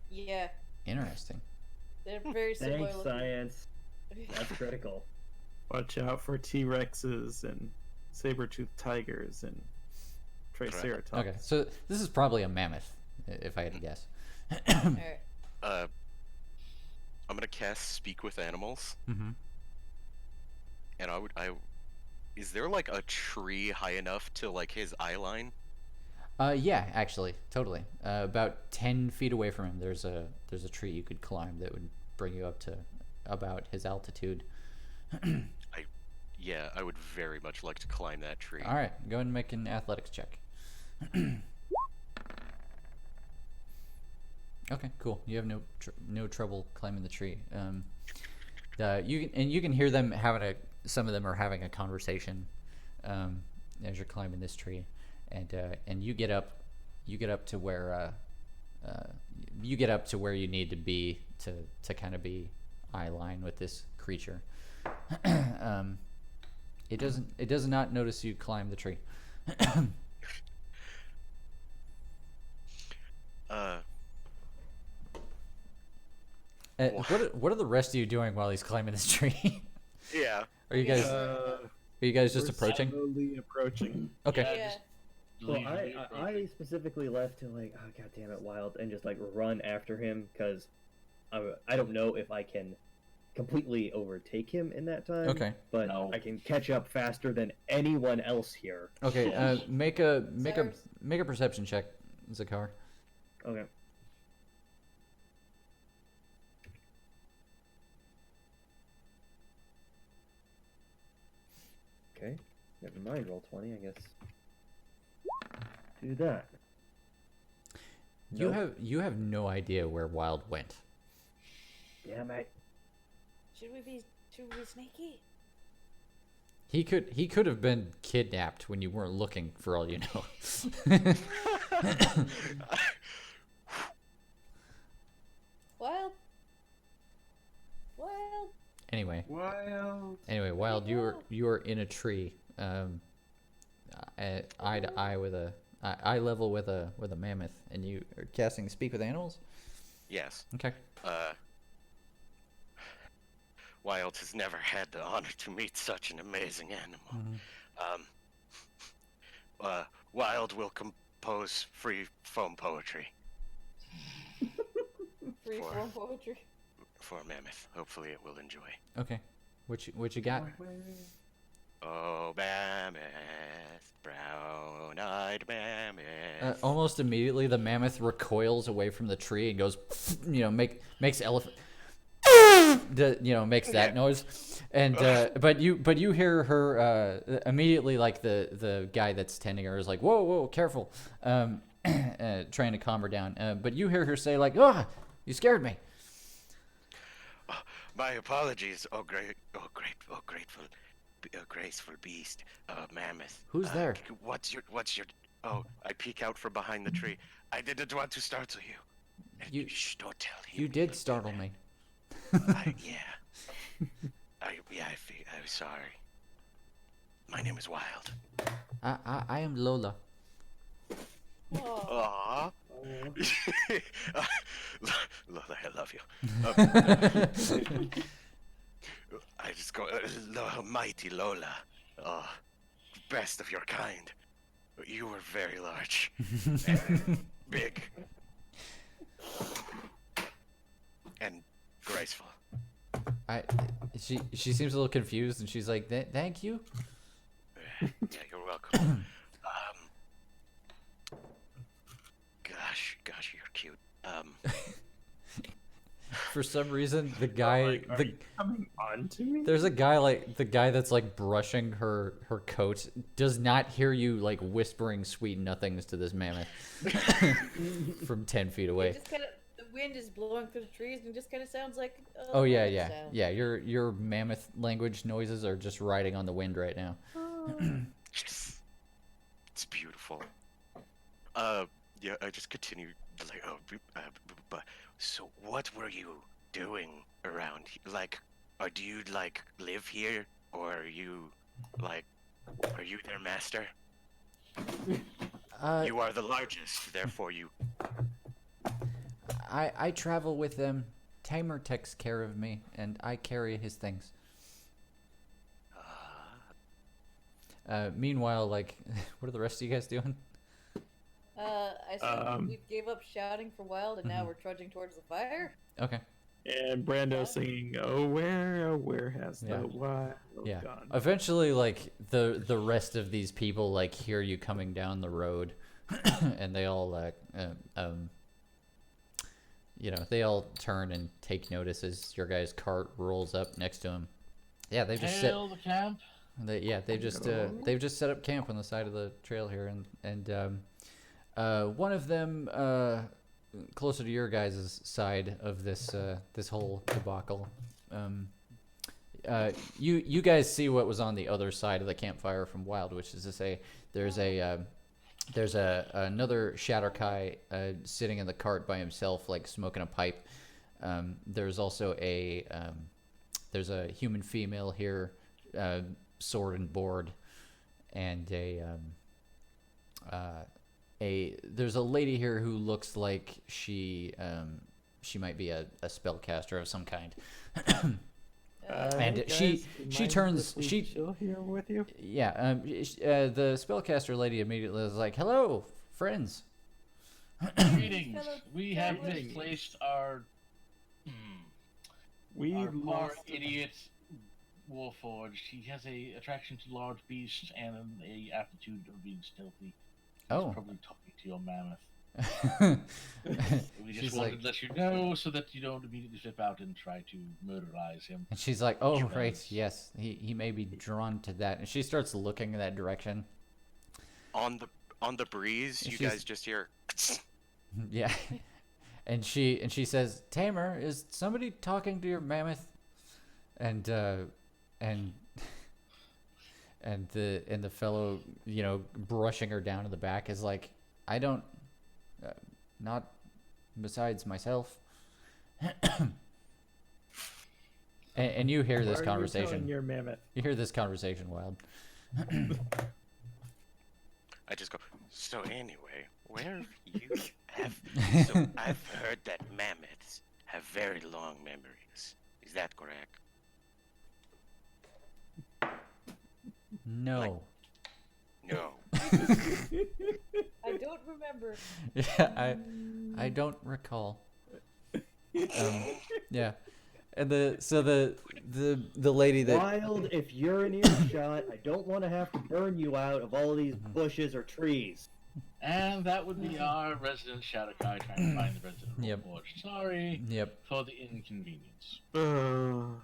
Yeah, Interesting. they're very similar Thanks, looking. science. That's critical. Watch out for T-Rexes and saber-toothed tigers and Triceratops. Okay, so this is probably a mammoth, if I had to guess. Alright. I'm gonna cast Speak with Animals, Mm-hmm. and is there like a tree high enough to like his eye line? Yeah, actually, totally. About 10 feet away from him, there's a tree you could climb that would bring you up to about his altitude. Yeah, I would very much like to climb that tree. All right, go ahead and make an athletics check. Okay, cool. You have no trouble climbing the tree. You can hear them some of them are having a conversation as you're climbing this tree, and you get up to where you need to be to kind of be eye line with this creature. It does not notice you climb the tree. What are the rest of you doing while he's climbing this tree? Yeah. Are you guys just approaching? Slowly approaching. Okay. Yeah. Well, Leisurely I approaching. specifically left to like, oh god damn it, Wild, and just like run after him because I don't know if I can completely overtake him in that time. Okay. But No. I can catch up faster than anyone else here. Okay. Make a Cyrus. perception check, Zakar. Okay. Okay. Never mind. Roll 20, I guess. Do that. Nope. You have no idea where Wild went. Yeah, mate. Should we be sneaky? He could have been kidnapped when you weren't looking, for all you know. Wild. Anyway, Wild. Wild, you are in a tree, eye to eye with eye level with a mammoth, and you are casting Speak with Animals. Yes. Okay. Wild has never had the honor to meet such an amazing animal. Wild will compose free foam poetry Free form poetry. for Mammoth. Hopefully it will enjoy. Okay. What you got? Oh, Mammoth, brown-eyed Mammoth. Almost immediately, the mammoth recoils away from the tree and goes, makes elephant, makes that noise, and but you hear her immediately, like the guy that's tending her is like, whoa, careful, trying to calm her down, but you hear her say like, you scared me. My apologies, graceful beast, Mammoth. Who's there? What's your? Oh, I peek out from behind the tree. I didn't want to startle you. Shh, don't tell him. You did startle me. Yeah. I'm sorry. My name is Wild. I am Lola. Oh. Aww. Lola, I love you. I just go, mighty Lola. Oh, best of your kind. You were very large. And big. graceful. She seems a little confused, and she's like, "Thank you." Yeah, you're welcome. Gosh, you're cute. For some reason, the guy, Are you coming on to me? there's a guy like the guy that's like brushing her coat does not hear you like whispering sweet nothings to this mammoth from 10 feet away. It just kind of, the wind is blowing through the trees, and it just kind of sounds like. Oh yeah, bird yeah, sound. yeah. Your mammoth language noises are just riding on the wind right now. It's beautiful. Yeah, I just continue like, but so what were you doing around here? Like, do you like live here, or are you their master? You are the largest, therefore you. I travel with them. Tamer takes care of me, and I carry his things. Meanwhile, like, what are the rest of you guys doing? I said we gave up shouting for a while, and now we're trudging towards the fire. Okay. And Brando singing, "Oh where has Yeah. the wild Yeah. gone?" Eventually, like the rest of these people like hear you coming down the road, and they all they all turn and take notice as your guys' cart rolls up next to them. Yeah, they've just Hail the camp. they've just set up camp on the side of the trail here, and one of them closer to your guys' side of this this whole debacle. You guys see what was on the other side of the campfire from Wild, which is to say, there's another Shatterkai sitting in the cart by himself, like smoking a pipe. There's also there's a human female here, sword and board, and there's a lady here who looks like she might be a spellcaster of some kind. And she turns chill here with you. yeah the spellcaster lady immediately is like, "Hello, friends." Greetings. Hello, We have fellas. misplaced our We our poor lost idiot Warforged. He has a attraction to large beasts and a aptitude of being stealthy. He's Oh. probably talking to your mammoth. We She's just wanted like- to let you know so that you don't immediately flip out and try to murderize him. And she's like, "Oh, Sure. right, yes, he may be drawn to that." And she starts looking in that direction. On the breeze, you She's- guys just hear. Yeah. And she says, "Tamer, is somebody talking to your mammoth?" And the fellow, brushing her down in the back is like, "I don't, not besides myself." and you hear this Why are you conversation. telling your mammoth? You hear this conversation, Wild. I just go. So anyway, where you have? So I've heard that mammoths have very long memories. Is that correct? No. No. I don't remember. Yeah, I don't recall. Yeah, and the lady that Wild, if you're in earshot, I don't want to have to burn you out of all of these bushes or trees. And that would be our resident Shadowkai trying to find the resident Yep. Warforged. Sorry yep, for the inconvenience.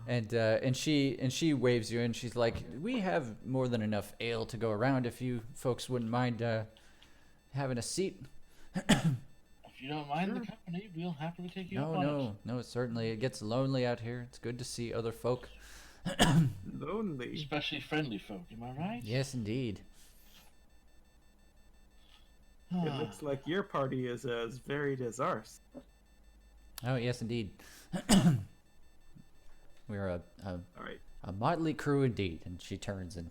and she waves you, and she's like, "We have more than enough ale to go around. If you folks wouldn't mind having a seat." If you don't mind the company, we'll happily take you up on it. No, certainly it gets lonely out here. It's good to see other folk. Lonely. Especially friendly folk, am I right? Yes, indeed. It looks like your party is as varied as ours. Oh, yes, indeed. We're a All right. A motley crew indeed. And she turns and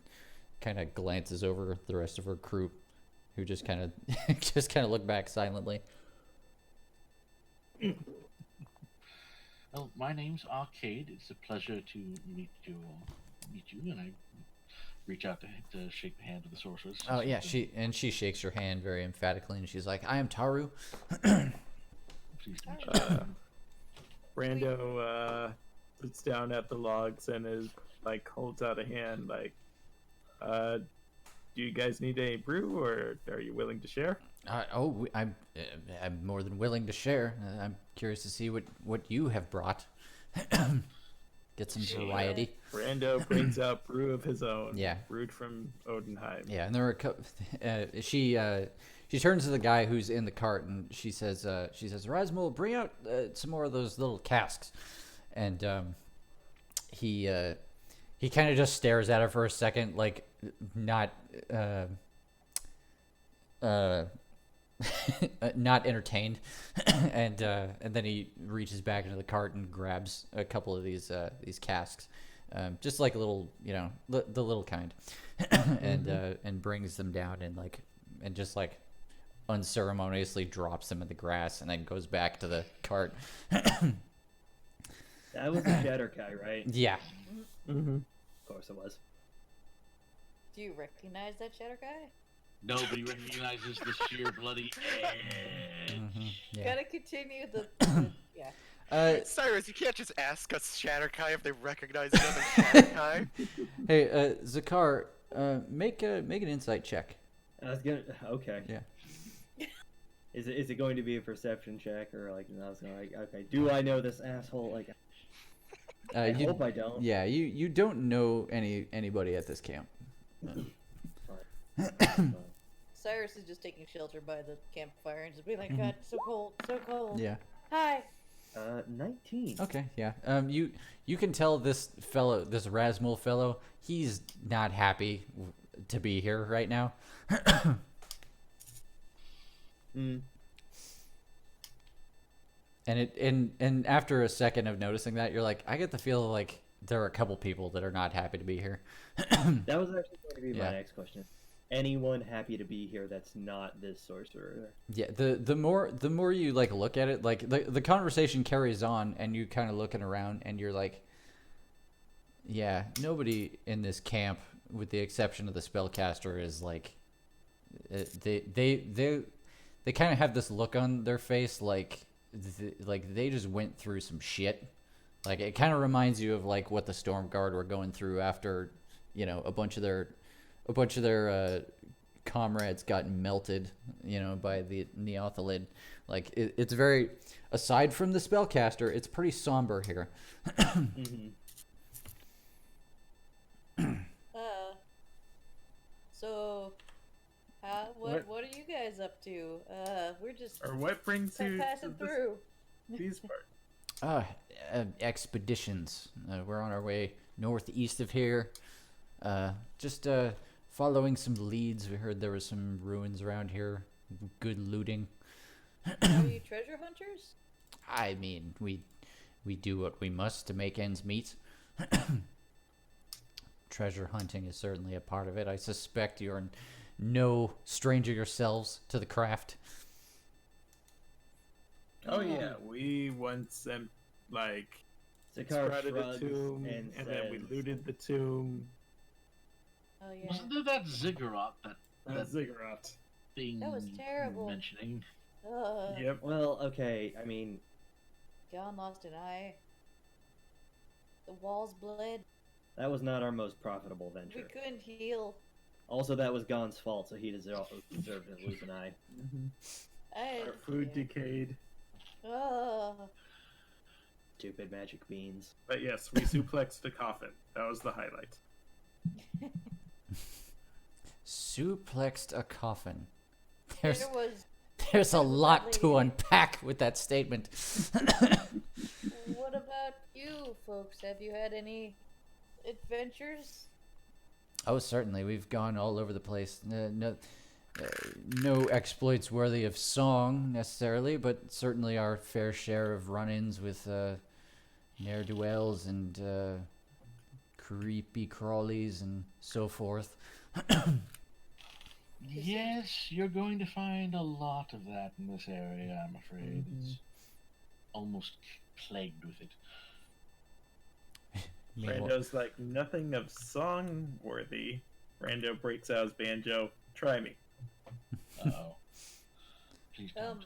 kind of glances over the rest of her crew, who just kind of look back silently. Well, my name's Arcade. It's a pleasure to meet you, and I reach out to shake the hand of the sorceress. Oh yeah, she shakes your hand very emphatically, and she's like, "I am Taru." Pleased to meet you. Brando sits down at the logs and is like holds out a hand like, do you guys need any brew or are you willing to share? I'm more than willing to share. I'm curious to see what you have brought. Get some variety. Brando brings out brew of his own. Yeah. Brewed from Odenheim. Yeah, and there were she turns to the guy who's in the cart and she says, Rasmul, bring out some more of those little casks. And he kind of just stares at her for a second, like not not entertained, and then he reaches back into the cart and grabs a couple of these casks, just like a little, the little kind, and brings them down and just unceremoniously drops them in the grass and then goes back to the cart. That was the Shatter guy, right? Yeah. Mm-hmm. Of course it was. Do you recognize that shadow guy? Nobody recognizes the sheer bloody edge. Yeah. Gotta continue the yeah. Cyrus, you can't just ask us Shatterkai if they recognize another Shatterkai. Hey, Zakar, make an insight check. I was gonna. Okay. Yeah. Is it going to be a perception check or like? I was gonna okay. Do I know this asshole? Like, I hope I don't. Yeah, you don't know anybody at this camp. Cyrus is just taking shelter by the campfire and just being like, God, so cold, so cold. Yeah. Hi. 19. Okay, yeah. You can tell this Rasmul fellow, he's not happy to be here right now. Mm. And after a second of noticing that, you're like, I get the feel like there are a couple people that are not happy to be here. That was actually going to be Yeah. my next question. Anyone happy to be here that's not this sorcerer? Yeah, the more you look at it, the conversation carries on and you kind of looking around and you're like, yeah, nobody in this camp with the exception of the spellcaster is like, they kind of have this look on their face like they just went through some shit. Like it kind of reminds you of like what the Storm Guard were going through after, a bunch of their comrades got melted, by the Neothalid. Like it's very, aside from the spellcaster, it's pretty somber here. Mm-hmm. So, what are you guys up to? We're just Or what brings you passing to through. these parts? Expeditions. We're on our way northeast of here. Just following some leads. We heard there was some ruins around here. Good looting. Are you treasure hunters? I mean, we do what we must to make ends meet. Treasure hunting is certainly a part of it. I suspect you're no stranger yourselves to the craft. Oh yeah, we once Zakar sprouted a shrugs tomb, and then we says- looted the tomb. Oh yeah. Wasn't there that ziggurat that Ziggurat. thing That was terrible. mentioning? Yep. Well, okay. I mean, John lost an eye. The walls bled. that was not our most profitable We venture. couldn't heal. Also, that was Gon's fault, so he deserved to lose an eye. Our food decayed. Stupid magic beans. But yes, we suplexed a coffin. That was the highlight. Suplexed a coffin. There was. There's a lot Definitely. to unpack with that statement. What about you folks? Have you had any adventures? Oh, certainly. We've gone all over the place. No exploits worthy of song, necessarily, but certainly our fair share of run-ins with ne'er-do-wells and creepy crawlies and so forth. Yes, you're going to find a lot of that in this area, I'm afraid. It's almost plagued with it. Brando's like, nothing of song worthy. Brando breaks out his banjo. Try me. Uh-oh. Please don't.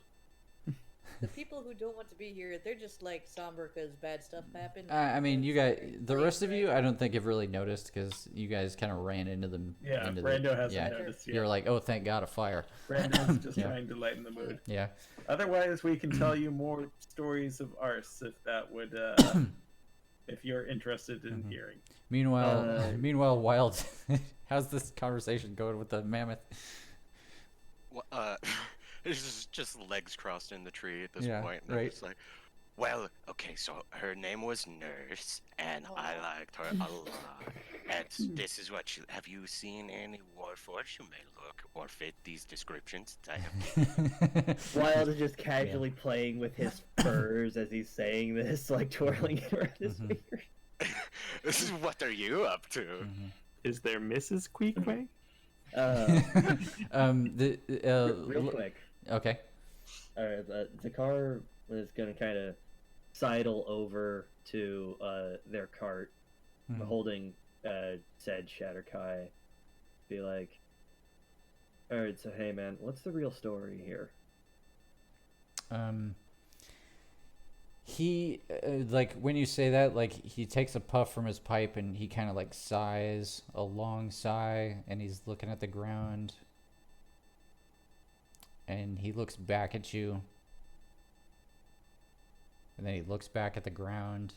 the people who don't want to be here, they're just like somber because bad stuff happened. I mean, you guys, the rest of you, right? I don't think have really noticed because you guys kind of ran into them. Yeah, into Brando hasn't yeah. noticed yet. You're like, oh, thank God, a fire. Brando's just Yeah. trying to lighten the mood. Yeah. Otherwise, we can tell you more stories of Ars if that would, if you're interested in hearing. Meanwhile, Wild, how's this conversation going with the mammoth? Well, it's just legs crossed in the tree at this Yeah, point. And right. I'm just like, well, okay, so her name was Nurse, and I liked her a lot. And this is what have you seen any warforged who may look or fit these descriptions that I have given? Wild is just casually playing with his furs as he's saying this, like twirling it around his fingers. This is what are you up to? Is there Mrs. Queequeg? Real quick. Okay. Alright, Zakar is gonna kind of sidle over to their cart, holding said Shatterkai. Be like, alright, so hey man, what's the real story here? He like when you say that, like he takes a puff from his pipe and he kind of like sighs a long sigh, and he's looking at the ground, and he looks back at you, and then he looks back at the ground,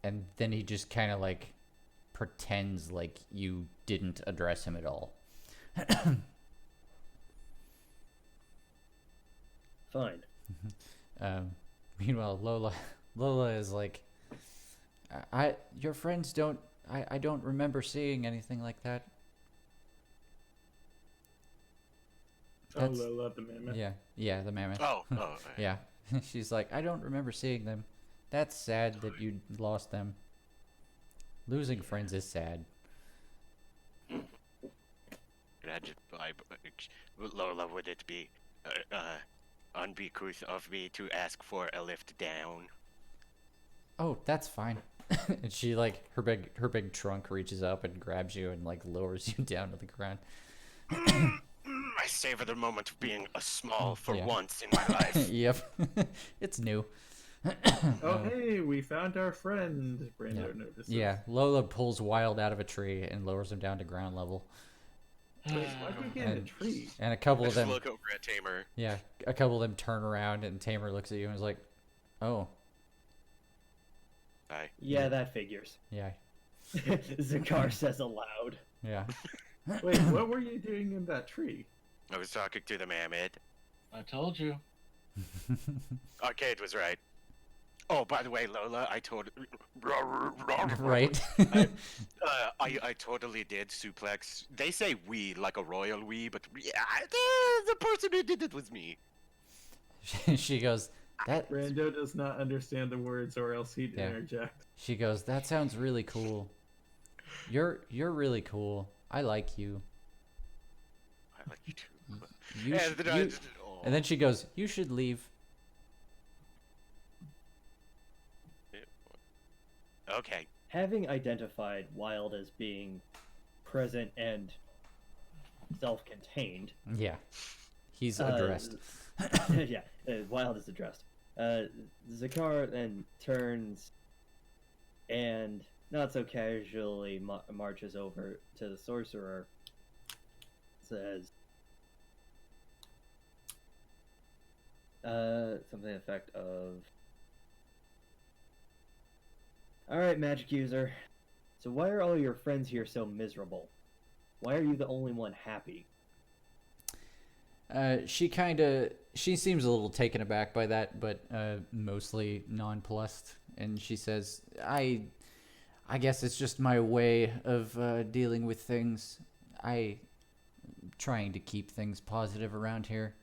and then he just kind of like pretends like you didn't address him at all. Fine. Meanwhile, Lola is like, your friends don't, I don't remember seeing anything like that. That's, Lola the mammoth. Yeah, the mammoth. Oh, Yeah. She's like, I don't remember seeing them. That's sad that you lost them. Losing friends is sad. Lola, would it be uncouth of me to ask for a lift down? Oh, that's fine. And she like her big trunk reaches up and grabs you and like lowers you down to the ground. I savor the moment of being a small for once in my life. Yep. It's new. Oh, hey, we found our friend, Brando notices. Yeah, Lola pulls Wild out of a tree and lowers him down to ground level. Wait, why'd we get in a tree? And a couple of them look over at Tamer. Yeah, a couple of them turn around and Tamer looks at you and is like, "Oh, Hi." Yeah, that figures. Yeah. Zakar says aloud. Yeah. Wait, what were you doing in that tree? I was talking to the mammoth. I told you. Arcade was right. Oh, by the way, Lola, I told... Right. I totally did suplex. They say we like a royal we, but the person who did it was me. She goes, that... Brando does not understand the words, or else he'd interject. She goes, that sounds really cool. You're really cool. I like you. I like you too. And then she goes, you should leave. Okay. Having identified Wild as being present and self-contained. Yeah. He's addressed. Yeah, Wild is addressed. Zakar then turns and not so casually marches over to the sorcerer. Says something to the effect of, alright, magic user, so why are all your friends here so miserable? Why are you the only one happy? She seems a little taken aback by that, but mostly nonplussed, and she says, I guess it's just my way of dealing with things. I'm trying to keep things positive around here.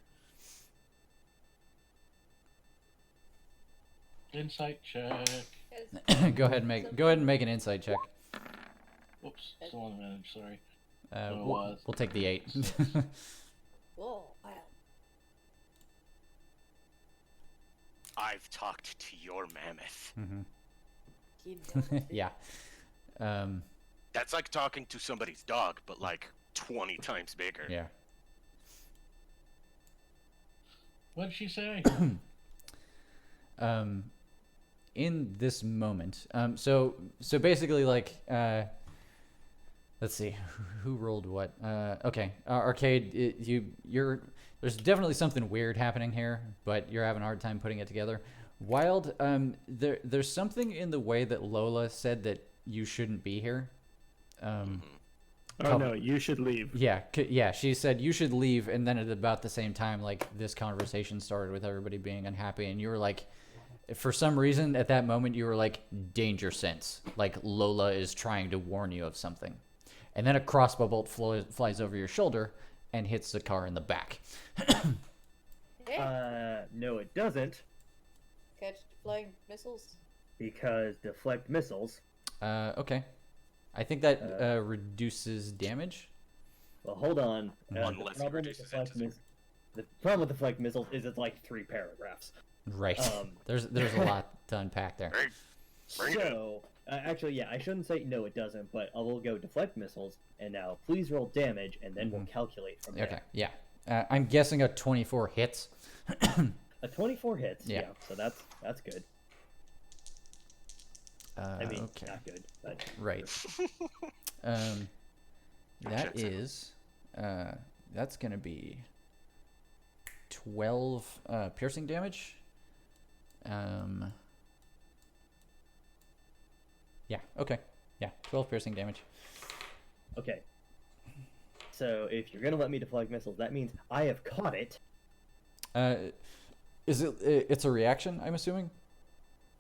Insight check. Go ahead and make an insight check. Whoops, still on advantage, sorry. We'll take the 8. Whoa, wow. I've talked to your mammoth. Yeah. That's like talking to somebody's dog, but like 20 times bigger. Yeah. What'd she say? In this moment, so basically, like, let's see, who rolled what? Okay, Arcade, you're there's definitely something weird happening here, but you're having a hard time putting it together. Wild, there's something in the way that Lola said that you shouldn't be here. Oh no, you should leave. Yeah, she said you should leave, and then at about the same time, like, this conversation started with everybody being unhappy, and you were like, for some reason at that moment you were like, danger sense, like Lola is trying to warn you of something, and then a crossbow bolt flies over your shoulder and hits the car in the back. No, it doesn't, Catch flying missiles. because deflect missiles. Okay, I think that reduces damage. Well, hold on. One less reduces anticipation. The problem with deflect missiles is it's like 3 paragraphs. Right. There's a lot to unpack there. So, actually, yeah, I shouldn't say no, it doesn't, but I will go deflect missiles, and now please roll damage, and then we'll calculate from there. Okay, yeah. I'm guessing a 24 hits. A 24 hits, Yeah. so that's good. I mean, okay. not good, but... Right. That is, that's gonna be 12 piercing damage. Yeah. Okay. Yeah. 12 piercing damage. Okay. So if you're gonna let me deflect missiles, that means I have caught it. Is it? It's a reaction, I'm assuming.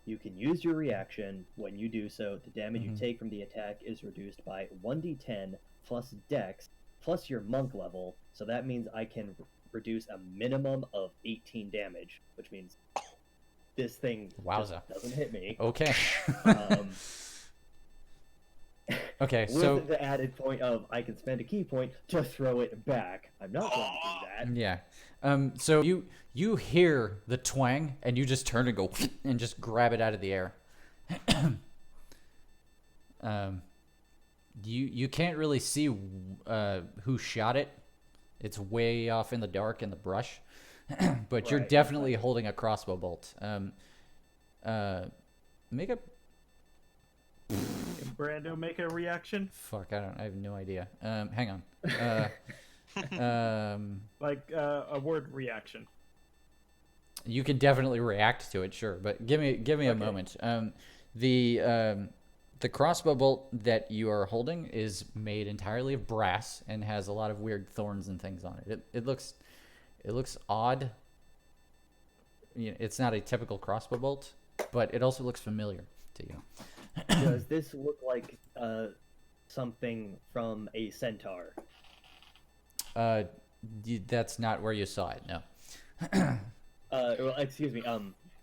You can use your reaction. When you do so, the damage you take from the attack is reduced by 1d10 plus Dex plus your monk level. So that means I can reduce a minimum of 18 damage, which means this thing just doesn't hit me. Okay. Okay, with so the added point of I can spend a key point to throw it back. I'm not going to do that. yeah. So you hear the twang and you just turn and go and just grab it out of the air. You can't really see who shot it. It's way off in the dark in the brush, but you're definitely holding a crossbow bolt. Make a. Can Brando make a reaction? Fuck, I have no idea. Hang on. Like a word reaction. You can definitely react to it, sure, but give me a moment. The crossbow bolt that you are holding is made entirely of brass and has a lot of weird thorns and things on it. It looks odd. You know, it's not a typical crossbow bolt, but it also looks familiar to you. Does this look like something from a centaur? That's not where you saw it. No. Well, excuse me.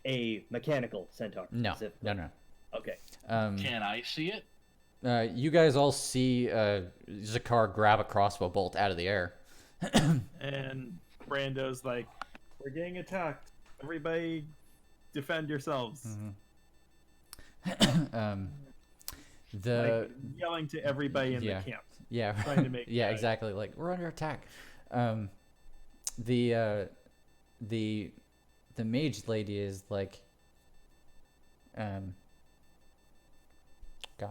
A mechanical centaur. No. Okay. Can I see it? You guys all see Zakar grab a crossbow bolt out of the air. And Brando's like, "We're getting attacked. Everybody, defend yourselves." Like yelling to everybody in the camp. Yeah. Trying to make yeah, exactly. Like, we're under attack. The mage lady is like, God,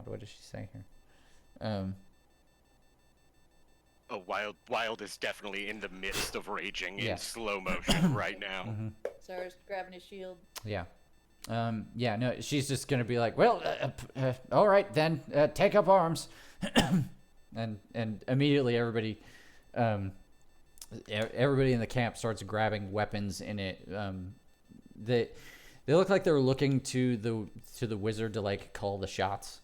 what does she say here? Oh, Wild is definitely in the midst of raging in slow motion right now. Zara's grabbing his shield. Yeah. Yeah, no, she's just gonna be like, well, all right then, take up arms, and immediately everybody in the camp starts grabbing weapons in it. They look like they're looking to the wizard to like call the shots.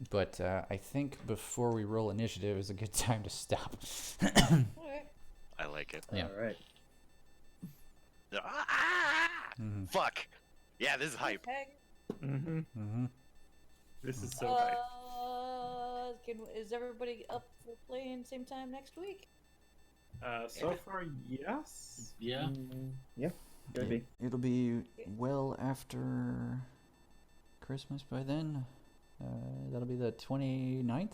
But I think before we roll initiative is a good time to stop. I like it. Yeah. All right. Fuck. Yeah, this is hype. This is so hype. Is everybody up for playing same time next week? So far, yes. Yeah. Yeah. Could be. It'll be well after Christmas by then. That'll be the 29th.